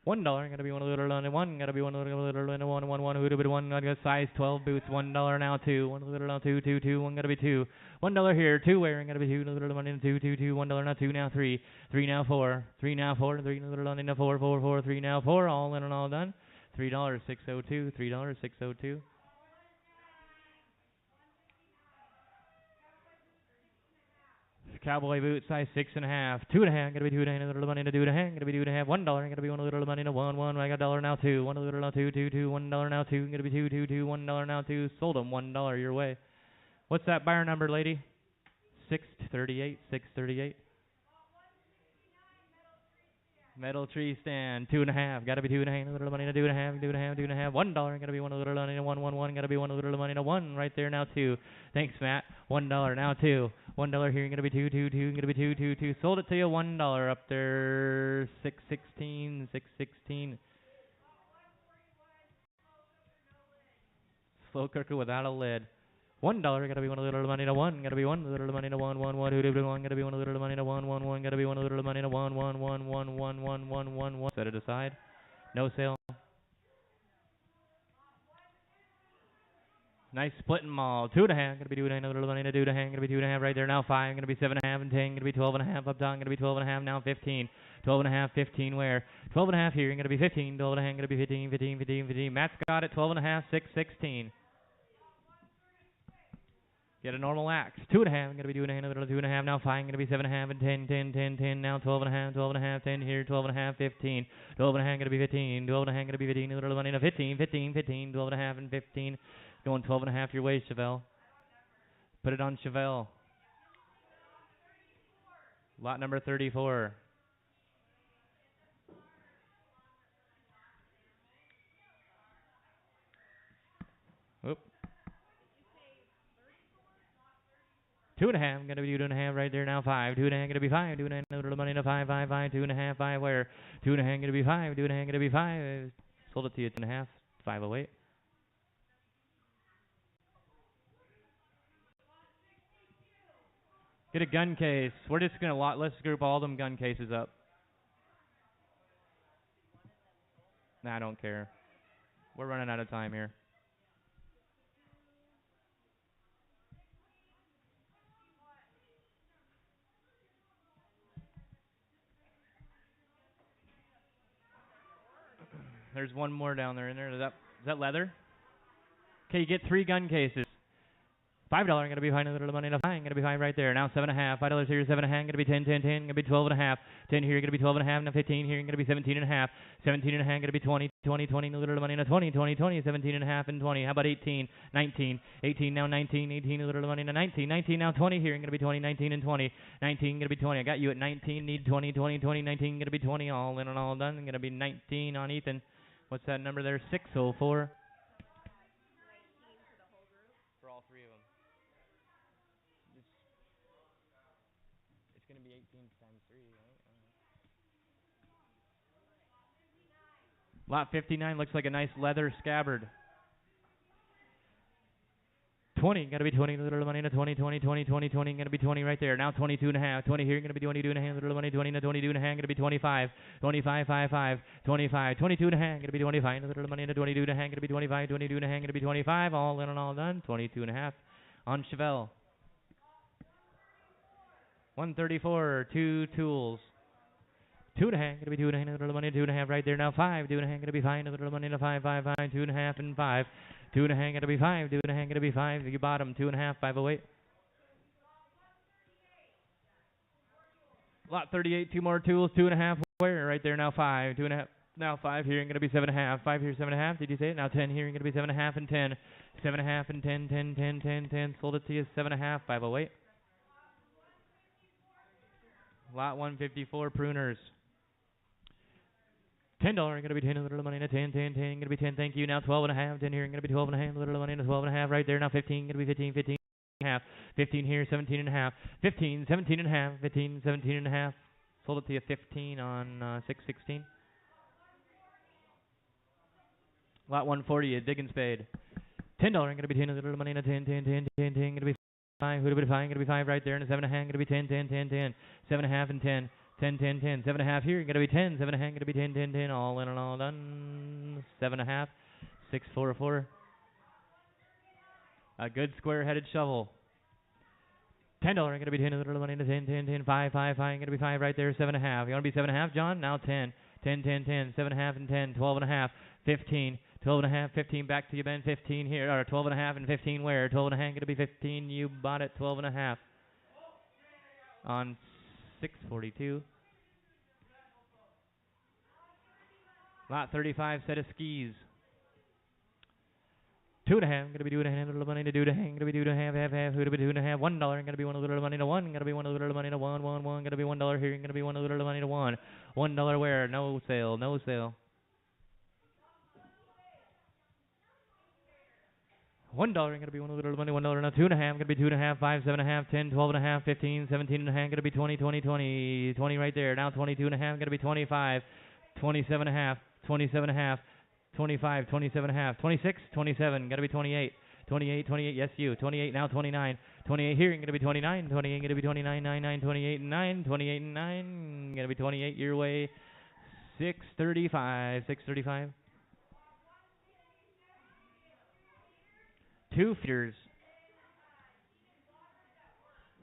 Speaker 1: $1 gonna be 1 little on 1. Gotta be 1 little on 1 1 1. Who to be 1? I got size 12 boots. $1 now 2. 1 little now 2 2 2. 1 gotta be 2. $1 here. 2 wearing gotta be 2 little money 2 2 2. $1 now 2 now 3. 3 now 4. 3 now 4. 3 little on 4 4 4. 3 now 4. All in and all done. $3 602. $3 602. Cowboy boot size 6.5. 2.5 gonna be 2.5. Little money to 2.5. Gonna be 2.5. $1 gonna be 1 little money to 1 1. I got $1 now 2. 1 little now 2 2 2. $1 now 2. Gonna be 2 2 2. $1 now 2. Sold them $1 your way. What's that buyer number, lady? 638. 638. Metal tree stand. 2.5. Gotta be 2.5. Little money to 2.5. 2.5. 2.5. $1 gonna be 1 little money to 1 1 1. Gotta be 1 little money to 1 right there now 2. Thanks, Matt. $1 now 2. $1 here, gonna be 2 2 2. Gonna be 2 2 2. Sold it to you $1 up there. 616. 616. Slow cooker without a lid. $1, gotta be one little money to one, gotta be one little money to one, who did one, gotta be one little money to one, gotta be one little money to one. Set it aside. No sale. Nice splitting mall. 2.5. Gonna be 2.5. Little money to 2.5. Gonna be 2.5 right there. Now 5. Gonna be 7.5 and 10. Gonna be 12.5 up top. Gonna be 12.5 now 15. 12.5, 15 where? 12.5 here. Gonna be 15. 12.5. Gonna be 15, 15, 15, 15. Matt's got it. 12.5, 6, 16. Get a normal axe. 2.5. Gonna be 2.5. Little 2.5 now 5. Gonna be 7.5 and 10, 10, 10, 10. Now 12.5, 12.5, 10 here. 12.5, 15. 12.5 gonna be 15. 12.5 gonna be 15. Little money to 15, 15, 15. 12.5 and 15. Going 12.5 your way, Chevelle. Put it on Chevelle. Lot number 34. Whoop. 2.5. Gonna be 2.5 right there now. 5. 2.5 gonna be 5. 2.5 little money to 5, 5, 5. 2.5, 5 where? 2.5 gonna be 5. 2.5 gonna be 5. Sold it to you 2.5. 508. Get a gun case. We're just gonna let's group all them gun cases up. Nah, I don't care. We're running out of time here. There's one more down there in there. Is that leather? Okay, you get 3 gun cases. $5 gonna be fine. A little money to 5. Gonna be 5 right there. Now 7.5. $5 here. 7.5. Gonna be 10, 10, 10. Gonna be 12.5. 10 here. Gonna be 12.5. Now 15 here. Gonna be 17.5. 17.5. Gonna be 20, 20, 20. A little money to 20, 20, 20. 17.5 and 20. How about 18, 19, 18 now 19, 18. A little money to 19, 19 now 20 here. Gonna be 20, 19 and 20. 19 gonna be 20. I got you at 19. Need 20, 20, 20. 19 gonna be 20. All in and all done. Gonna be 19 on Ethan. What's that number there? 604. For all 3 of them. It's going to be 18 times 3, right? Lot 59 looks like a nice leather scabbard. 20, gotta be 20, little money to 20, 20, 20, 20, 20, gonna be 20 right there. Now 22.5, 20 here, gonna be 22.5, little money, 20 to 22.5, gonna be 25, 25, 5, 5, 25, 22.5, gonna be 25, little money to 22.5, gonna be 25, 22.5, gonna be 25, all in and all done, 22.5 on Chevelle. 134, 2 tools. 2.5, gonna be 2.5, little money, 2.5 right there. Now 5, 2.5, gonna be 5, little money to 5, 5, 5, 2.5 and 5. 2.5 gonna be 5, 2.5 gonna be 5. You bottom 2.5, 508. Lot 38, 2 more tools, 2.5 where? Right there now 5, 2.5. Now 5 here, gonna be 7.5. 5 here, 7.5. Did you say it? Now 10 here, gonna be 7.5 and 10. 7.5 and 10, 10, 10, 10, 10. Sold it to you 7.5, 508. Lot 154 pruners. $10 gonna be 10, a little money to 10, 10, 10, gonna be 10, thank you. Now 12.5, 10 here, gonna be 12.5, a little money to 12.5 right there. Now 15, gonna be 15, 15 and a half. 15 here, 17.5. 15, 17.5, 15, 17.5. Sold it to you 15 on 616. Lot 140, a dig and spade. $10 gonna be 10, a little money to 10, 10, 10, 10, 10, gonna be 5, who'd have been 5, gonna be 5 right there. And a 7.5, gonna be 10, 10, 10, 10. 7.5 and 10. 10, 10, 10. 7.5 here, gonna be 10. 7.5 gonna be 10, 10, 10. All in and all done. 7.5. 6, 4, 4. A good square-headed shovel. $10 gonna be 10. A little money to 10, 10, 10. 5, 5, 5. Gonna be 5 right there. 7.5. You wanna be 7.5, John? Now 10. 10, 10, 10. 7.5 and 10. 12.5. 15. 12.5. 15. Back to you, Ben. 15 here. Or 12.5 and 15 where? 12.5 gonna be 15. You bought it. 12.5. On 642. Lot 35, set of skis. 2.5, gonna be 2.5, little money to 2.5, gonna be 2.5, half, who'd be 2.5, $1, gonna be 1 little money to 1, gonna be 1 little money to 1, 1, 1, gonna be $1 here, gonna be 1 little money to 1, $1 where? No sale, no sale. $1 gonna be 1 little money, $1 now 2.5, gonna be 2.5, 5, 7.5, 10, 12.5, 15, 17.5, gonna be 20, 20, 20, 20 right there. Now 22.5, gonna be 25, 27.5, 27.5, 25, 27.5, 26, 27, gotta be 28, 28, 28, yes you, 28, now 29, 28 here, gonna be 29, 28, gonna be 29, 9, 9, 28, 9, 28, 9, gonna be 28 your way, 635, 635. 2 feeders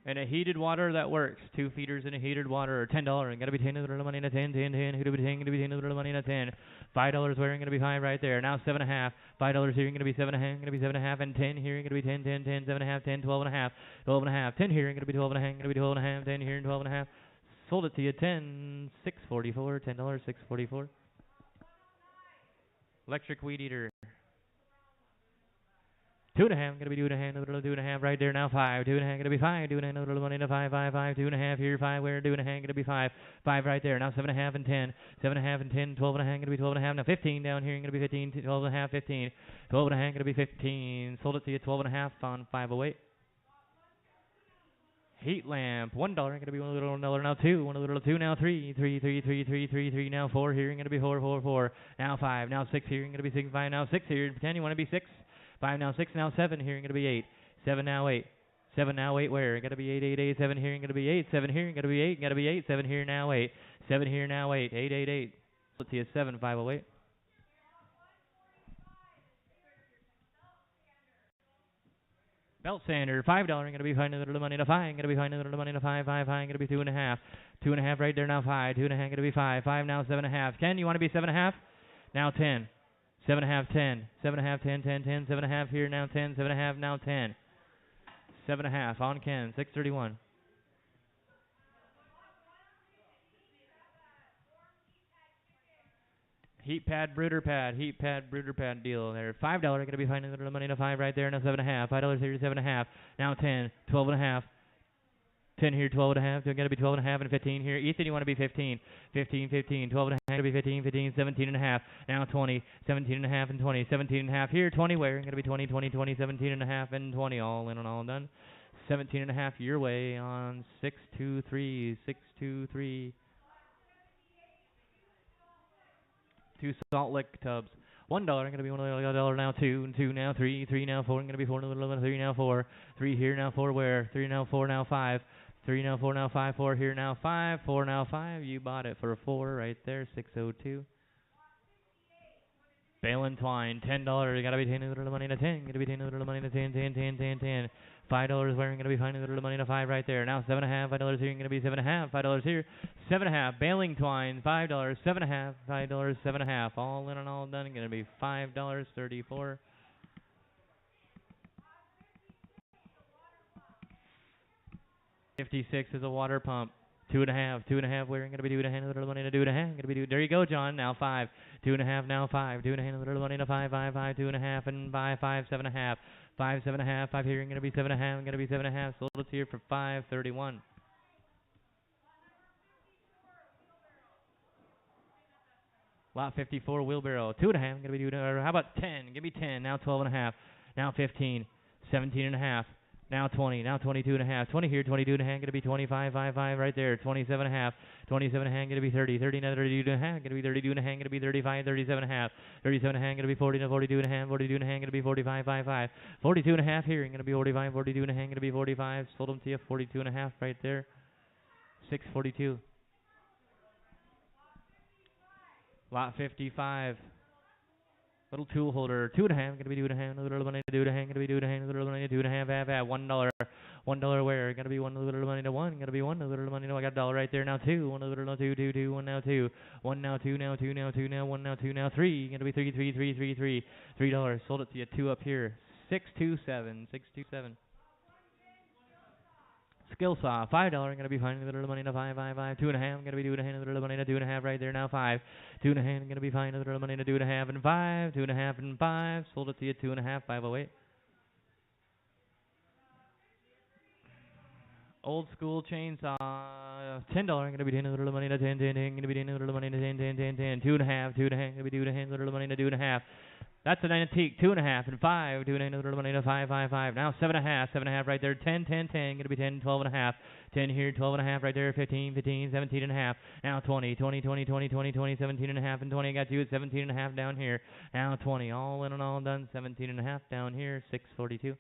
Speaker 1: and a heated water that works. 2 feeders in a heated water, $10. Gotta be 10 a little money in a 10, 10, 10. Who do we 10? Gonna be 10 a little money in a 10. $5 wearing gonna be 5 right there. Now 7.5. $5 here gonna be 7.5. Gonna be 7.5 and 10 here gonna be 10, 10, 10, 7.5, 10, 12.5, 12.5. 10 here gonna be 12.5. Gonna be 12.5. 10 here and 12.5. Sold it to you 10, 644. $10, 644. Electric weed eater. 2.5, gonna be 2.5, a little 2.5 right there now. 5, 2.5, gonna be 5, 2.5, a little money to 5, 5, 5, 2.5 here, 5 where, 2.5, gonna be 5, 5 right there now. 7.5 and 10, 7.5 and 10, 12.5, gonna be 12.5 now. 15 down here, gonna be 15, 12.5, 15, 12.5, gonna be 15. Sold it to you 12.5 on 508. Heat lamp, $1, gonna be $1 now. 2, $1 2 now. 3, 3, 3, 3, 3, 3, 3 now. 4 here, gonna be 4, 4, 4 now. 5 now. 6 here, gonna be 6, 5 now. 6 here, 10, you wanna be 6. 5 now, 6 now, 7 here, going to be 8. 7 now, 8. 7 now, 8 where? Got to be 8, 8, 8. 7 here, going to be 8. 7 here, going to be 8. Got to be 8. 7 here now, 8. 7 here now, 8. 8, 8, 8. Let's see a 7, 508. Belt sander, $5, going to be finding a little money to 5. Going to be finding a little money to 5, 5, 5. Going to be 2.5. 2.5 right there now, 5. 2.5 going to be 5. 5 now, 7.5. 10, you want to be 7.5? Now 10. 7.5, 10. 7.5, 10, 10, 10. 7.5 here now, 10. 7.5 now, 10. 7.5 on Ken, 631. Heat pad, brooder pad deal there. $5 going to be finding a little money to 5 right there. Now 7.5. $5 here, 7.5. Now 10. 12.5. 10 here, 12.5. You're going to be 12.5 and 15 here. Ethan, you want to be 15. 15, 15. 12.5 to be 15, 15, 17.5. Now 20. 17.5 and 20. 17.5 here, 20 where? Going to be 20, 20, 20, 17.5 and 20. All in and all done. 17.5 your way on 623. 623. 2 salt lick tubs. $1 going to be $1 now. 2 and 2 now. 3, 3 now. 4 going to be 4 and 3 now. 4. 3 here now. 4 where? 3 now. 4 now. 5. 3 now, 4 now, 5, 4 here now, 5, 4 now, 5. You bought it for a 4 right there, 602. Bale and twine, $10. You gotta be 10 a little money to 10. Gotta be 10 a little money to 10, 10, 10, 10, 10. $5 wearing gonna be finding a little money to 5 right there. Now $7.5. $5 here gonna be $7.5. $5 here, $7.5. Baling twine, $5. $7.5. $5. $7.5. All in and all done. Gonna be $5. 34. $56 is a water pump. 2.5. 2.5. We're going to be 2.5. A little money to 2.5. Going to be there you go, John. Now 5. 2.5. Now 5. 2.5. A little money to 5. 5. 5. 2.5 and 5. 5. 7.5. 5. 7.5. 5 here. Going to be 7.5. Going to be 7.5. Sold it here for 531. Lot 54 wheelbarrow. 2.5. Going to be 2.5. How about 10? Give me 10. Now 12.5. Now 15. 17.5. Now 20, now 22.5, 20 here, 22.5, going to be 25, 5, 5 right there, 27.5, 27.5, going to be 30, 30, now 32.5, going to be 32.5, going to be 35, 37.5, 37.5, going to be 40, now 42.5, 42.5, going to be 45, 5, 5, 42.5 here, going to be 45, 42.5, going to be 45, sold them to you, 42.5 right there, 642. Lot 55. Little tool holder, 2.5, gonna be 2.5, little money to 2.5, gonna be 2.5, little money to 2.5, have $1, $1 where, gonna be 1 little money to 1, gonna be 1 little money to, I got $1 right there now, 2, 1 little 2, 2, 2, 1 now 2, 1 now 2 now 2 now 2 now 1 now 2 now 3, gonna be 3, 3, 3, 3, 3, $3, sold it to you, 2 up here, 627, 627. Skill saw, $5, gonna be finding a little money to 5, 5, 5, 2.5, gonna be 2.5, a little money to 2.5 right there now, 5, 2.5, gonna be finding a little money to 2.5 and 5, 2.5 and 5, sold it to you 2.5, 508. Old school chainsaw, $10, gonna be 10, a little money to 10, 10, 10, gonna be 10, a little money to 10, 10, 10, 10, 2.5, 2.5, gonna be 2.5, a little money to 2.5. That's an antique. 2.5 and 5. 2.5. 5. Now 7.5. 7.5 right there. 10. Gonna be 10. 12.5. 10 here. 12.5 right there. 15. 17.5. Now 20. 17.5 and 20. I got you at 17.5 down here. Now 20. All in and all done. 17.5 down here. 642.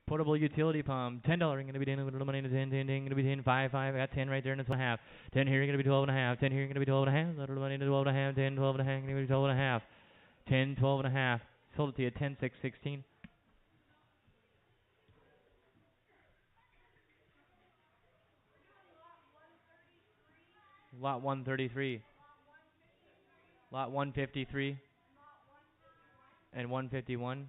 Speaker 1: Portable utility pump, $10. Gonna be 10 with a little money to 10. Gonna be 10. 5. I got 10 right there, and it's 1.5. 10 here. Gonna be 12.5. 10 here. Gonna be 12.5. Little money to 12.5. 10. 12.5. Gonna be 12.5. 10. 12.5. Sold it to you 10. 6. 16. Lot 133. Lot 153. And 151.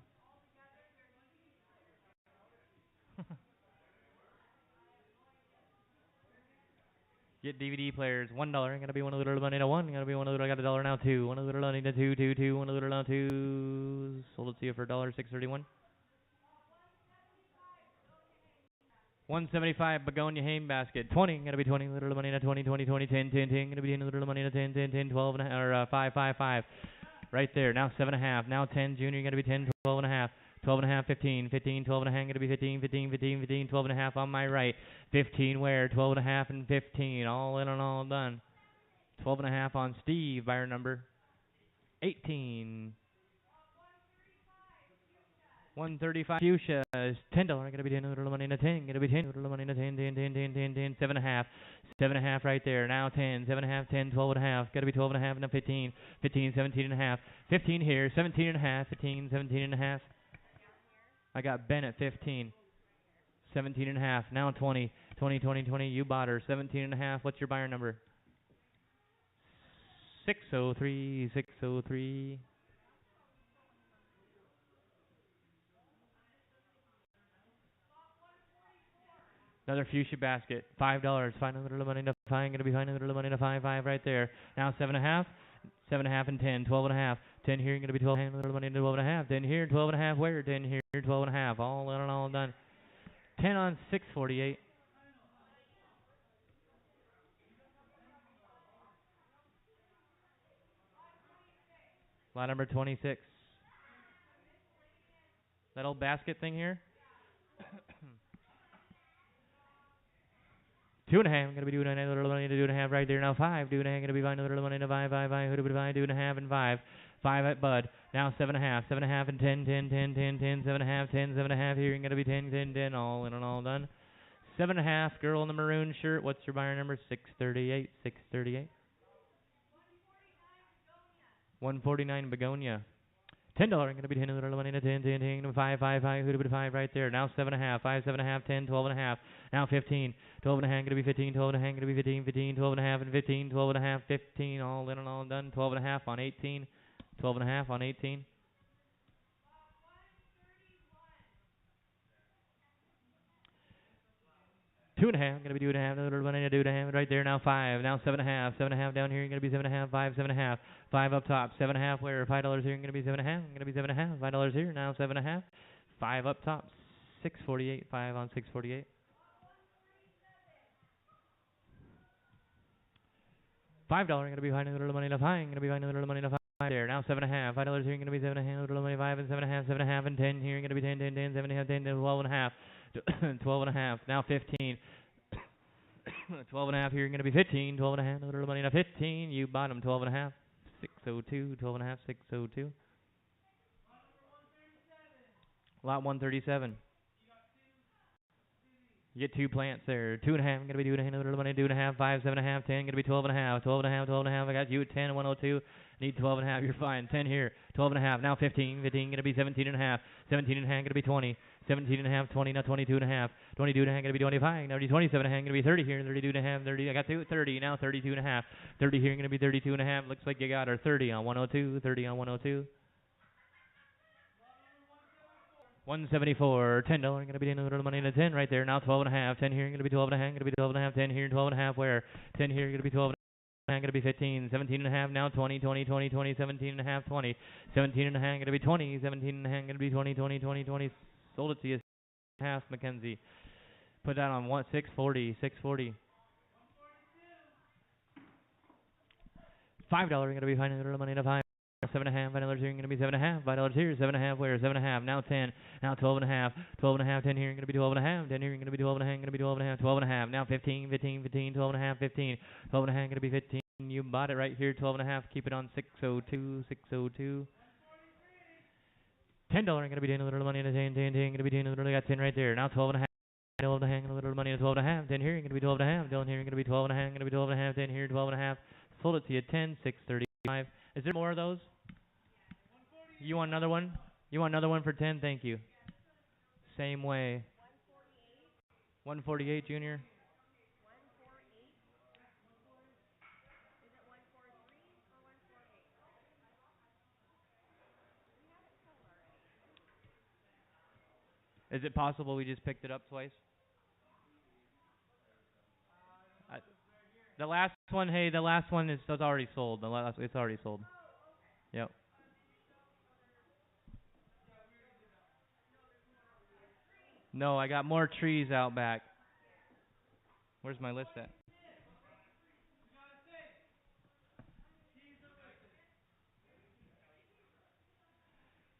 Speaker 1: Get DVD players, $1. Gonna be one of the little money to 1. Gonna be one of the I got $1 now 2. One of the little money to 2. 2. One of the little now 2. Sold it to you for $6.31. 175 begonia hame basket, 20. Gonna be 20. Little money to 20. 10. Gonna be 10. Little money to 10. 12 and a, or 5. Right there. Now 7.5. Now 10. Junior. Gonna be 10. 12.5. 12.5, 15, 12.5, going to be 15, 12.5 on my right, 15 where, 12.5 and 15, all in and all done, 12.5 on Steve, buyer number 18, 135, fuchsia is $10, going to be 10, little money to 10, going to be 10, little money to 10, 7.5, 7.5 right there, now 10, 7.5, 10, 12.5, got to be 12.5 and a 15, 17.5, 15 here, 17.5, 15, 17.5. I got Ben at 15, 17.5, now 20, you bought her, 17.5, what's your buyer number? 603. Another fuchsia basket, $5, find a little money to find, going to be finding a little money to 5 right there, now 7.5, 7.5 and 10, 12.5, 10 here, going to be 12, a little money to 12.5, 10 here, 12.5, where, 10 here, 12.5, all in and all done, 10 on 648. Lot number 26. That old basket thing here. 2.5. I'm gonna be doing a little money to 2.5 right there. Now 5. 2.5. Gonna be fine. A little money to 5. Who do we find? 2.5 and 5. 5 at Bud. Now 7.5. 7.5 and 10. 7.5. 10. 7.5 here. You're gonna be 10. All in and all done. 7.5. Girl in the maroon shirt. What's your buyer number? 638. 149 begonia. $10. I'm gonna be 10. A little money to 10. 5. Who do we 5 right there? Now 7.5. 5. 7.5. 10. 12.5. Now 15. 12.5. Gonna be 15. 12.5. Gonna be 15. 12.5 and 15. 12.5. 15. All in and all done. 12.5 on 18. 12.5 on 18. Two and a half, gonna be 2.5, little money to 2.5 right there. Now 5, now 7.5, 7.5 down here. Gonna be 7.5, 5, 7.5, 5 up top, 7.5 where $5 here. Gonna be 7.5, gonna be 7.5, $5 here. Now 7.5, 5 up top, 648, 5 on 648. $5 gonna be finding a little money to find. Gonna be finding a little money to find there. Now 7.5, $5 here. Gonna be 7.5, little money 5 and 7.5 and 10 here. Gonna be 10, 7.5, 10, 12.5. 12.5, now 15. 12.5 here, you're going to be 15. 12.5, a little money, now 15. You bottom 12.5, 602. 12.5, 602. Lot 137. You get 2 plants there. 2.5, I'm going to be 2.5, a little money, 2.5, 5, 7.5, 10. Going to be 12.5, 12.5. I got you at 10, 102. Need 12.5, you're fine. 10 here, 12.5, now 15. 15, going to be 17.5. 17.5, going to be 20. 17.5, 20, now 22.5. 22.5, going to be 25. Now 27.5, going to be 30 here. 32.5, 30. I got 30, now 32.5. 30 here, going to be 32.5. Looks like you got her 30 on 102. 30 on 102. 174, $10. Going to be a little money to 10 right there. Now 12.5. 10 here, going to be 12.5. Going to be 12.5. 10 here, 12.5. Where? 10 here, going to be 12.5. Going to be 15, 17.5, now 20, 17.5, 20, 17.5, going to be 20, 17.5, going to be 20. Sold it to you, half, Mackenzie. Put that on 640. $5 gonna be finding a little money to five. 7.5, $5 here, gonna be 7.5, $5 here, 7.5 where, 7.5, now 10, now 12.5, 12.5, 10 here, gonna be 12.5, 10 here, gonna be 12.5, gonna be 12.5, 12.5, now 15, 15, 15, 12.5, 15, 12.5, gonna be 15, you bought it right here, 12.5, keep it on 602, 602. $10 gonna be 10, a little money to 10, 10, 10, gonna be 10, a little, got 10 right there, now 12.5. 12 and a half, a little money to 12 and a half. 10 here, gonna be 12 and a half. Down here, gonna be 12 and a half. Gonna be 12 and a half. 10 here, 12 and a half. Sold it to you 10, 635. Is there more of those? You want another one? You want another one for 10? Thank you. Same way. 148, Junior. Is it possible we just picked it up twice? The last one, hey, the last one is that's already sold. It's already sold. Yep. No, I got more trees out back. Where's my list at?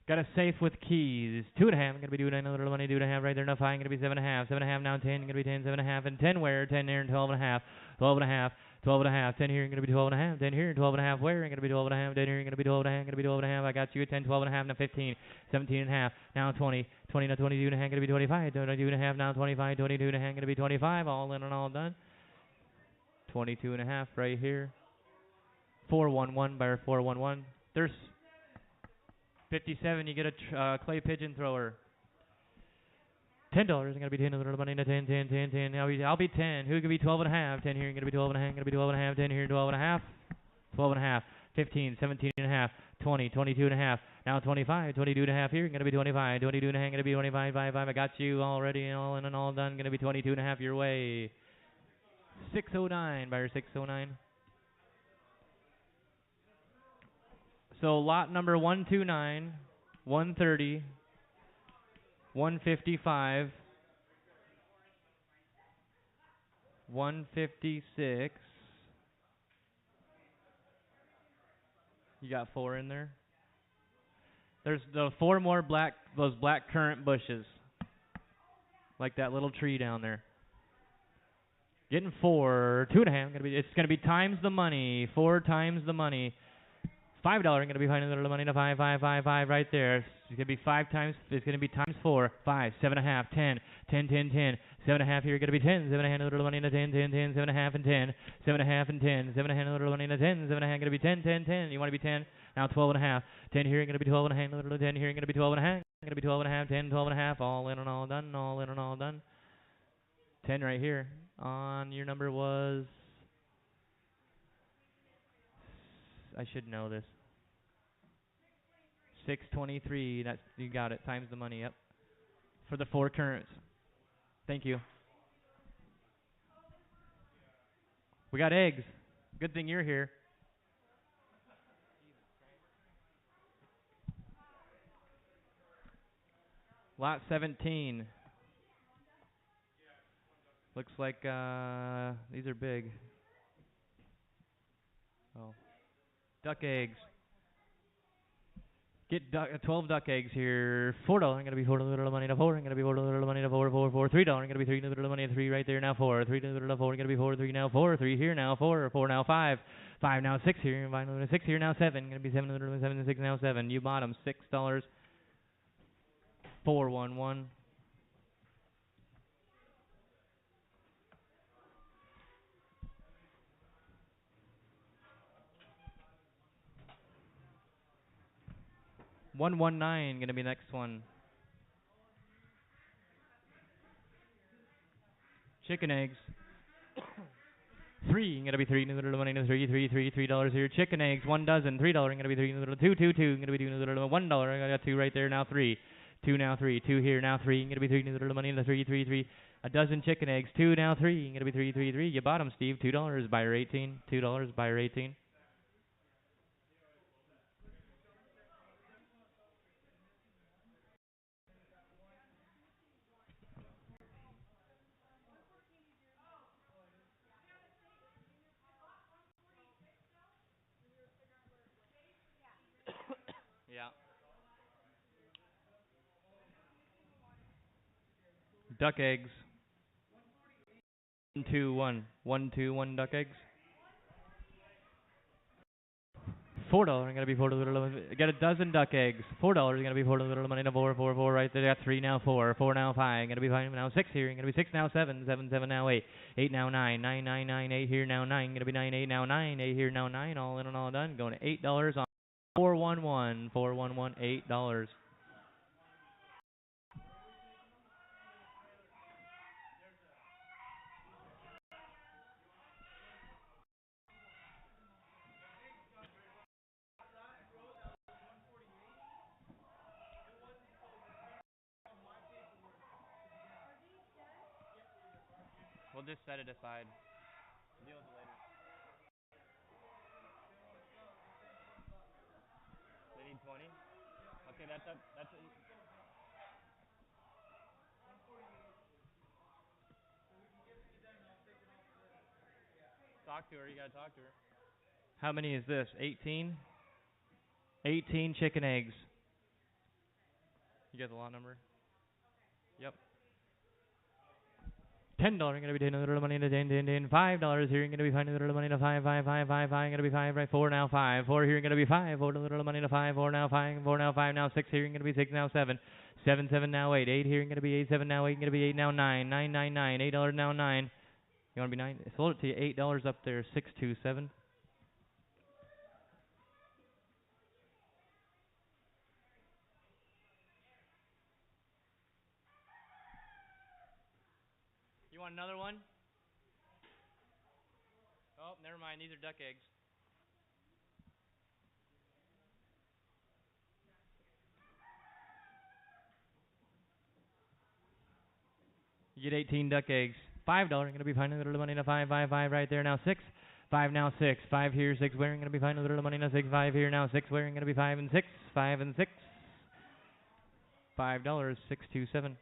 Speaker 1: Got a safe with keys. 2.5. I'm gonna be doing another little money. 2.5 right there. Enough high. I'm gonna be 7.5. 7.5 now. 10. Gonna be 10. 7.5 and 10 where? 10 there and 12.5. 12.5. 12.5. 10 here. I'm gonna be 12.5. 10 here. 12.5 where? I'm gonna be 12.5. 10 here. I'm gonna be 12.5. Gonna be 12.5. I got you at 10. 12.5 now. 15. 17.5. Now 20. 20 now. 22.5. Gonna be 25. 22.5 now. 25. 22.5. Gonna be 25. All in and all done. 22.5 right here. 411 by 411. There's 57, you get a clay pigeon thrower. $10, I'm gonna be 10, a little money to 10, 10, 10, 10. I'll be 10. Who could be 12 and a half? 10 here, gonna be 12 and a half, gonna be 12 and a half, 10 here, 12 and a half, 12 and a half, 15, 17 and a half, 20, 22 and a half, now 25, 22 and a half here, gonna be 25, 22 and a half, gonna be 25, 5, 5. I got you already, all in and all done, gonna be 22 and a half your way. 609, buyer 609. So lot number 129, 130, 155, 156. You got 4 in there. There's the 4 more those black currant bushes, like that little tree down there. Getting 4, 2.5. It's gonna be times the money. 4 times the money. $5 gonna be finding a little money to 5, 5, 5, 5 right there. It's gonna be 5 times. It's gonna be times 4, 5, 7.5, 10, 10, 10, 10. 7.5 here gonna be 10. 7.5 a little money to 10, 10, 10. 7.5 and 10. 7.5 and 10. 7.5 a little money to 10. 7.5 gonna be 10, 10, 10. You want to be 10? Now 12.5. 10 here gonna be 12.5. Little 10 here gonna be 12.5. Gonna be 12.5. 10, 12.5. All in and all done. All in and all done. 10 right here. On your number was. I should know this. 623. That's you got it. Times the money. Yep. For the 4 currents. Thank you. We got eggs. Good thing you're here. Lot 17. Looks like these are big. Oh. Duck eggs. Get 12 duck eggs here. $4. I'm gonna be 4 little money to 4. I'm gonna be 4 little money to 4, 4, 4. $3. I'm gonna be 3 little money to 3 right there now 4. 3 little 4. I'm gonna be 4, 3 now 4. 3 here now 4. 4 now 5. 5 now 6 here. 6 here now 7. I'm gonna be 7 little 7 6 now 7. You bought them $6. 411. $119 gonna be next one. Chicken eggs. 3 gonna be 3 little money to 3 3 3 $3 here. Chicken eggs 1 dozen. $3 gonna be 3 little 2 2 2 gonna be 2 little $1. I got 2 right there now 3. 2 now 3. 2 here now 3 gonna be 3 little money to 3 3 3. A dozen chicken eggs. 2 now 3 gonna be 3 3 3. You bought them, Steve. $2 buyer 18. $2 buyer 18. Yeah. Duck eggs. 1, 2, 1. 1, 2, 1 duck eggs. $4 gonna be get a dozen duck eggs. $4 gonna be $4 money. No, 4 right there. Got 3 now, 4 now, 5 gonna be 5 now, 6 here. Gonna be 6 now, 7 now, 8 now, 9 8 here now, 9 gonna be 9 8 now, 9 8 here now, 9 all in and all done. Going to $8 on 411 411 $8. We'll just set it aside. Deal with it later. They need 20. Okay, that's up. That's a, talk to her. You gotta talk to her. How many is this? 18. 18 chicken eggs. You got the lot number? Yep. $10 gonna be taking a little money to ten. $5 here. You're gonna be finding a little money to five. Gonna be 5 right. 4 now, 5. 4 here. Gonna be 5. 4 little money to 5. 4 now, 5. 4 now, 5 now, 6 here. You're gonna be 6 now, 7. 7 now, 8. 8 here. You're gonna be 8 7 now, 8 gonna be 8 now, 9. 9 $8 now, 9. You wanna be 9? Sold it to you. $8 up there. 627. You want another one? Oh, never mind. These are duck eggs. You get 18 duck eggs. $5 gonna be finding a little money to 5 right there now 6. 5 now 6. 5 here 6 wearing gonna be finding a little money to 6. 5 here now 6 wearing gonna be 5 and 6. 5 and 6. $5 627.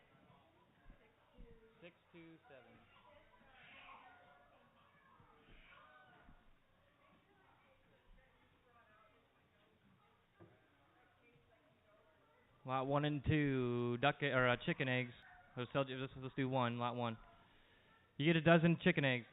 Speaker 1: 627. Lot 1 and 2 chicken eggs. Let's do 1. Lot 1. You get a dozen chicken eggs.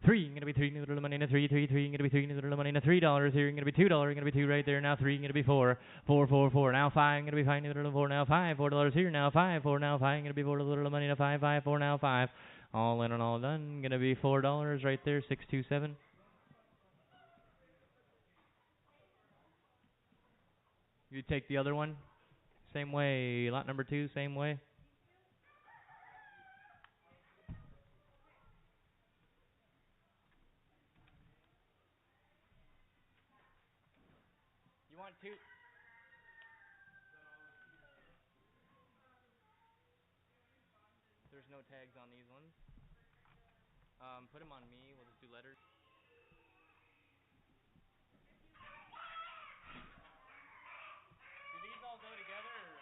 Speaker 1: 3, you're gonna be 3 little money in a 3, you're gonna be 3 little money in a $3 here, you're gonna be $2, you're gonna be 2 right there now, 3, you're gonna be 4, 4, now 5, you're gonna be 5 little 4 now, $4 here now, 5, now 5, you're gonna be 4 little money in a 5, 4 now, 5, all in and all done, gonna be $4 right there, 627. You take the other one, same way, lot number 2, same way. You want 2? There's no tags on these ones. Put them on me, we'll just do letters. Do these all go together, or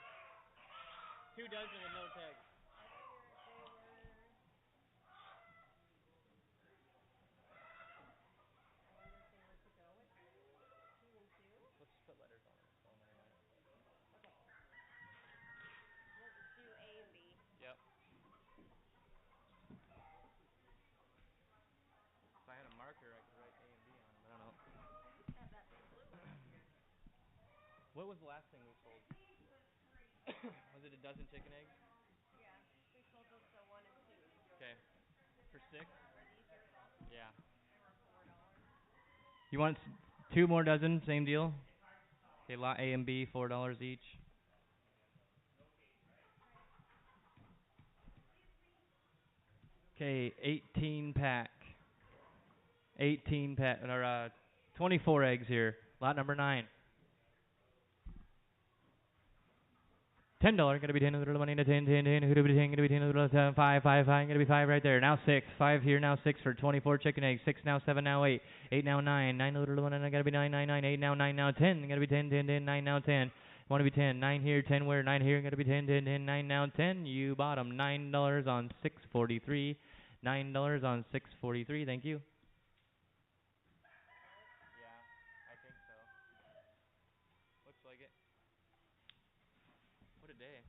Speaker 1: 2 dozen with no tags? Let's put letters on it. Yep. If I had a marker, I could write A and B on them, but I don't know. What was the last thing we sold? Was it a dozen chicken eggs? Okay. For 6? Yeah. You want 2 more dozen? Same deal? Okay, lot A and B, $4 each. Okay, 18 pack. 18 pack, or 24 eggs here. Lot number 9. $10 gonna be 10 little money in a 10 who to be 10 gonna be 10 little 7 5 gonna be 5 right there now 6 5 here now 6 for 24 chicken eggs 6 now 7 now 8 8 now 9 little one and I gotta be 9 8 now 9 now 10 gonna be 10 9 now 10 want to be 10 9 here 10 where 9 here gonna be 10 9 now 10 you bottom $9 on 643 $9 on 643 thank you. Yeah, I think so. Looks like like it. What a day.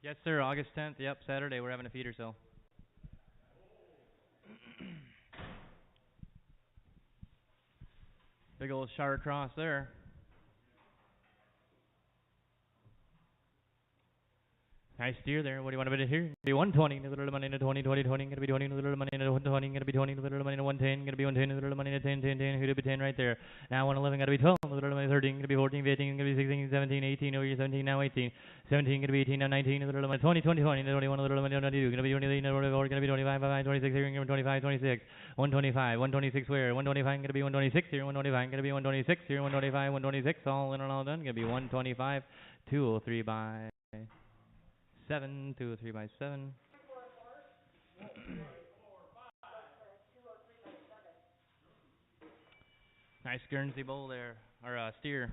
Speaker 1: Yes, sir. August 10th. Yep, Saturday. We're having a feeder sale. Big old shower cross there. Nice steer there. What do you want to bid here? Be 120. A little money in 20, 20, 20. Gonna be 20. A little money in 120. Gonna be 20. A little money in 110. Gonna be 110. A little money in 10, 10, 10. Who'd be 10 right there? Now 111. Gotta be 12. A little money 13. Gonna be 14, 15. Gonna be 16, 17, 18. Over here 17. Now 18. 17. Gonna be 18. Now 19. A little money 20, 20, 20. 21. A little money 22. Gonna be 23. 24. Gonna be 25, 25, 26. Here. Gonna be 25, 26. 125. 126 where? 125. Gonna be 126 here. 125. Gonna be 126 here. 125. 126. All in and all done. Gonna be 125. 203 by 7, 203 by 7. Nice Guernsey bull there, or steer.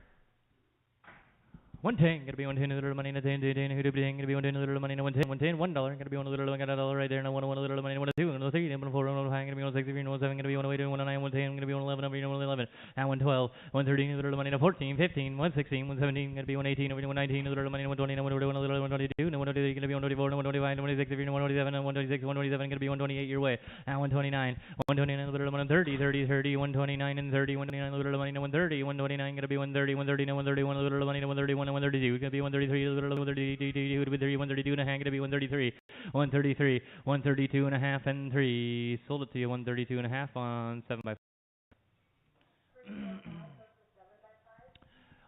Speaker 1: 110, gonna be 110 a little money in a 10, 10, 10, who'd be 10, gonna be 110 a little money in a 110, 110, $1, gonna be $1 got a dollar right there, and a 1 a little money in a 1 2, and a 3, and a 4, and a 5, gonna be 1 6, 1 7, gonna be 1 8, 1 9, 1 10, gonna be 1 11, 1 11, and 1 12, 1 13, a little money in a 14, 15, 1 16, 1 17, gonna be 1 18, 1 19, a little money in 1 20, and 1 21, a little 1 22, and 1 23, gonna be 1 24, and 1 25, 1 26, 1 27, and 1 26, 1 27, gonna be 128 your way, and 129, 129, a little money 30, 30, 30, 129, and 30, 129, a little money in 130, 129, gonna be 130, 130, and 131, a little money in 131, and 132, gonna be 133, a little 132 and a half, gonna be 133, 133, 132 and a half, and 3. Sold it to you 132 and a half on 7 by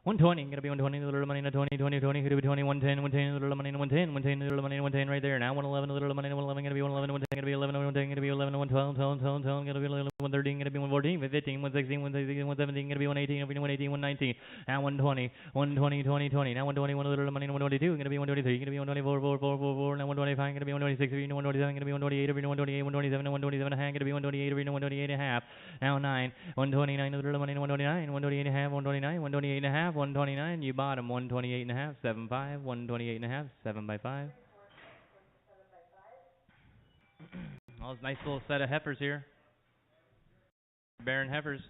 Speaker 1: 120, gonna be 120, a little money in a 20, 20, 20, could be 20, 110, 110, a little money in a 110, 110, a little money in a 110 right there. Now 111, a little money in a 111, gonna be 111, 110, gonna be 11, 110, gonna be 11, 112, 12, 12, 12, gonna be 11, 113, gonna be 114, 15, 116, 116, 117, gonna be 118, 118, 119, now 120, 120, 20, 20, now 121, a little money in 122, gonna be 123, gonna be 124, 4, 4, 4, 4, now 125, gonna be 126, 127, gonna be 128, 128, 127, 127 and a half, gonna be 128, 128 and a half, now 9, 129, a little money in 129, 128 and a half, 129, 128 and a half, 129, you bottom 128 and a half, 7 5, 128 and a half, 7 by 5. All this nice little set of heifers here. Baron heifers.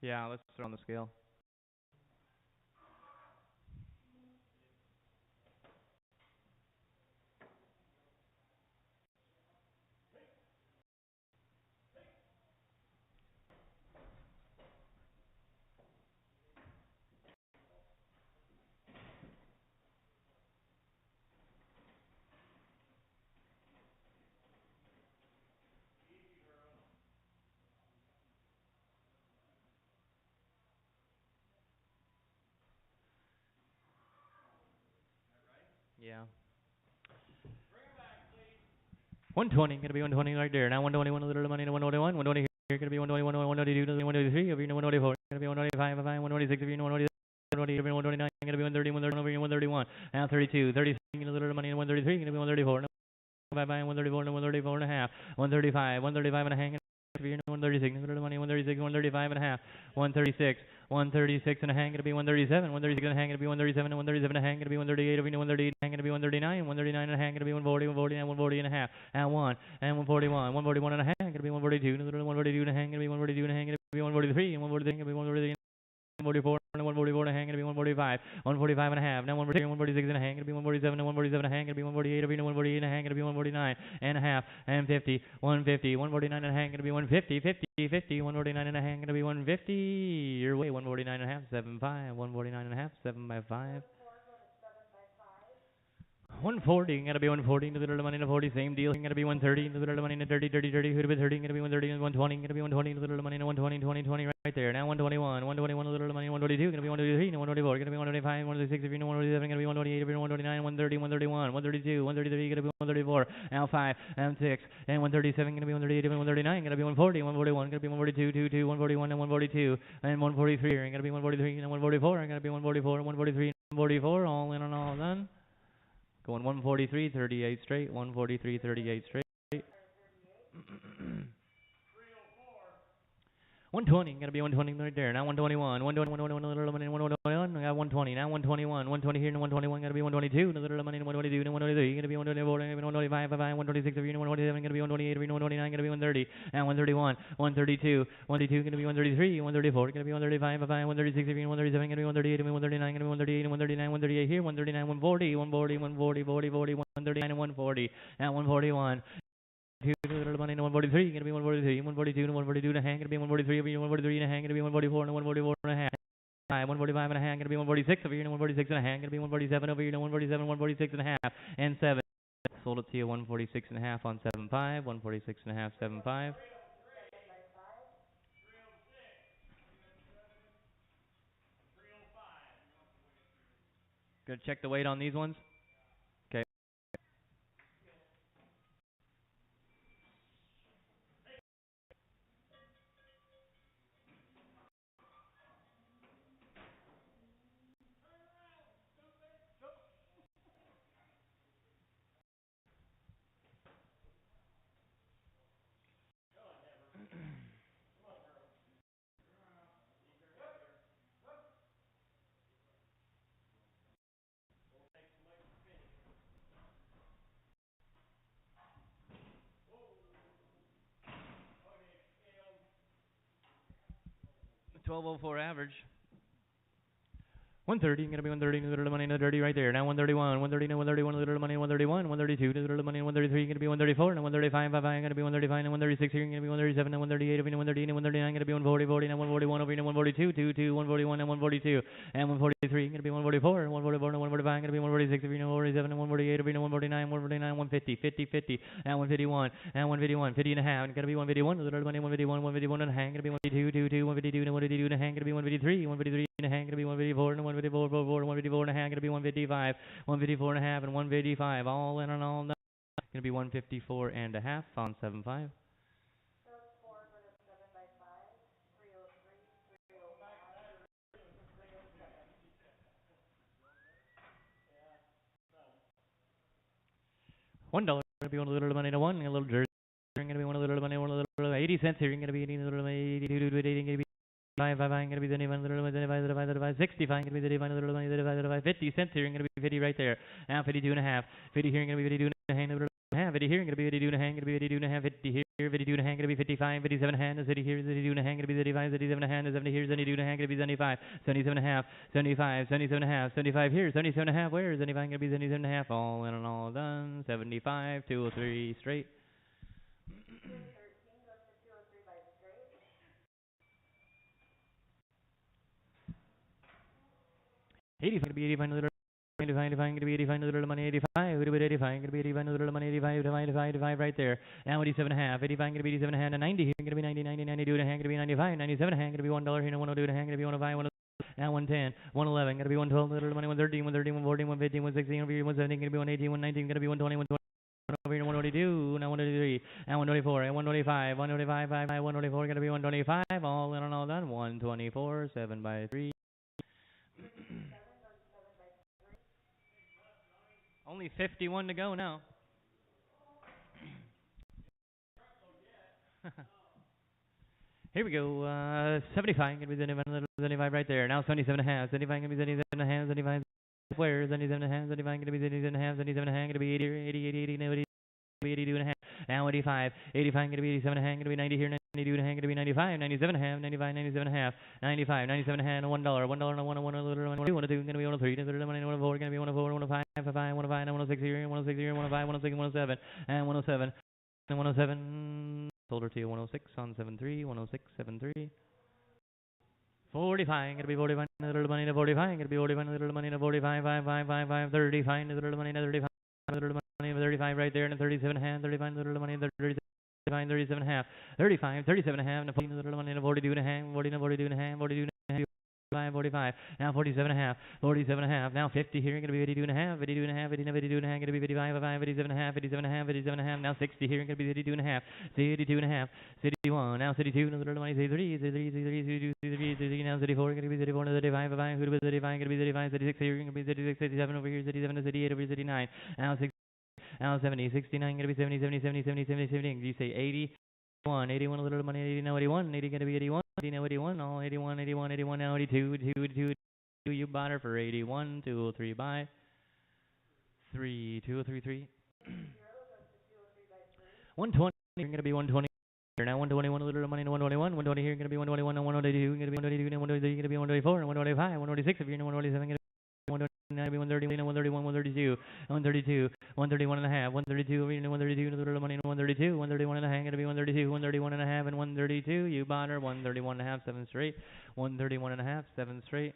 Speaker 1: Yeah, let's throw on the scale. Yeah. 120, gonna be 120 right there. Now 121, a little money to 121, 120 here, gonna be 121, 122, 123, over here 124, gonna be 125, 126, 127, 129, gonna be 130, 130, over here 131, now 32, 33, a little money in 133, gonna be 134, 134, 134 and a half, 135, 135 and a half, 136, a little money 136, 135 and a half, 136, 136 and a hang, gonna be 137, 136 and a hang, gonna be 137, 137 and a hang, gonna be 138, over 138 and a hang, gonna be 139, 139 and a hang, gonna be 140, 140 and 140 and a half, and 1, and 141, 141 and a hang, gonna be 142, a little 142 and a hang, gonna be 142 and a hang, gonna be 143, and 143, gonna be 143. 144 and 144 and a hang, gonna be 145, 145 and a half, now 146, 146 and a hang, gonna be 147 and 147 and a hang, gonna be 148, over 148 and a hang, gonna be 149 and a half, and 50, 150, 149 and a hang, gonna be 150, 50, 50, 149 and a hang, gonna be 150, your way, 149 and a half, 7 5, 149 and a half, 7 by 5. 140, gotta be 140 to the little money in a 40, same deal, gotta be 130 to the little money in a 30, 30, 30, who'd be 30, gotta be 130 and 120, gotta be 120 to the little money in a 120, 20, 20 right there. Now 121, 121 a little money, 122, gonna be 123, and 124, gonna be 125, 126, if you know 127, gonna be 128, if you know 129, 130, 131, 132, 133, gonna be 134, now 5, and 6, and 137, gonna be 138, and 139, gonna be 140, 141, gonna be 142, 22, 141, and 142, and 143, and gonna be 143, and 144, and gonna be 144, 143, 144, all in and all done. Going 143, 38 straight, 143, 38 straight. 120, gonna be 120 right there. Now 121, 121, a little money, 121. I got 120. Now 121, 120 here, and 121 gonna be 122. A little money, 122, 123 gonna be 124, 125, 126, 127 gonna be 128, 129 gonna be 130. Now 131, 132, 132 gonna be 133, 134 gonna be 135, 136, 137 gonna be 138, 139 gonna be 138, 139, 138 here, 139, 140, 140, 140, 40, 40, 139 and 140. Now 141. 143, gonna be 143, 142, and 142 and a half, gonna be 143, 143 and a half, gonna be 144, and 144 and a half. 145 and a half, gonna be 146 over here, and 146 and a half, gonna be 147 over here, and 147, 146 and a half, and 7. Sold it to you 146 and a half on 7.5, 146 and a half, 7.5. Gonna check the weight on these ones. Okay. 1204 average. 130, gonna be 130, little money, 130 right there. Now 131, 130, 131, little money, 131, 132, little money, 133, gonna be 134, and 135, gonna be 135, and 136 here, gonna be 137, and 138, and 138, and 139, gonna be 140, 40, and 141 over here, and 142, 22, 141, and 142, and 143, gonna be 144, and 144, and 145, gonna be 146, and 147, and 148, and 149, 149, 150, 50, 50, and 151, and 151, 50 and a half, gonna be 151, little money, 151, 151 and a half, gonna be 152, 22, 152, and 152 and a half, gonna be 153, 153 and a half, gonna be 154, and 154, 154 and a half, gonna be 155, 154 and a half, and 155, all in and all done. Gonna be 154 and a half on 7.5. $1 gonna be one little money to one, a little jersey. Gonna be one little money, one little 80 cents here. Gonna be 80 little 82, 80 gonna be 5, gonna be 75, little 75, 65, gonna be 35, little money, 35, 50 cents here. Gonna be 50 right there. Now 52 and a half, 50 here. Gonna be 52 and a half, little half. 50 here. Gonna be 52 and a half, gonna be 52 and a half, 50 here. 52 and a half, gonna be 55, 57 and a half, 50 here, 52 and a half, gonna be 35, 37 and a half, 70 here, 72 and a half, gonna be 75, 77 and a half, 75, 77 and a half, 75 here, 77 and a half, where is 75, gonna be 77 and a half, all in and all done, 75, 203 straight. 85 gonna be 85 little 85 gonna be 85 little money 85 little bit 85 gonna be 85 little money 85 85 right there. Now 87 and a half 85 gonna be 87 and a half and 90 here gonna be 90 90 92 and a half gonna be 95 97 and a half gonna be $1 here and 102 and a half gonna be 105 105 now 110 111 gonna be 112 little money 113 130 140 150 116 117 gonna be 118 119 gonna be 120 120 over here 122 now 123 now 124 and 125 125 124 gonna be 125 all in and all done 124 7 by 3. Only 51 to go now. Here we go. 75 gonna be 75 right there. Now 77 and a half. 75 gonna be 77 and a half. 75 where? 77 and a half. 75 gonna be 77 and a half. 77 and a half gonna be 80 80 80 80 80 82 and a half. Now 85. 85 gonna be 87 and a half. Gonna be 90 here. 92 and a half. Gonna be 95. 97 and a half. 95. 97 and a half. 95. 97 and a half. $1. $1 and a 1 and 1 and 2 and 2 gonna be 103. 104 gonna be 104. 105. 105. 105. 106 here. 106 here. 105. 106. 107 and 107 and 107. Sold her to you 106 on 73. 106 73. 45 gonna be 45 little money to 45 gonna be 45 little money to 45 5 5 5 5 35 little money to 35 little money 35 right there and 37 and a half 35 little money 35 37 and a half 35 37 and a half and 14 little money to 42 and a half 40 and 42 and a half 42 and a half 45 now 47 and a half 47 and a half now 50 here gonna be 52 and a half 52 and a half 52 and a half gonna be 55 57 and a half 57 and a half 57 and a half now 60 here gonna be 52 and a half 62 and a half 61 now 62 little money 33 now 34 gonna be 34 and 35 35 gonna be 35 36 here gonna be 36 37 over here 37 to 38 over here 39 now 6 now 70 69 gonna be 70 70 70 70 70 70 you say 80 81 a little money 80 now 81 80 gonna be 81 now 81, all 81, 81, 81, now 82, 82, you bought her for 81, 203 buy, 3, 203, 3. 120, you're going to be 120. Now 121, a little money to 121, 120 here, going to be 121, 122, going to be 122, 123, going to be 124, 125, 126, if you're in 127, going to be 130, 131, 132, 132, 131 and a half, 132, over here, 132, a little money to 132, 131 and a half, going to be 132, 131 and a half, and 132, you bought her, 131 and a half, 7 straight, 131 and a half, 7 straight.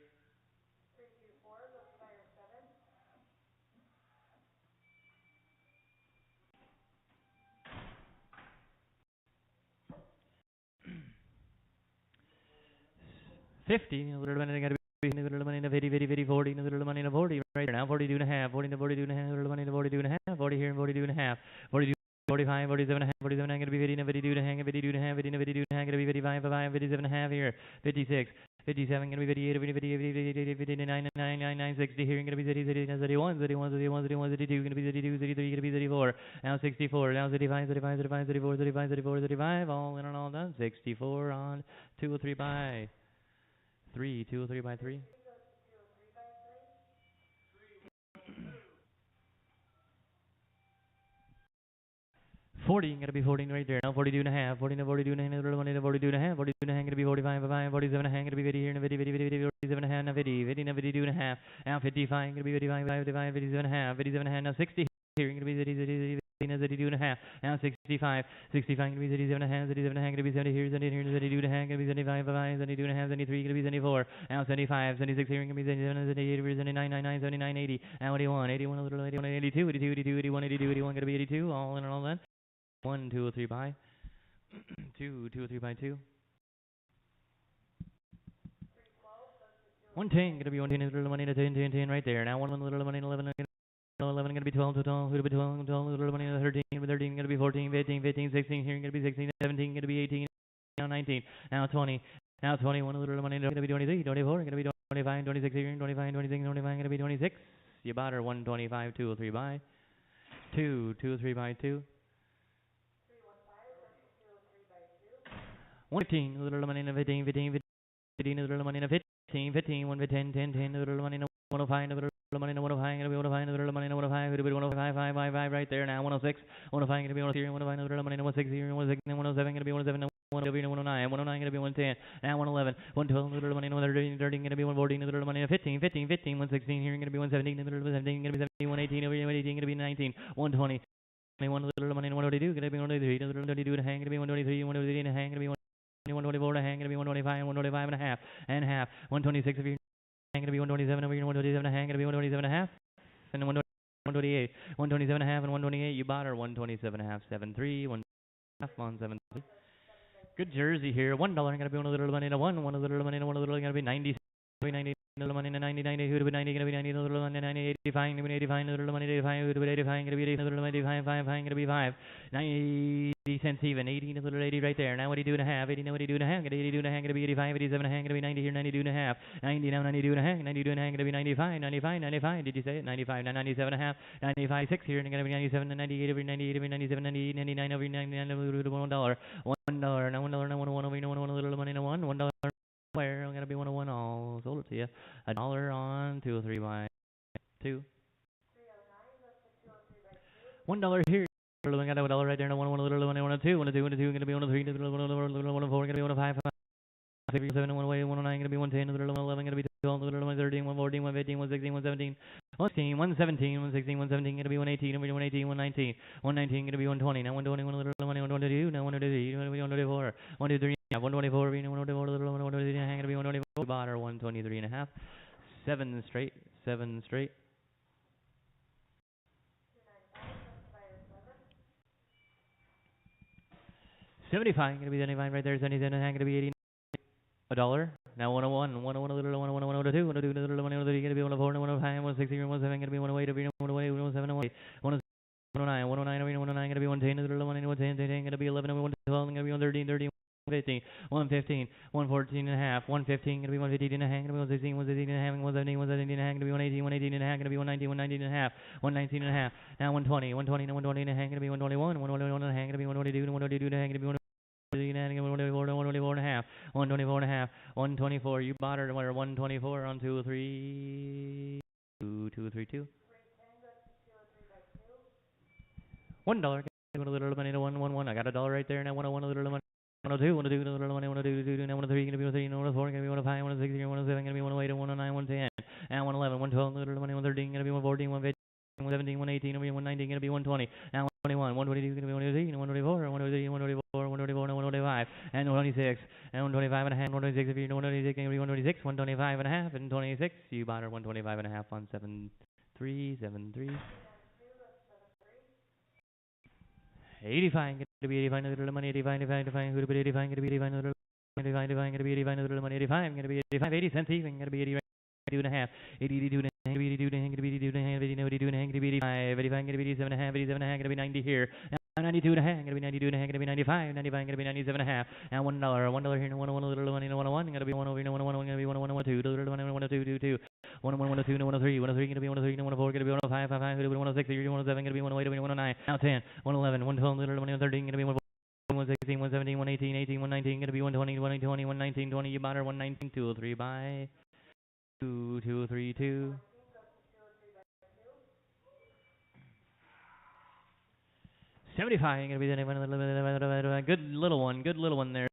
Speaker 1: 50, a little money got to be a little money to 50, 50, 50, 40, a little money to 40 right now, 42 and a half, 40 to 42 and a half, a little money to 42 and a half, 40 here and 42 and a half, 42, 45, 47 and a half, 47 and a half, going to be 50 and 52 and a half, 52 and a half, 50 and 52 and a half, going to be 55, 55, 57 and a half here, 56, 57, going to be 58, 58, 59, 99, 60 here, going to be 30, 31, 31, 31, 31, 32, going to be 32, 33, going to be 34, now 64, now 35, 35, 35, 34, 35, 34, 35, all in and all done, 64 on 2 or 3 by 3, 2 or 3 by 3. 40, going to be 14 right there. Now 42 and a half, 40 to 42 and a half, little money to 42 and a half, 42 and a half, going to be 45, 45, 47 and a half, going to be 50 here, and 50, 50, 50, 50, 47 and a half, now 50, 50, now 52 and a half, now 55, going to be 55, 55, 57 and a half, 57 and a half, now 60 here, going to be 30, 30, 30, now 32 and a half, now 65, 65, going to be 37 and a half, 37 and a half, going to be 70 here, 70 here, 72 and a half, going to be 75, 5, 72 and a half, 73, going to be 74, now 75, 76 here, going to be 77, 78, 79, 99, 79, 80, now 81, 81, a little 81, 82, 82, 82, 81, 82, 81, going to be 82, all in and all that. 1, 2, 3 by 2, 2, 3 by 2. 110, going to be 110, little money to 10, 10, 10 right there. Now 1, little money, 11, 11, going to be 12, 12, going to be 12, 12, little money, 13, 13, going to be 14, 15, 15, 16, here, going to be 16, 17, going to be 18, now 19, now 20, now 21, little money, going to be 23, 24, going to be 25, 26, here, 25, 26, 25, going to be 26. You bought her 125, 2 or 3 by 2, 2 or 3 by 2. 115, a little money in a 15, 15, 15, a little money in a 15, 15, 1 10, 10, 10, a little money in a 105, a little money in a 105, going to be 105, a little money in a 105, going to be 105, 5, 5, 5 right there now, 106, 105, going to be 103, 105, a little money in a 16, 106, 107, going to be 107, 109, 109, going to be 110, now 111, 112, a little money in a 113, 13, going to be 114, a little money in a 15, 15, 15, 116, here, going to be 117, a little 17, going to be 17, 118, over here, 118, going to be 19, 120, 21, a little money in 122, going to be 123, a little 22 and a hang, going to be 123, 123 and a hang, going to be 124 and a hang, going to be 125, 125 and a half, 126 if you're hang, going to be 127 over here, 127 and a hang, going to be 127 and a half, and then 128, 127 and a half, and 128, you bought her 127 and a half, 7-3, 1 half on 7-3. Good jersey here, $1, going to be 1 little money to 1, 1 little money to 1 little, going to be 90, 90, little money to 90, 90, who to be 90, going to be 90, little money 90, 85, going to be 85, little money to 85, who to be 85, going to be 80, little money 85, 5, going to be 5, 90 cents even, 80, little 80 right there, now 82 and a half, 80, now 82 and a half, 82 and a half, going to be 85, 87 and a half, going to be 90 here, 92 and a half, 90, now 92 and a half, 92 and a half, going to be 95, 95, 95, did you say it? 95, now 97 and a half, 95, 6 here, and going to be 97, and 98 over 98 over 97, 98, 99 over 99 over $1, $1, now $1, now 1 over 1 little money, now $1. Where I'm gonna be 101 all sold it to you. $1 on 2 or 3 by 2. $1 here. I got $1 right there. No 1 little 1 1 2 1 2 1 2 gonna be 1 3 1 1 4 gonna be 1 5 6 7 1 8 1 9 gonna be 1 10 little 11 gonna be 12 little 13 1 14 1 15 1 16 1 17 1 16 1 17 1 16 1 17 gonna be 1 18 1 18 1 19 1 19 gonna be 1 20 now 1 20 1 little 1 22 now 1 23 1 24 1 23 124 124 little 1 23 hang gonna be 124 bought her 123 and a half 7 straight 7 straight. 75 gonna be 75 right there. 77 hang gonna be 80. $1. Now 101, 101 a little 101, 102, 102 a little 103 gonna be 104, 105, 160, 117 gonna be 108, 108, 107, 109, 109, 109 gonna be 110 a little 110, 10 gonna be 11, 112 gonna be 113, 13, 115, 115, 114 and a half, 115 gonna be 115 and a half, gonna be 116, 116 and a half, 117, 117 and a half, gonna be 118, 118 and a half, gonna be 119, 119 and a half, 119 and a half. Now 120, 120, 120 and a half, gonna be 121, 121 and a half, gonna be 122, 122 and a half, gonna be 124 and a half, 124 124 and a half, 124. You bought her, 124 on 203, 232. $1. Get a little money to 111. I got $1 right there, and I want a little money. 102, 102, a little money, 102, 103, gonna be 103, 104, gonna be 105, 106, 107, gonna be 108, 109, 110, and 111, 112, little money, 113, gonna be 114, 115. 117, 118, gonna be 119, gonna be 120, now 121, 122, gonna be 123, 124, 123, 124, 124, 125, and 126, and 125 and a half, 126, if you're 126, gonna be 126, 125 and a half, and 26, you bought her 125 and a half on 7373. 85, gonna be 85, little money, 85, 85, 85, who'd be 85, gonna be 85, little 85, 85, gonna be 85, little money, 85, gonna be 85, 80 cents even, gonna be 80, 82 and a half, 82 and a half, 82 and a half, 82 and a half, 82 and a half, 85, 85, gonna be 87 and a half, 87 and a half, gonna be 90 here, 92 and a half, gonna be 92 and a half, gonna be 95, 95, gonna be 97 and a half, and $1, $1 here, 101, little money, 101, gonna be 1 over here, 101, gonna be 101, 2, little money, 102, 2, 101, 102, 103, 103, gonna be 103, 104, gonna be 105, 55, 106, 107, gonna be 108, 109, now 10, 111, 112, little money, 113, gonna be 116, 117, 118, 18, 119, gonna be 120, 120, 119, 20, you bought her 119, 203 by 2232. 75, gonna be the name, good little one there.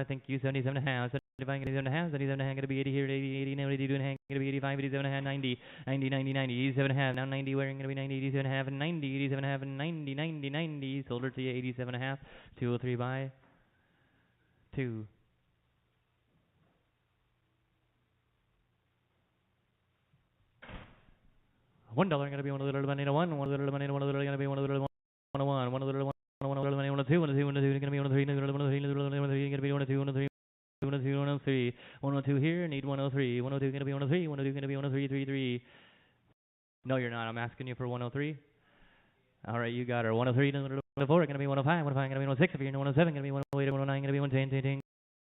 Speaker 1: Thank you, 77 and a half, 75, 77 and a half, 77 and a half, gonna be 80 here, 80, 80, 82 and a half, gonna be 85, 87 and a half, 90, 90, 90, 90, 87 and a half, now 90, where gonna be 90, 87 and a half, and 90, 87 and a half, and 90, 90, 90, sold her to you, 87 and a half, 203 by 2. $1 gonna be 1 little money to 1 little money to 1 little gonna be 1 little 101 1 little 1 little money 1 2 1 2 1 2 gonna be 1 3 1 3 1 3 gonna be 1 2 1 3 1 2 103 102 here need 103 102 gonna be 103 102 gonna be 103 no you're not I'm asking you for 103 all right you got her 103 104 gonna be 105 105 gonna be 106 if you're 107 gonna be 108 109 gonna be 110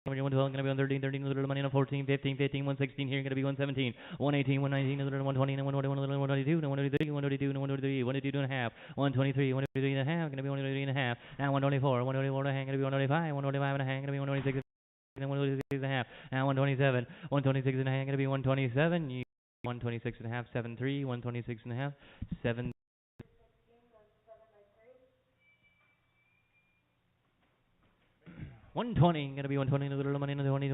Speaker 1: 112 gonna be 113 13 little money 14 15 15 116 here gonna be 117 118 119 120 121 122 123 122 123 122 and a half 123 123 and a half gonna be 123 and a half now 124 124 and a half gonna be 125 125 and a half gonna be 126 and 126 and a half now 127 126 and a half gonna be 127 126 and a half 73 126 and a half 7 120 gonna be 120 little money 20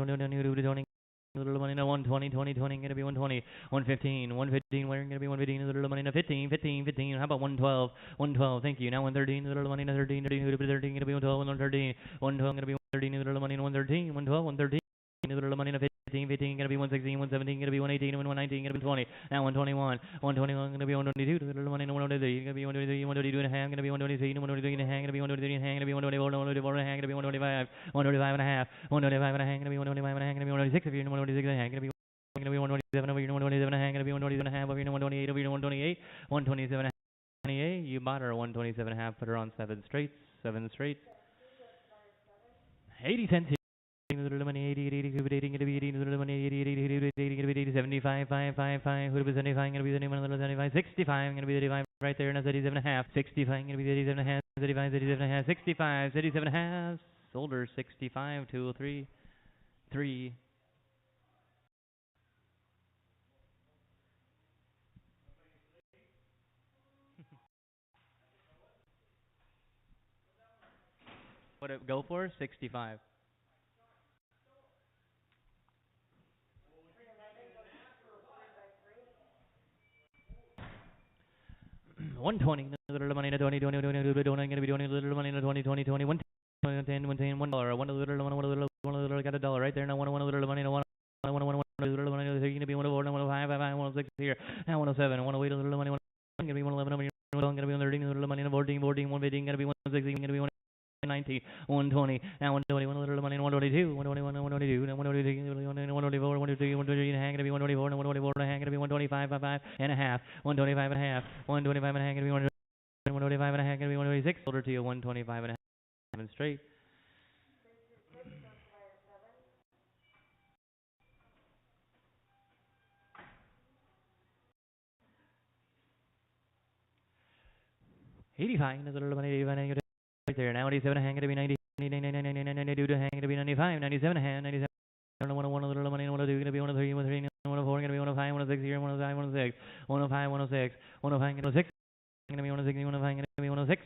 Speaker 1: little money 120 20 20 gonna be 120 115 115 where gonna be 115 little money 15 15 15 how about 112 112 thank you now 113 little money 13 13 13 gonna be 112 113 112 gonna be 113 little money 113 112 113 little money 15 15 gonna be 116 117 gonna be 118 119 gonna be 20 now 121 121 gonna be 122 little money 123 gonna be 123 122 and a half gonna be 123 123 and a half gonna be 123 and a half gonna be 124 124 and a half gonna be 125 125 and a half 125 and a half gonna be 125 and a half gonna be 126 if you're 126 and a half gonna be 127 over here 127 and a half gonna be 127 and a half over here 128 over here 128 127 and a half 128 you bought her 127 and a half put her on 7 straight 80 cents little money 80 80 80 gonna be 80 little money 80 80 80 80 gonna be 80 75 5 5 5 who be 75 gonna be 71 little 75 65 gonna be 35 right there and that's 87 and a half 65 gonna be 87 and a half 35 87 and a half 65 87 and a half sold her 65 203 3 what it go for 65 120 little money 20 20 20 gonna be 20 little money 20 20 20 1 10 1 10 $1 1 little 1 little got $1 right there now 1 little money 1 little money gonna be 104 105 106 here now 107 108 little money 1 gonna be 111 gonna be 113 little money 14 14 115 gonna be 116 gonna be 119 120 now 120 1 little money 122 121 122 124 123 123 and a half gonna be 124 124 and a half gonna be 125 5 and a half 125 and a half 125 and a half gonna be 125 and a half gonna be 126 sold her to you 125 and a half 7 straight 85 little money 85 right there now 87 and a half gonna be 90 92 to hang, gonna be 95, 97 to hang, 97. 101, a little money, 102, gonna be 103, 103, 104, gonna be 105, 106 here, 105, 106, 105, 106, 105, 106, gonna be 106, 105, gonna be 106.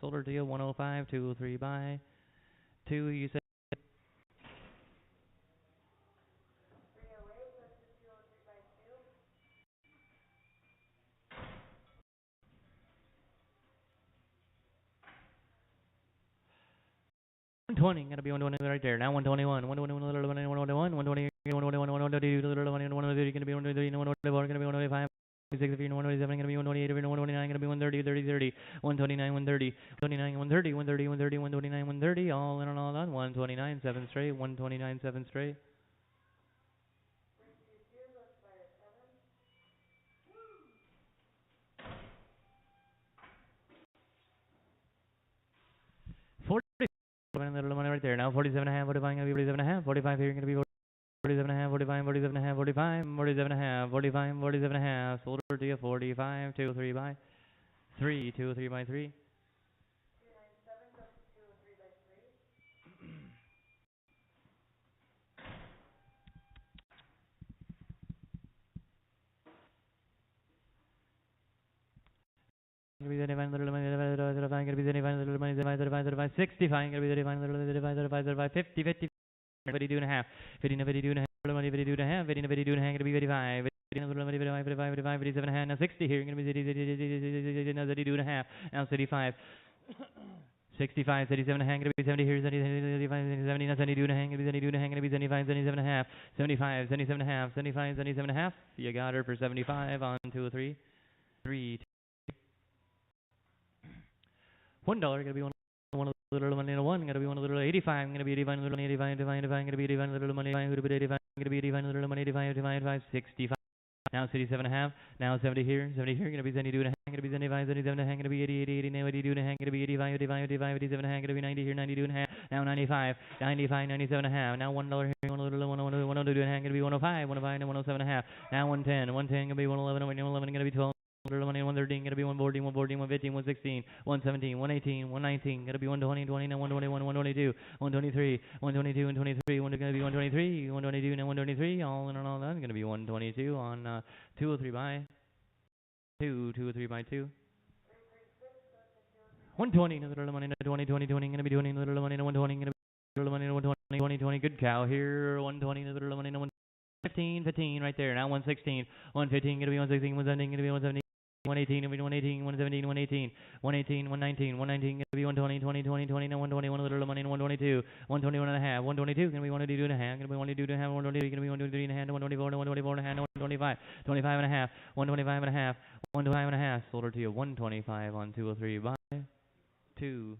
Speaker 1: Sold her to you, 105, 203 buy. 2, you said. $120, gonna be 120 right there. Now 121, 121, 121, 120, 121, 122, 130, gonna be 123, 124, gonna be 125. 126, 127, gonna be 128, 129, gonna be 130, 30, 30, 129, 130, 129, 130, 130, 130, 129, 130, all in and all done. 129, 7 straight, 129, 7 straight. Little money right there. Now 47 and a half, 45, gonna be 47 and a half, 45 here, gonna be 47 and a half, 45, 47 and a half, 45, 47 and a half, 45, 47 and a half. Sold her to you, 45, 2, 3 by 3, 2, 3 by 3. Gonna be 35, little money, 35, gonna be 35, little money, 35, 35, 65, gonna be 35, little 35, 35, 35, 50, 50, 52 and a half, 50, 52 and a half, little money, 52 and a half, 50, 52 and a half, gonna be 55, little money, 55, 55, 55, 57 and a half, now 60 here, gonna be now 32 and a half, now 35. 65, 77 and a half, gonna be 70 here, 75, 70, now 72 and a half, gonna be 72 and a half, gonna be 75, 77 and a half, 75, 77 and a half, 75, 77 and a half. You got her for 75 on 2 or 3. 3, $1, gonna be one little money, 1, gonna be 1 little 85, gonna be 85, little 85, 85, 85, gonna be 85, little money, gonna be 85, gonna be 85, little money, 85, 85, 85, 65. Now 67 and a half, now 70 here, gonna be 72 and a half, gonna be 75, 77 and a half, gonna be 80, 80, 80, now 82 and a half, gonna be 85, 85, 85, 87 and a half, gonna be 90 here, 92 and a half, now 95, 95, 97 and a half, now $1 here, 1 little, 102, 102 and a half, gonna be 105, 105, now 107 and a half, now 110, 110, gonna be 111, 111, gonna be 12. Little money, 113, gonna be 114, 114, 115, 116, 117, 118, 119, gonna be 120, 20, now 121, 122, 123, 122, and 23, gonna be 123, 122, now 123, all in and all done, gonna be 122 on 2 or 3 by 2, 2 or 3 by 2. 120, little money, 20, 20, 20, gonna be 20, little money, 120, gonna be little money, 120, 20, 20, good cow here, 120, little money, 115, 15 right there, now 116, 115, gonna be 116, 117, gonna be 117. 118, 118, 117, 118, 118, 119, 119, gonna be 120, 20, 20, 20, now 121, little money, 122, 121 and a half, 122, gonna be 122 and a half, gonna be 122 and a half, 123, gonna be 123 and a half, 124, 124 and a half, 125, 25 and a half, 125 and a half, 125 and a half, sold her to you, 125 on 2 or 3 by 2.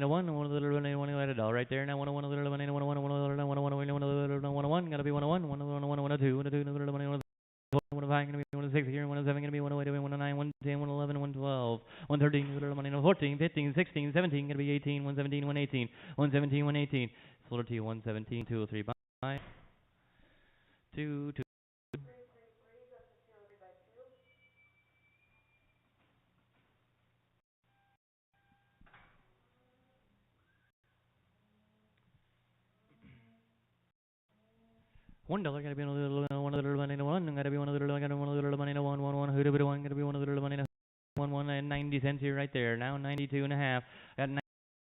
Speaker 1: $1 little $1 right there now 101 little 101 101 gotta be 101 102 little 105 gonna be 106 here 107 gonna be 108 109 110 111 112 113 little money 14 15 16 17 gonna be 18 117 118 117 118 sold to you 117 2 3 by 2 2 $1 gotta be 1 little money 1 gotta be 1 little gotta be 1 little money 1 who to be 1 gotta be 1 little money 1 and 90 cents here right there now 92 and a half got 92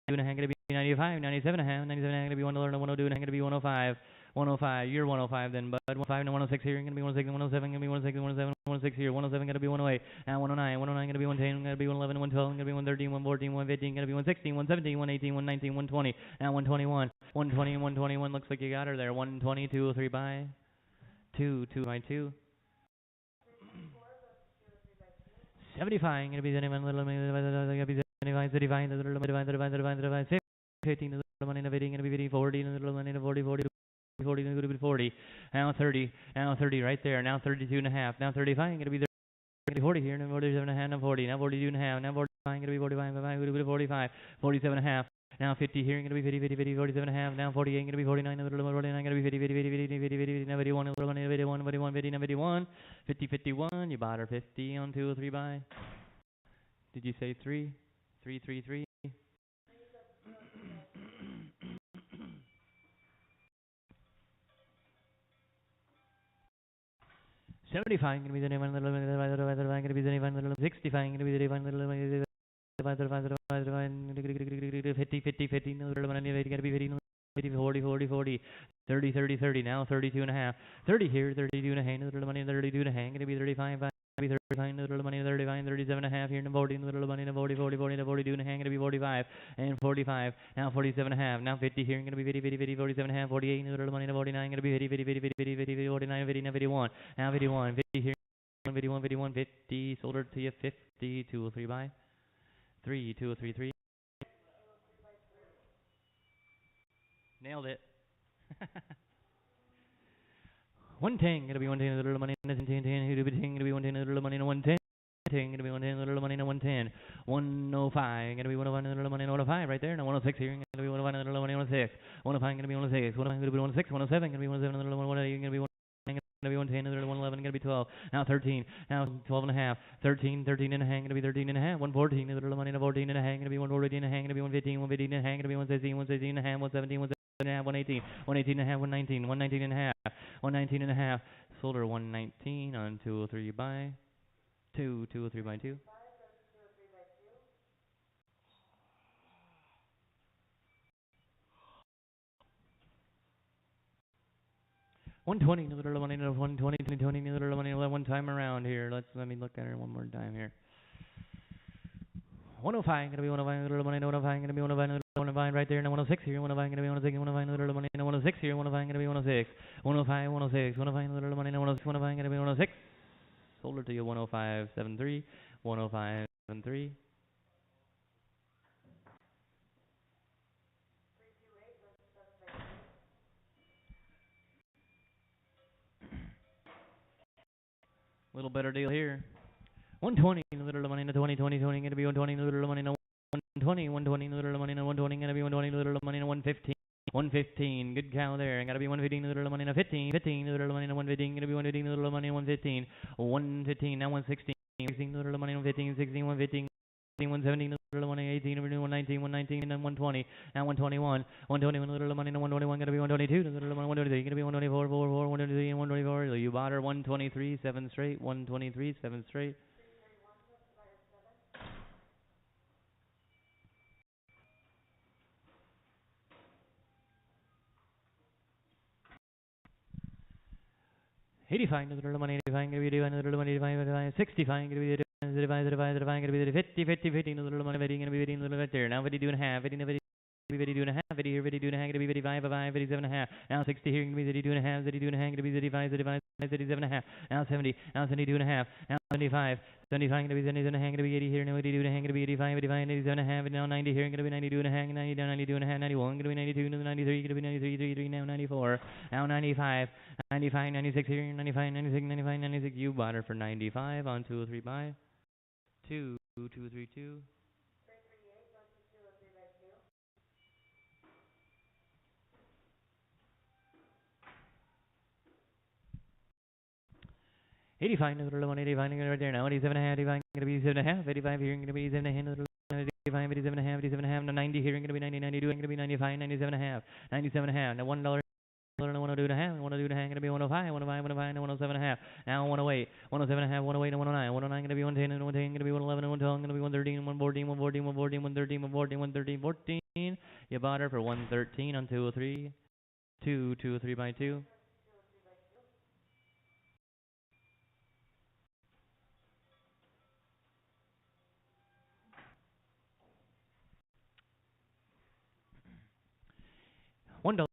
Speaker 1: and a half gonna be 95 97 and a half 97 and a half gonna be 1 102 and a half gonna be 105 105 you're 105 then bud 105 and 106 here gonna be 106 107 gonna be 106 107 106 here 107 gonna be 108 now 109 109 gonna be 110 gonna be 111 112 gonna be 113 114 115 gonna be 116 117 118 119 120 now 121 120 121 looks like you got her there 122 3 by 2 2 by 2 75 gonna be 75 little gonna be 75 35 little 35 35 35 35 15 little money 15 gonna be 50 40 little money 40 40 40 gonna be 40 now 30 right there now 32 and a half now 35 gonna be 40 here now 47 and a half now 40 now 42 and a half now 45 gonna be 45 45 47 and a half Now 50 here, going to be 50, 50, 50, 47 and a half. Now 48, going to be 49, 49, going to be 50, 50, 50, 50, 50, 50, 50, 51, 51, 51, 50, 51, 50, 51. You bought her 50 on 2 or 3 buy. Did you say 3? 3, 3, 3. 75 going to be the name of the going to be the name of the 65 going to be the name of the 50, 50, 50, no, going to be 50, 40, 40, 40, 30, 30, 30, now 32 and a half, 30 here, 32 and a half, little money, 32 and a half, going to be 35, be 35, little money, 35, 37 and a half, here, 40, little money, 40, 40, 40, 42 and a half, going to be 45, and 45, now 47 and a half, now 50 here, going to be 50, 50, 50, 47 and a half, 48, little money, 49, going to be 50, 50, 50, 50, 50, 50, 49, 50, 51, now 51, 50 here, 51, 51, 50, sold her to you, 50, 2 or 3 buy, 3, 2 or 3, 3. Nailed it. 110, gonna be 110, little money, 10, 10, 10, who do be 10, gonna be 110, little money, 110. 10, gonna be 110, little money, 110. 105, gonna be 105, little money, 105 right there. Now 106 here, gonna be 105, little money, 106. 105, gonna be 106. 105, gonna be 106. 107, gonna be 107, little 118, gonna be 1. Gonna be 110, little 111, gonna be 12. Now 13, now 12 and a half. 13, 13 and a half, gonna be 13 and a half. 114, little money, 14 and a half, gonna be 114 and a half, gonna be 115, 115 and a half, gonna be 116, 116 and a half, 117, 117 and a half, 118, 118 and a half, 119, 119 and a half, 119 and a half. Sold her 119 on 203 buy. 203 by 2. $120, little money, 120, 20, little money, one time around here. Let me look at her one more time here. 105, gonna be 105, little money, 105, gonna be 105, 105 right there. Now 106 here, 105, gonna be 106, 105, little money, 106 here, 105, gonna be 106, 105, 106, 105, little money, 106, 105, gonna be 106. Sold her to you 105.73, 105.73. Little better deal here. 120, little money, 20, 20, 20, gonna be 120, little money, 120, 120, little money, 120, gonna be 120, little money, 115. 115, good cow there. Gotta be 115, little money, 15, 15, little money, 115, gonna be 115, little money, 115, 115, now 116, 16, little money, 115, 16, 115, 117, little money, 18, 119, 119, and then 120, now 121, 121, little money, 121, gonna be 122, little money, 123, gonna be 124, 4, 4, 123, and 124, so you bought her 123, 7 straight, 123, 7 straight. 85, little money, 85, gonna be 85, little money, 85, 65, gonna be 85, gonna be 50, 50, 50, little money, 50, gonna be 50, little right there. Now 52 and a half, 50, 50, 52 and a half, 50 here, 52 and a half, gonna be 55, 5, 57 and a half. Now 60 here, gonna be 52 and a half, 52 and a half, gonna be 55, 55, 57 and a half. Now 70, now 72 and a half, now 75, 75, gonna be 77 and a half, gonna be 80 here, now 82 and a half, gonna be 85, 85, 87 and a half, and now 90 here, gonna be 92 and a half, 90 down, 92 and a half, 91, gonna be 92, 93, gonna be 93, 33, now 94, now 95, 95, 96 here, 95, 96, 95, 96. You bought her for 95 on 203 buy. 2, 2, 3, 2. 85, little 185, right there now. 87 and a half, 85, gonna be 87 and a half. 85 here, gonna be 87 and a half. 85, 87 and a half, 87 and a half. Now 90 here, gonna be 90, 92, gonna be 95, 97 and a half. 97 and a half. Now $1. 102 and a half, 102 and a half, gonna be 105, 105, 105, and 107 and a half. Now 108, 107 and a half, 108 and 109, 109 gonna be 110 and 110, gonna be 111 and 112, gonna be 113, 114, 114, 114, 113, 114, 113, 14. You bought her for 113 on 203, 203 by 2. $1.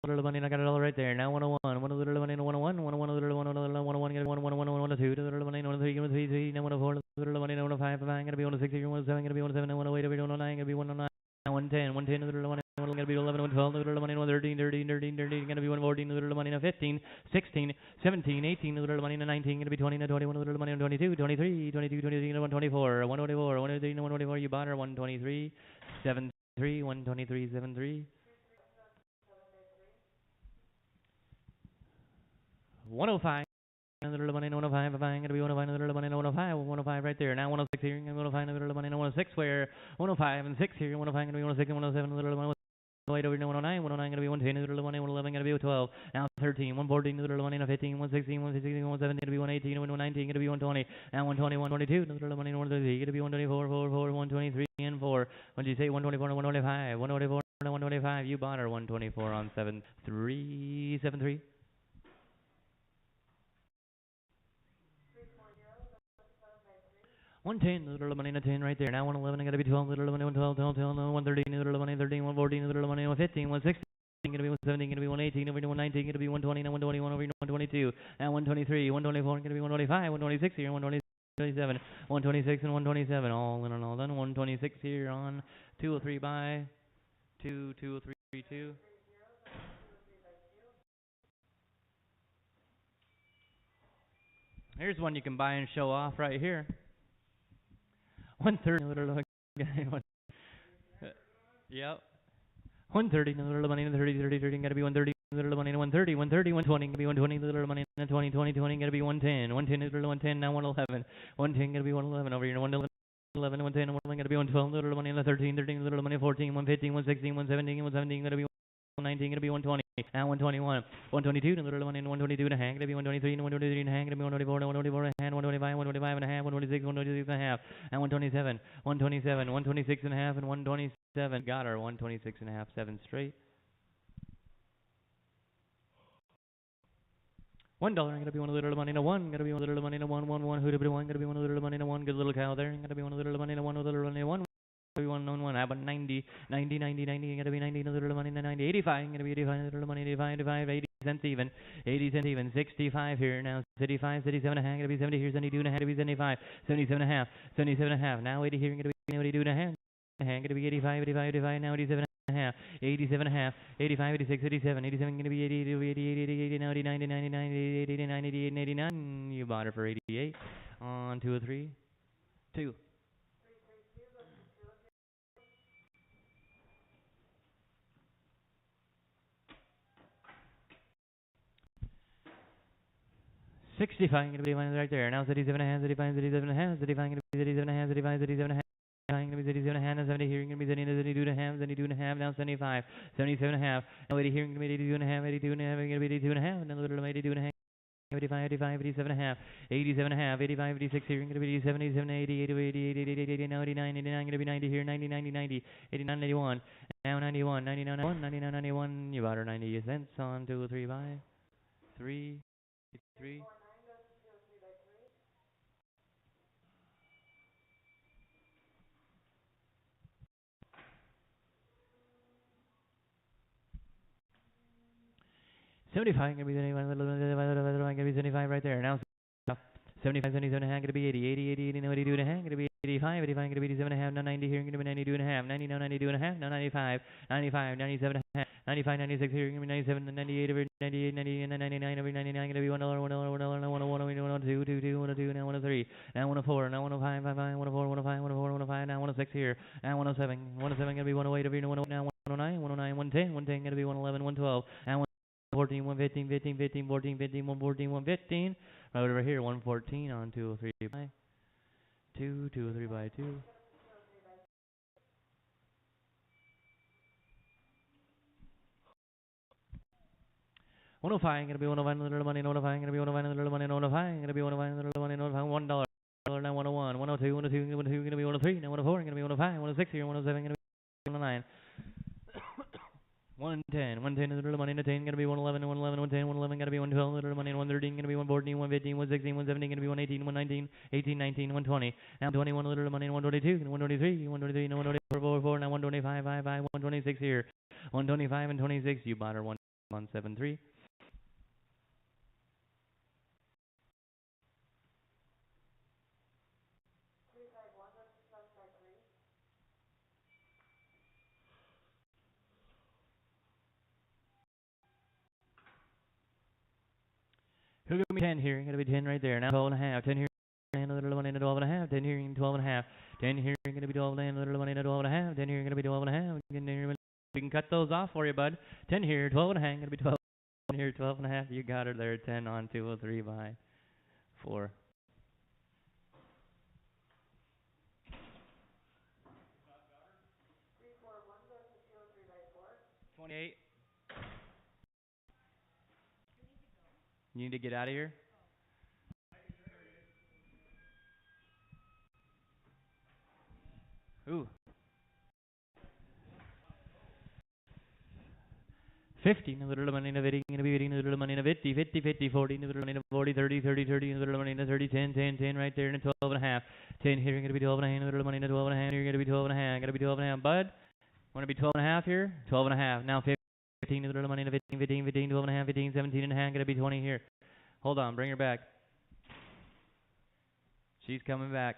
Speaker 1: Little money, I got it all right there. Now 101, 1 little money, 101, 101, little 101, 101, get 101, 102, little money, 103, 103, now 104, little money, 105, gonna be 106, 107, gonna be 107, 108, 109, gonna be 109, 110, 110, little money, gonna be 11, 112, little money, 113, 13, 13, 13, gonna be 114, little money, 15, 16, 17, 18, little money, 19, gonna be 20, 21, little money, 22, 23, 22, 23, 124, 124, 123, 124, you bought her 123, 7. 123.73. 105. Another money, 105, going to be 105, another money, 105, 105 right there. Now 106 here, 105, another money, 106 where 105 and 6 here, 105 going to be 106 and 107, another money. Wait over to 109, 109 going to be 110, another money, 111 going to be 12. Now 13, 114, another money, 15, 116, 116, 117 going to be 118, 119 going to be 120. Now 120, 122, another money, 133 going to be 124, 4, 4, 123 and 4. What did you say? 124 and 125, 124 and 125. You bought her 124 on 7, 3, 7, 3. 110, little money, 10 right there. Now 111, going to be 12, little money, 112, 12, 12, 113, little money, 13, 114, little money, 115, 116. Going to be 117, going to be 118, over to 119, going to be 120, now 121, over to 122, now 123, 124, going to be 125, 126 here, 127, 126 and 127, all in and all done. 126 here on 203 by 22332. Here's one you can buy and show off right here. 130, little yep. 130, little money, 30, 30, 30, gotta be 130, little money, 130, 130, 120, gotta be 120, little money, 20, 20, 20, gotta be 110, 110, little 110, now 111, 110, gotta be 111, over here, 111, 110, 111, gotta be 112, little money, 13, 13, little money, 14, 115, 116, 117, 117, gotta be 119, gonna be 120, now 121, 122, little money, 122 and a half, gonna be 123, 123 and a half, gonna be 124, 124 and a half, 125, 125 and a half, 126, 126 and a half, and 127, 127, 126 and a half, and 127. Got her 126 and a half, 7 straight. $1 gonna be one little money to one, gonna be one little money to one, who to be one, gonna be one little money to one, good little cow there, gonna be one little money to one, little money to one. 1 how about 90 90 90 90 gonna be 90 little money 90 85 gonna be 85 little money 85 85 80 cents even 80 cents even 65 here now 75 77 and a half gonna be 70 here 72 and a half gonna be 75 77 and a half 77 and a half now 80 here gonna be 82 and a half gonna be 85 85 85 now 87 and a half 87 and a half 85 86 87 87 gonna be 80 80 80 80 80 now 80 90 99 80 89 88 and 89 you bought her for 88 on 2 or 3 2 65 going to be right there. Now 37 and a half, 35, 37 and a half, 35 going to be 37 and a half, 35, 37 and a half. Going to be 37 and a half, now 70 here, going to be 72 and a half, 72 and a half, now 75, 77 and a half, now 80 here, going to be 82 and a half, 82 and a half, going to be 82 and a half, another little 82 and a half, 85, 85, 87 and a half, 87 and a half, 85, 86 here, going to be 87, 87, 80, 80, 80, 80, 80, 80, now 89, 89, going to be 90 here, 90, 90, 90, 89, 91, now 91, 99, 91, 99, 91, you bought her 90 cents on 2 or 3 by 3, 3. $75 gonna be 75 right there. Now 75, 77 and a half gonna be 80, 80, 80, 80, now 82 and a half gonna be 85, 85 gonna be 87 and a half, now 90 here gonna be 92 and a half, 90 now 92 and a half, now 95, 95, 97 and a half, 95, 96 here gonna be 97, 98 over 98, 90 and then 99 over 99 gonna be $1, $1, $1, $1, now 102, 2, 2, 102, now 103, now 104, now 105, 55, 104, 105, 104, 105, now 106 here, now 107, 107 gonna be 108 over 108, now 109, 109, 110, 110 gonna be 111, 112, now 14, 115, 15, 15, 14, 15, 114, 115. Right over here, 114 on 203 by 2, 203 by 2. 105, gonna be 105, little money, 105, gonna be 105, little money, 105, gonna be 105, little money, 105, $1. Now 101, 102, 102, 102, gonna be 103, now 104, gonna be 105, 106 here, 107, gonna be 109. 110, 110 is the little money, 10 gonna be 111, 111, 110, 111 gotta be 112, little money, 113 gonna be 114, 115, 116, 117 gonna be 118, 119, 18, 19, 120. Now 21 little money, 122, 123, 123, now 124, now 125, 55, 126 here, 125 and 26. You bought her 173. Who gonna be 10 here? Gonna be 10 right there. Now 12 and a half, 10 here. and a little money and a 12 and a half. 10 here, 12 and a half. 10 here, going to be 12 and a little money and a 12 and a half. 10 here, going to be 12 and a half. We can cut those off for you, bud. 10 here, 12 and a half, going to be 12. 10 here, 12 and a half. You got her there. 10 on 203 by 4. 28. You need to get out of here? Ooh. 15, a little money in a very, going to be a little money in a 50, 50, 50, 40, a little money in a 40, 30, 30, 30, a little money in a 30, 10, 10, 10, right there, and a 12 and a half. 10 here, going to be 12 and a half, a little money in a 12 and a half, here, going to be 12 and a half, going to be 12 and a half, bud. Want to be 12 and a half here? 12 and a half. Now 15, a little money in a 15, 15, 15, 12 and a half, 15, 17 and a half, going to be 20 here. Hold on, bring her back. She's coming back.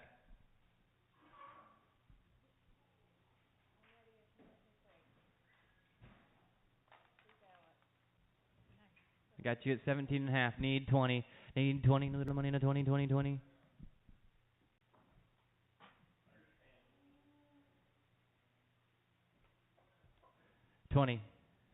Speaker 1: I got you at 17 and a half. Need 20. Need 20, a little money in a 20, 20, 20. 20.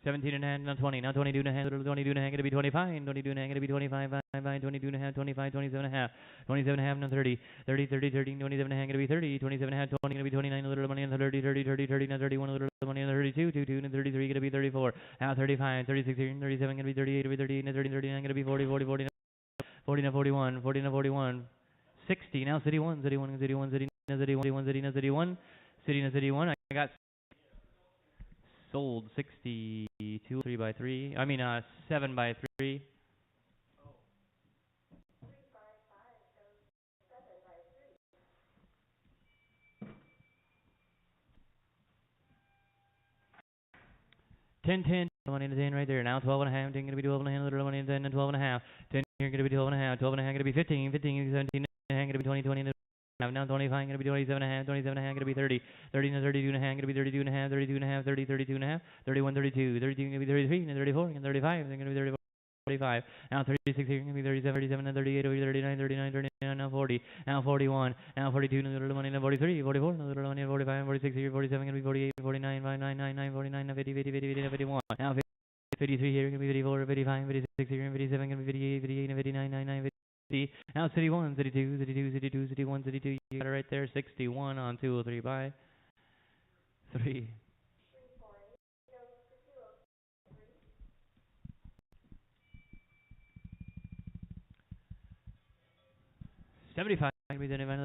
Speaker 1: 17 and a half, now 20. Now 22 and a half, 22 and a half, going to be 25. 22 and a half, going to be 25, 22 and a half, 25, 27 and a half. 27 and a half, now 30. 30, 30, 30, 27 and a half, going to be 30. 27 and a half, 20, going to be 29, a little money on the 30, 30, 30, 30, now 31, a little money on the 32, 22, and 33, going to be 34. Now 35, 36 here, 37, going to be 38, going to be 38, and 30, 39, going to be 40, 40, 40, 40, now 41, 40, now 41. 60, now City 1, City 1, City 1, City, now City 1, City 1, City, now City 1. City, now City 1. I got sold 62 3 by 3. I mean 7 by 3. Ten money to 10 right there. Now 12 and a half. 10 gonna be 12 and a half. Little money to 10 and 12 and a half. 10 here gonna be 12 and a half. 12 and a half gonna be 15. 15 17 and a half gonna be 20. 20 and a half. Now 25 gonna be 27 and a half. 27 and a half gonna be 30. 30 and 32 and a half gonna be 32 and a half. 32 and a half. 30 32 and a half. 31 32. 32 gonna be 33 and 34 and 35. They're gonna be 34. 45. Now 36 here, going to be 37, 37, and 38, 39, 39, 39, now 40, now 41, now 42, and a little money, now 43, 44, and a little money, 45, 46 here, 47, going to be 48, 49, 59, 99, 49, now 50, 50, 50, 50, 51, now 50, 53 here, going to be 54, 55, 56 here, 57, going to be 58, 58, and 59, 99, 50, now City 1, City 2, City 2, City 2, City 1, City 2, you got it right there, 61 on 203 by 3. 75 gonna be 25,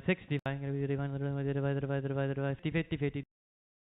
Speaker 1: 65 gonna be 35, 50, 50,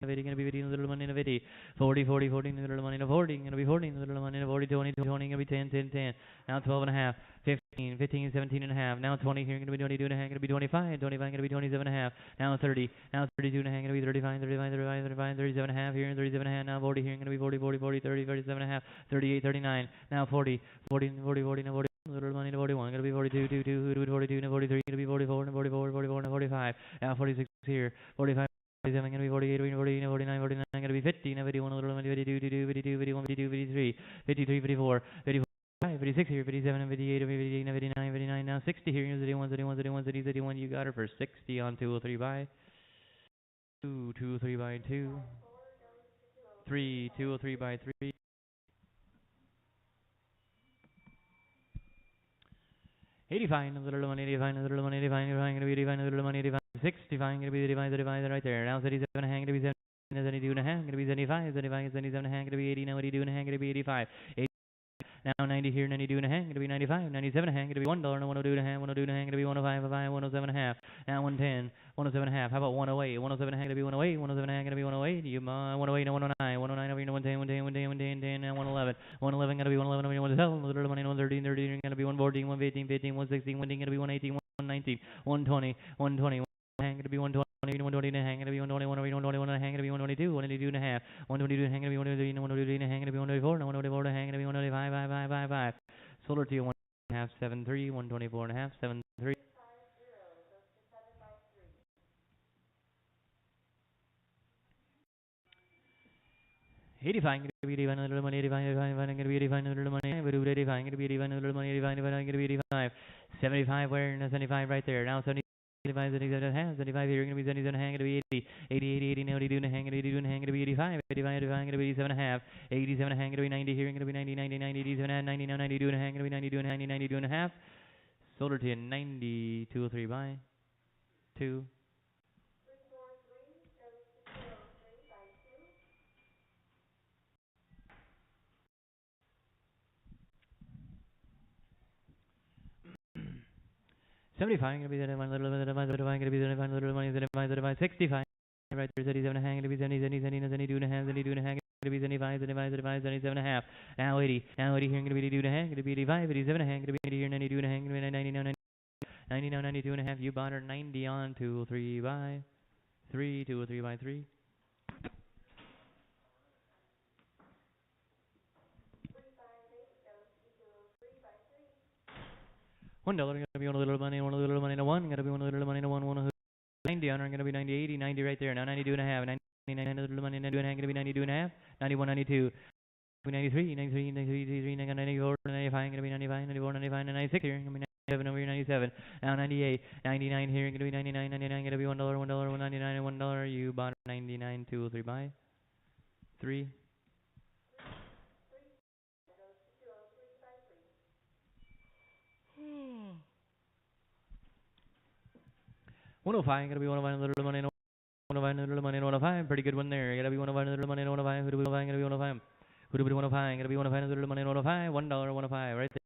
Speaker 1: gonna be 50, little money in a 50, 40, 40, 40, little money in a 40, gonna be 40, little money in a 40, 20, 20, gonna be 10, 10, 10, now 12 and a half, 15, 15, 17 and a half, now 20 here, gonna be 22 and a half, gonna be 25, 25, gonna be 27 and a half, now 30, now 32 and a half, gonna be 35, 35, 35, 35, 37 and a half here, 37 and a half, now 40 here, gonna be 40, 40, 40, 30, 37 and a half, 38, 39, now 40, 40, 40, 40, now 40. Little money to 41, gonna be 42, 2, 2, 42, and 43, gonna be 44, and 44, 44, and 45, now 46 here, 45, 47, gonna be 48, 48, 49, 49, gonna be 50, now 51, little money, 52, 52, 52, 51, 52, 53, 53, 54, 55, 56 here, 57, and 58, 58, 59, 59, now 60 here, 31, 31, 31, 31, you got her for 60 on 203 by 2, 203 by 2, 3, 203 by 3. 85, a little money, 85, a little money, 85, 85, gonna be 85, a little money, 85, 65, gonna be 85, 35, right there. Now 37 and a half, gonna be 72 and a half, gonna be 75, 75, 77 and a half, gonna be 80, now 82 and a half, gonna be 85. Now 90 here, 92 and a half, gonna be 95, 97 and a half, gonna be $1, now 102 and a half, 102 and a half, gonna be 105, 107 and a half, now 110, 107 and a half, how about 108, 107 and a half, gonna be 108, 107 and a half, gonna be 108, 108, now 109, 109 over here, 110, 110, 110, 110, 10, now 111, 111 gonna be 111 over here, 112, little money, 113, 13, gonna be 114, 115, 15, 116, 118, gonna be 118, 119, 120, 120, hang gonna be 120, 120 and a hang gonna be 120, 121 and a hang gonna be 122, 122 and a half, 122 and a hang gonna be 123, 123 and a hang gonna be 124, 124 and a hang gonna be 125, 5, 5, 5, 5. Solar to you 1 half 7 3, 124 and a half 7 3. 85 gonna be 85, little money 85, 85, gonna be 85, little money 85, gonna be 85, little money 85, gonna be 85, 75 where? No, 75 right there. Now 70. 75, 77 and a half, 75 here, gonna be 77 and a half, gonna be 80, 80, 80, 80, now 82 and a half, 82 and a half, gonna be 85, 85, 85, gonna be 87 and a half, 87 and a half, gonna be 90 here, gonna be 90, 90, 90, 87 and 90, now 92 and a half, gonna be 92 and a half, 92 and a half, sold her to you 90, 203 buy, 2. $75 gonna be that one little bit of gonna be that one little money that $65 right there, 77 and a half, gonna be 70, 70, 70, 72 and a half, 72 and a half, gonna be 75, 75, 75, 77 and a half. Now 80 here, gonna be 82 and a half, gonna be 85, 87 and a half, gonna be 80 here, 92 and a half, gonna be 90, now 90, now 92 and a half. You bought her 90 on 203 by 3, 203 by 3. $1 gonna be one little money, one little money to one, gonna be one little money to one. 90 on her, gonna be 90, 80, 90 right there. Now 92 and a half, 99 little money, 92 and a half, gonna be 92 and a half, 91, 92. 93, 93, 93, 94, 95, gonna be 95, 94, 95, 96 here, gonna be 97 over here, 97. Now 98, 99 here, gonna be 99, 99, gonna be $1, $1, $1.99, and $1. You bought 99, 203 buy. 3. 105, gonna be 105, little money, 105, little money, 105. Pretty good one there. Gotta be 105, little money, 105. Who do we 105? Gonna be 105. Who do we 105? Gonna be 105, little money, 105. $1, 105. Right there.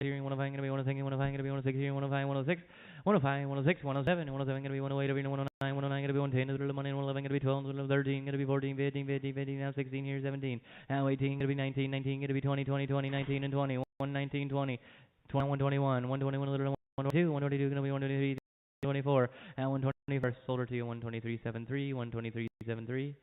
Speaker 1: Here, 105, gonna be 106, 105, gonna be 106 here, 105, 106, 105, 106, 107, 107, gonna be 108 over here, 109, 109, gonna be 110, little money, 111, gonna be 12, little 13, gonna be 14, 15, 15, 15, now 16 here, 17, now 18, gonna be 19, 19, gonna be 20, 20, 20, 19 and 20, 119, 20, 121, 121, little 122, 122, gonna be 123, 24, and 124, sold her to you, 123.73, 123.73,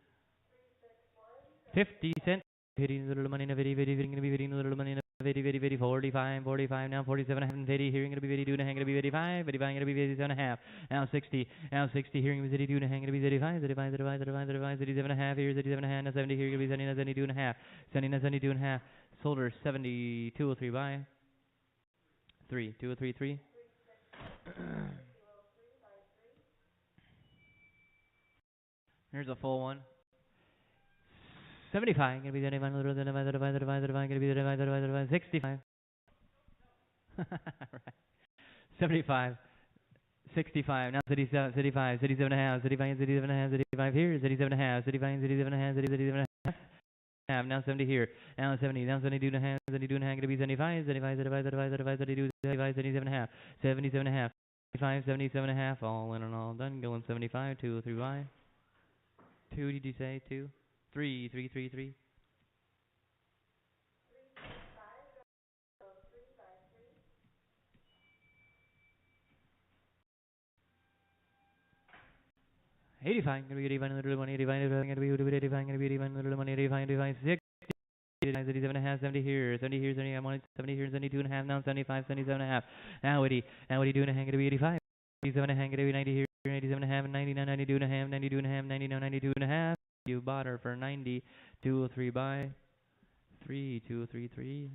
Speaker 1: 50 cents. Hitting little money in a video, gonna be hitting little money in a video, 45, 45, now 47 and a half, 50, here gonna be 52 and a half, gonna be 85, 85, gonna be 57 and a half, now 60, now 60, here gonna be 52 and a half, gonna be 35, 35, 35, 35, 35, 37 and a half, here 37 and a half, now 70, here gonna be 70, 72 and a half, 70, 72 and a half, sold her 70, 203 buy, 3, 203, 3. Here's a full one. 75, gonna be 75, little 75, 35, 35, 35, gonna be 35, 35, 35, 65. Right. 75, 65, now 37, 75, 37 and a half, 35, 37 and a half, 35 here, 37 and a half, 35, 37 and a half, 37 and a half, now 70 here, now 70, now 72 and a half, 72 and a half, gonna be 75, 75, 75, 75, 75, 72, 75, 77 and a half, 77 and a half, 75, 77 and a half, all in and all done, going 75, 2, 3, Y. 2, did you say? 2? 3, 3, 3, 3. 85, gonna be 85, little money, 85, gonna be 85, gonna be 85, little money, 85, 85, 60, 87 and a half, 70 here, 70 here, 70, I'm on 70 here, 72 and a half, now 75, 77 and a half, now 80, now 82 and a half, gonna be 85, 87 and a half, gonna be 90 here, 87 and a half, and 90, now 92 and a half, 92 and a half, 90, now 92 and a half, you bought her for 90, 203 buy, 3, 203, 3.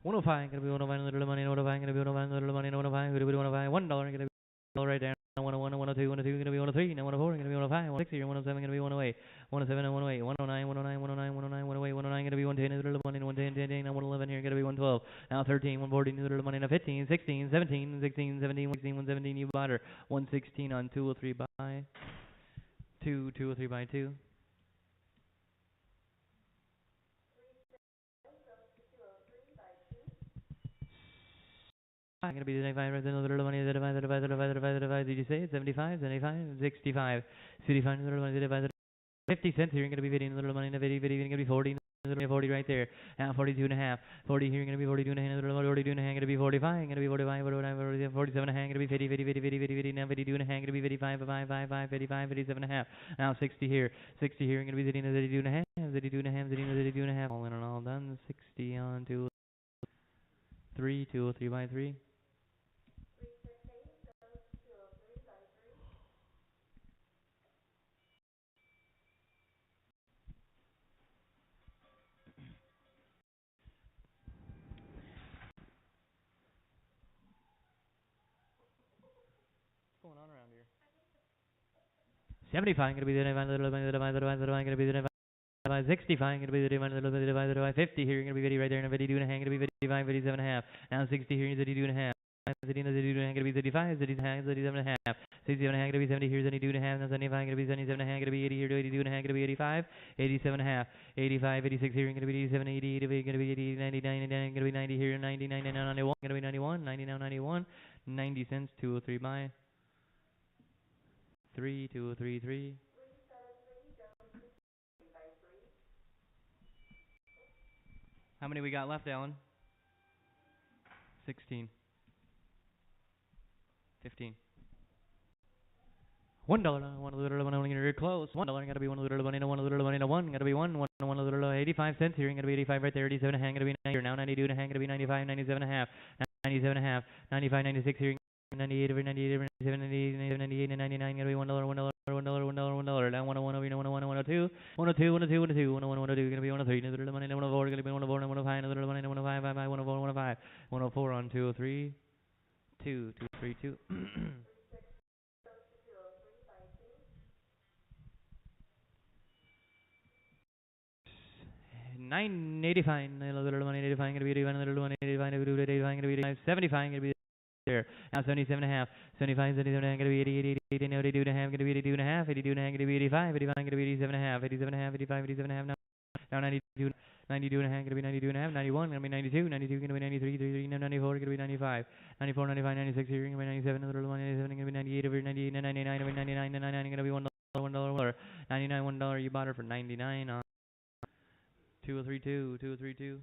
Speaker 1: $105, gonna be 105, little money, 105, gonna be 105, little money, 105, gonna be 105, $1, gonna be right there. 101, 102, 102, gonna be 103, now 104, gonna be 105, 160, 107, gonna be 108, 107, and 108, 109, 109, 109, 109, 108, 109, gonna be 110, little money, 110, 10, now 111 here, gonna be 112, now 13, 114, little money, now 15, 16, 17, 16, 17, 16, 117, you bought her, 116 on 203 buy, 2, 203 buy 2. I'm gonna be 75 right then, little money, 75, 75, 75, 75, 75, did you say it? 75, 75, 65, 65, little money, 75, 50 cents here, gonna be 50, little money, 50, 50, gonna be 40, little 40 right there, now 42 and a half, 40 here, gonna be 42 and a half, little 42 and a half, gonna be 45, gonna be 45, 45, 47 and a half, gonna be 50, 50, 50, 50, 50, 50, now 52 and a half, gonna be 55, 5, 5, 5, 55, 57 and a half, now 60 here, 60 here, gonna be 32 and a half, 32 and a half, 32 and a half, all in and all done, 60 on 2, 3, 203 by 3. going on around here? 75 going to be the divine little going to be the divine 65 going to be the divine little bit divided by 50 here. You're going to be very right there. And 52 and a half going to be divine 57 and a half. Now 60 here. 32 and a half. 32 going to be 35. 37 and a half. 67 and a half going to be 70 here. 72 and a half. Now 75 going to be 77 and a half. Going to be 80 here. 82 and a half going to be 85. 87 and a half. 85. 86 here. Going to be 87. 80. 88 going to be 80. 99 and going to be 90 here. 90. 90 now 91. Going to be 91. 90 now 91. 90 cents. 203 buy. 3. 203. How many we got left, Alan? 16. 15. $1. One little one only gonna close. $1 gotta be one little money. One little money. One gotta be one little 85 cents here. Gonna be 85 right there. 87 and a half. Gonna be 90. Now 92 and a half. Gonna be 95. 97 and a half. 97 and a half. 95. 96 here. 98 over 98 over 97 98 98 and 99. Gonna be $1. $1. $1. Now 101 over 101 102 102 102 102 101 102 gonna be 103 another money 104 gonna be 104 105 another money 105 104 105 104 on 203 2 2 3 2 985 another money 85 gonna be 85 another money 85 gonna be 85 75 gonna be there. Now 77 and a half, 75, 77 and a half, going to be 80, 80, 80, 82 and a half, going to be 82 and a half, 82 and a half, going to be 85, 85, going to be 87 and a half, 87 and a half, 85, 87 and a half, now 92, 92 and a half, going to be 92 and a half, 91, going to be 92, 92, going to be 93, 93, now 94, going to be 95, 94, 95, 96, here, going to be 97, another one, 97, going to be 98, over 98, 99, over 99, 99, going to be $1, $1, 99, $1, you bought her for 99 on 2032, 2032.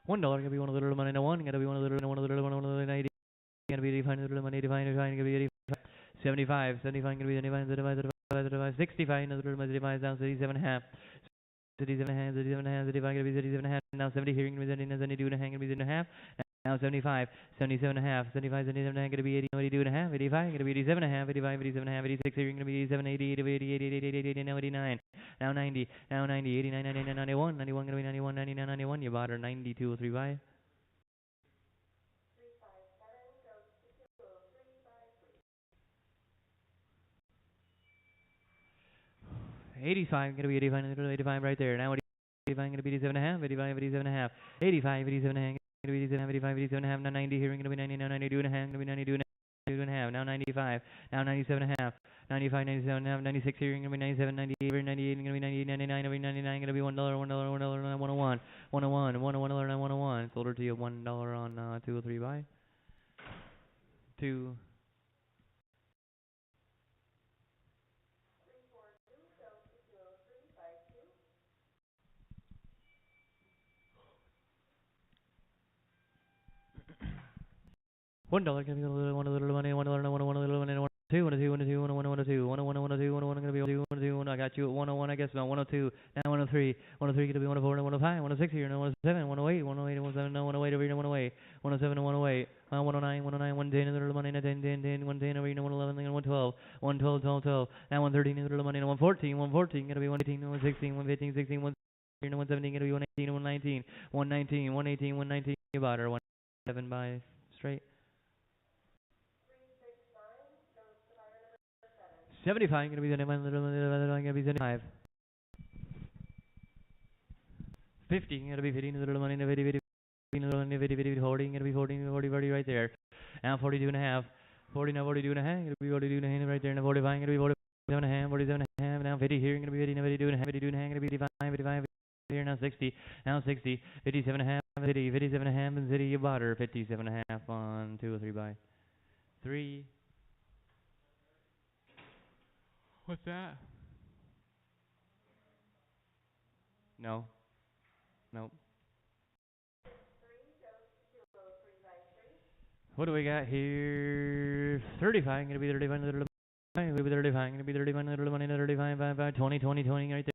Speaker 1: $1 gonna be one little money no one gonna be one little 90 gonna be 85 little money 85 gonna be 85 75 75 gonna be 75 65 little money 75 down 37 and a half 37 and a half 37 and a half 35 gonna be 37 and a half now 70 here gonna be 72 and a half gonna be 7 and a half now 75 77 and a half 75 77 and a half gonna be 80 82 and a half 85 gonna be 87 and a half 85 87 and a half 86 here gonna be 87 80 80 80 80 now 89 now 90 now 90 89 90 91 91 gonna be 91 99 91 you bought her 92 3 buy 85 gonna be 85 85 right there now 85 gonna be 87 and a half 85 87 and a half 85 87 and a half gonna be 87 85 87 and a half now 90 here gonna be 90 now 92 and a half gonna be 92 and a half now 95 now 97 and a half 95 97 and a half 96 here gonna be 97 98 over 98 gonna be 98 99 over 99 gonna be $1 $1 $1 101 101 101 101 sold her to you $1 on 203 buy 2 $1 gonna be one little money, one little money, 102, 102, 102, 102, 102, 102, 101 gonna be 102, I got you at 101, I guess no 102, now 103, 103 gonna be 104, 105, 106 here, no 107, 108, 108, 107, no 108 over here, 108, 107, 108, 109, 109, 110, little money, 10, 10, 10, 110 over here, 111, 112, 112, 12, 12, now 113, little money, 114, 114 gonna be 118, 116, 115, 16, 117, 117 gonna be 118, 119, 119, 118, 119, you bought her 17 by straight. 75 gonna be the gonna be 75. 50 gonna be 50 little money 50 50 40 gonna be 40 40 right there. Now 42 and a half 40 now 42 and a half gonna be 42 and a half right there. Now 45 gonna be 47 and a half 47 and a half now 50 here gonna be 50 now 52 and a half 52 and a half gonna be 55 55 here now 60 now 60 57 and a half 50 57 and a half and city you bought her 57 and a half on 2 or 3 by 3. What's that? No. Nope. What do we got here? 35. Gonna be 35. Gonna be 35. Gonna be 35. Little money. 35. 5. 20. 20. 20. Right there.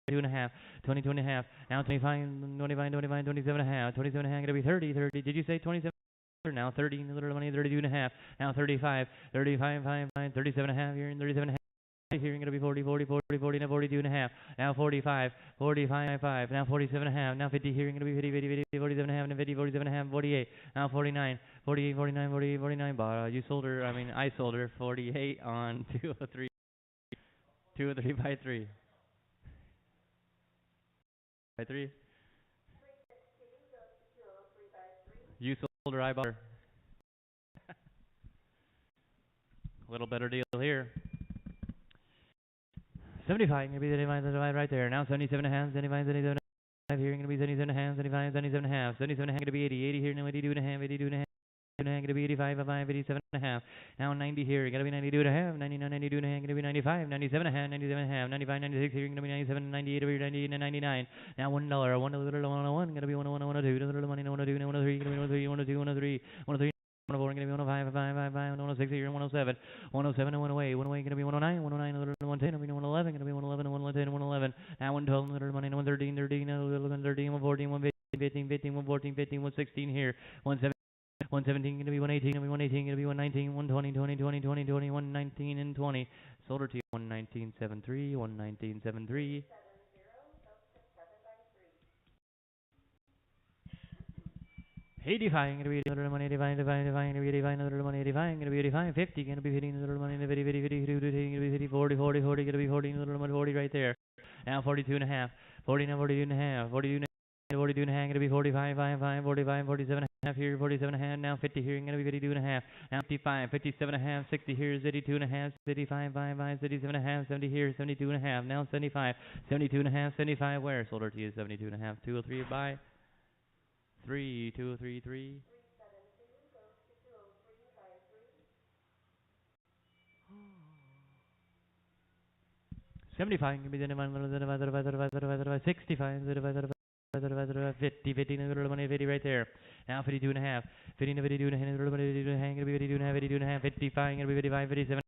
Speaker 1: 2 and a half. 20. 20 and a half. Now 25. 25. 25. 27 and a half. 27 and a half. Gonna be 30. 30. Did you say 27? Now 30. Little money. 32 and a half. Now 35. 35. 5. 5. 37 and a half. Here and 37 and a half. Here you're going to be 40, 40, 40, 40, now 42 and a half. Now 45, 45, 5. Now 47 and a half. Now 50 here. You're going to be 50, 50, 50, 47 and a half. Now 50, 47 and a half. 48. Now 49, 48, 49, 48, 49. You sold her. I sold her 48 on 203. 203 by 3. By 3. You sold her. I bought her. A little better deal here. 75, going to be 75 right there. Now 77 and a half, 75, 77 and a half. Here going to be 77 and a half, 75, 77 and a half. 77 and a half going to be 80, 80 here. Now 82 and a half, 82 and a half. Going to be 85, 85, 87 and a half. Now 90 here, going to be 92 and a half. 99, 92 and a half, going to be 95, 97 and a half, 97 and a half. 95, 96 here, going to be 97, 98 over here, 98 and 99. Now $1, $1, $1, going to be 1, 1, 1, 2, $1, money, 1, 2, 1, 3, going to be 1, 3, 1, 2, 1, 3, 1, 3. 104 going to be 105, 5, 5, 5, 106 here, 107, 107 and 1 away going to be 109, 109, 110, going to be 111, going to be 111, 110, 111, now 112, little money, 113, 13, 13, 114, 115, 15, 114, 15, 116 here, 117. 117 going to be 118, going to be 118, going to be 119, 120, 20, 20, 20, 20, 119 and 20. Sold her to you 119.73, 119.73. 85, going to be 85, 85, 85, going to be 85, another money, 85, going to be 85, 50, going to be 50, another money, 50, 50, 50, 50, going to be 50, 40, 40, 40, going to be 40, another money, 40 right there. Now 42 and a half, 40, now 42 and a half, 42 and a half. 42 and a half, going to be 45, 5, 5, 45, 47 and a half here, 47 and a half, now 50 here, going to be 52 and a half, now 55, 57 and a half, 60 here, 82 and a half, 55, 5, 5, 77 and a half, 70 here, 72 and a half, now 75, 72 and a half, 75 where? Sold her to you, 72 and a half, 203 buy, 3, 203, 3. 75 can be 65, 50, 50, money, 50 right there. Now 52 and a half, 50 to 52 and a half, going to be 52 and a half, 52 and a half, 55, going to be 55, 57.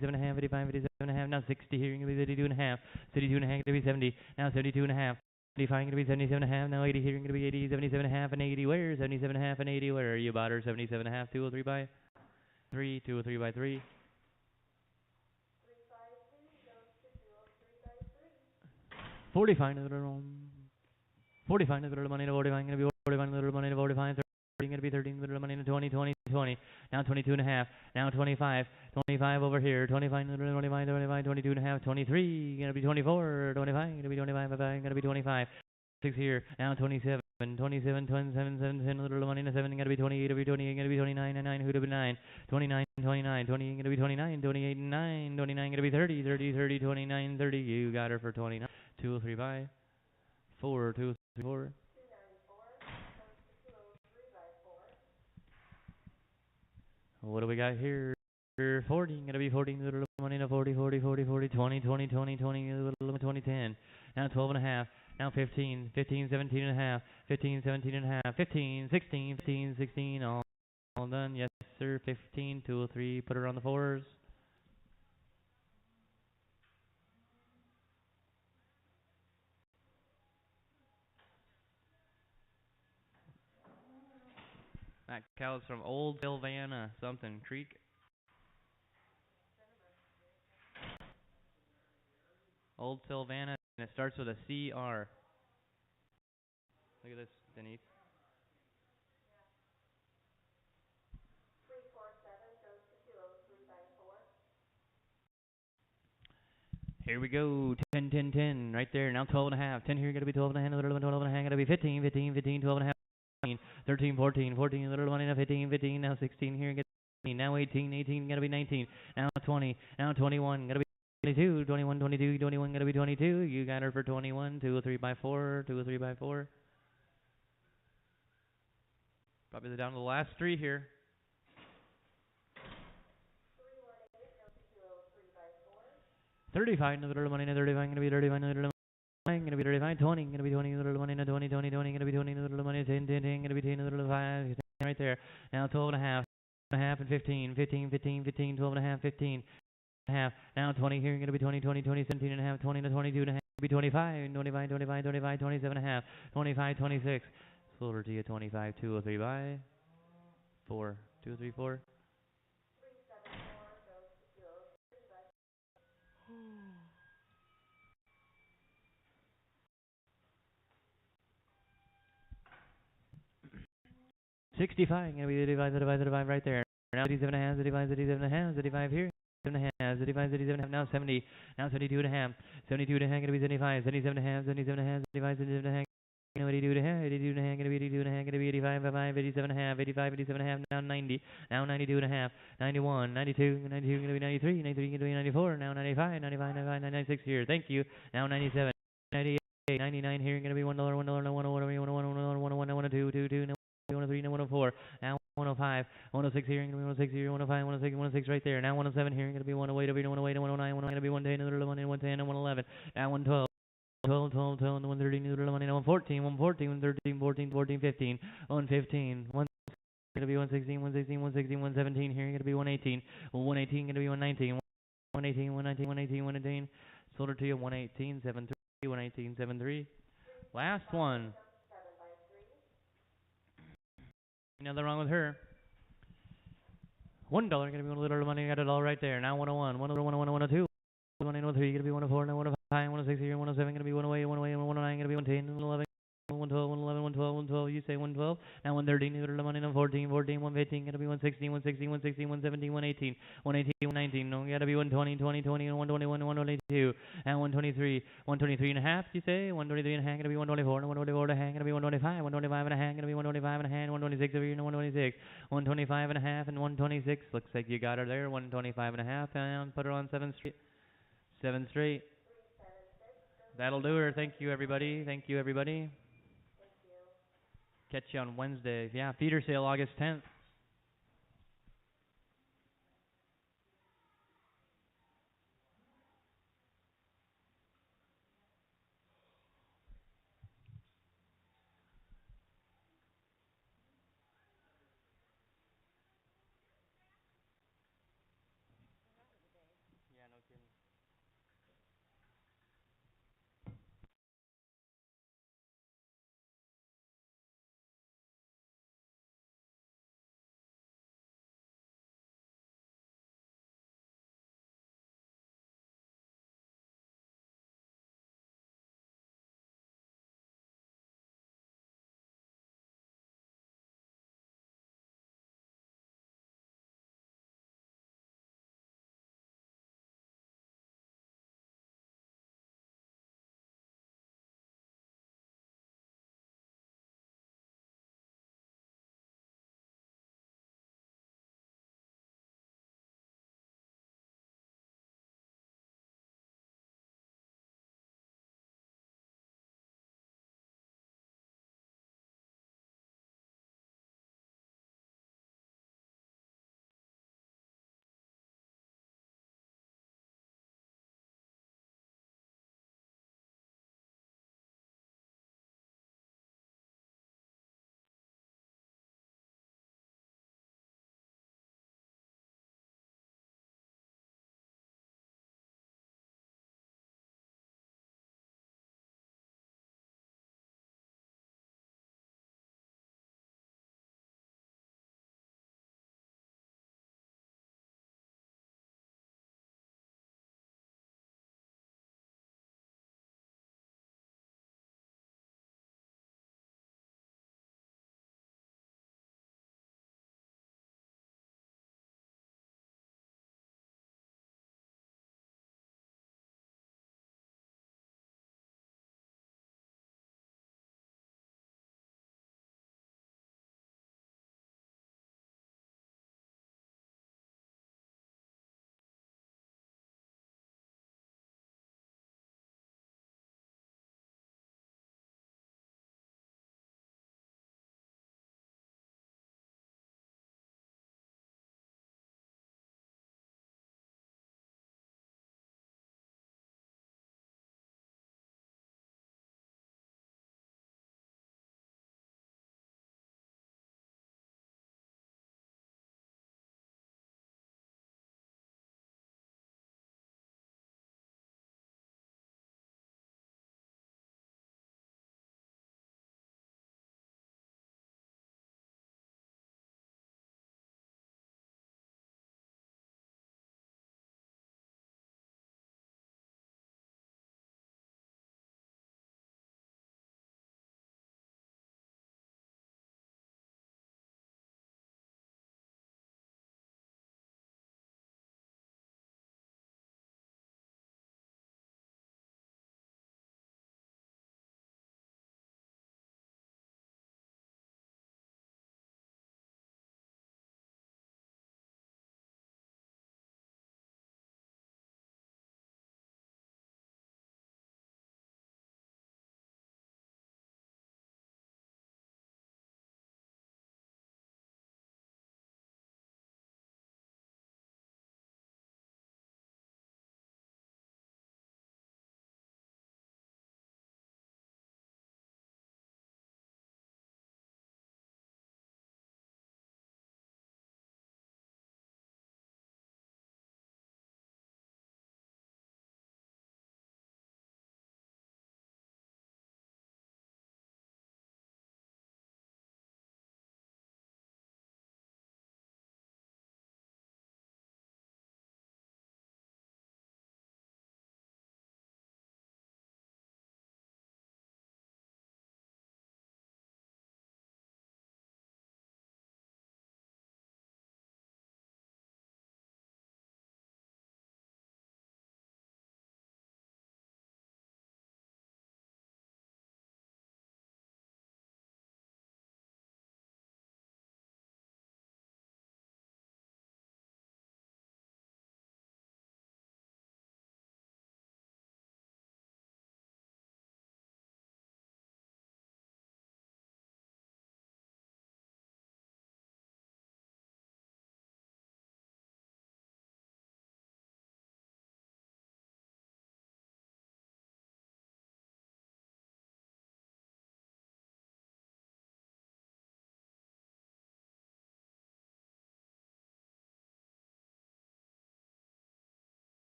Speaker 1: 7 and a half, 55, 57 and a half, now 60 here, going to be 32 and a half, 32 and a half, going to be 70, now 72 and a half, 75, going to be 77 and a half, now 80 here, going to be 80, 77 and a half, and 80 where, 77 and a half, and 80 where, you bought her 77 and a half, 203 by 3, 203 by 3. 45, 45, little money, 45, going to be 45, little money, 45, 30, going to be 13, little money, 20, 20, 20, now 22 and a half, now 25, 25 over here, 25, 25, 25, 22 and a half, 23, going to be 24, 25, going to be 25, going to be 25, 6 here, now 27, 27, 27, 7, 10, little money, 7, going to be 28, over 28, going to be 29, and 9, who to be 9, 29, 29, 20, going to be 29, 28, 9, 29, going to be 30, 30, 30, 29, 30, you got her for 29, 203 by 4, 2, 3, 4. What do we got here? 40, going to be 40, little money, 40, 40, 40, 40, 20, 20, 20, 20, little 20, 10. Now 12 and a half, now 15, 15, 17 and a half, 15, 17 and a half, 15, 16, 15, 16, all done. Yes, sir, 15, 203, put her on the 4s. That cow's from Old Sylvana something Creek. Old Sylvana, and it starts with a CR. Look at this, Denise. Here we go, 10, 10, 10, right there, now 12 and a half, 10 here, going to be 12 and a half, little 12 and a half, going to be 15, 15, 15, 12 and a half, 13, 14, 14, little one, 15, 15, now 16 here, get 18, now 18, 18, going to be 19, now 20, now 21, going to be 22, 21, 22, 21, going to be 22, you got her for 21, 203 by 4, 203 by 4. Probably down to the last 3 here. 35, little money, 35, going to be 35, little going to be 35, 20, going to be 20, little money, 20, 20, 20, going to be 20, little money, 10, 10, 10, going to be 10, little 5, 10 right there. Now 12 and a half, and 15, 15, 15, 15, 12 and a half, 15 and a half. Now 20 here, going to be 20, 20, 20, 17 and a half, 20 to 22 and a half, be 25, 25, 25, 25, 27 and a half, 25, 26. Sold her to you 25, 203 by 4, 203, 4. 65, gonna be 85 right there. Now 87 and a half, 85, 87 and a half, 85 here. 7 and a half, 85, 87 and a half, now 70, now 72 and a half, 72 and a half, gonna be 75, 77 and a half, 77 and a half, 75, 77 and a half, 82 and a half, 82 and a half, gonna be 82 and a half, gonna be 85, 85, 87 and a half, 85, 87 and a half, now 90, now 92 and a half, 91, 92, 92, gonna be 93, 93, gonna be 94, now 95, 95, 95, 96 here, thank you, now 97, 98, 99 here, gonna be $1, $1, $1, $1, $1, $1, $1, $1, $1, $1, $2, 2, 2, 103, now 104, now 105, 106 here, gonna be 106 here, 105, 106, 106 right there, now 107 here, gonna be 108 over here, 108, 109, 109, gonna be 110, 110, 111, now 112. 12, 12, 12, 113, 114, 114, 113, 14, 14, 15, 115, 1 gonna be 116, 116, 116, 117 here, gonna be 118, 118 gonna be 119, 118, 119, 118, 118, sold her to you, 118, 73, 118, 73, last one, nothing wrong with her, $1 gonna be one little money, got it all right there, now 101, 101, 102, 103 gonna be 104, now 105, 106 here, 107 gonna be 108, 108, 109 gonna be 110, 111, 112, 111, 112, 112, you say 112, now 113, 114, 14, 115 gonna be 116, 116, 116, 117, 118, 118, 119, no, gotta be 120, 20, 20, and 121, 122, and 123, 123 and a half, you say, 123 and a half gonna be 124, and 124 and a half gonna be 125, 125 and a half gonna be 125 and a half, 126 over here, and 126, 125 and a half, and 126, looks like you got her there, 125 and a half, and put her on 7th Street. 7 straight. That'll do her. Thank you, everybody. Thank you, everybody. Catch you on Wednesday. Yeah, feeder sale August 10th.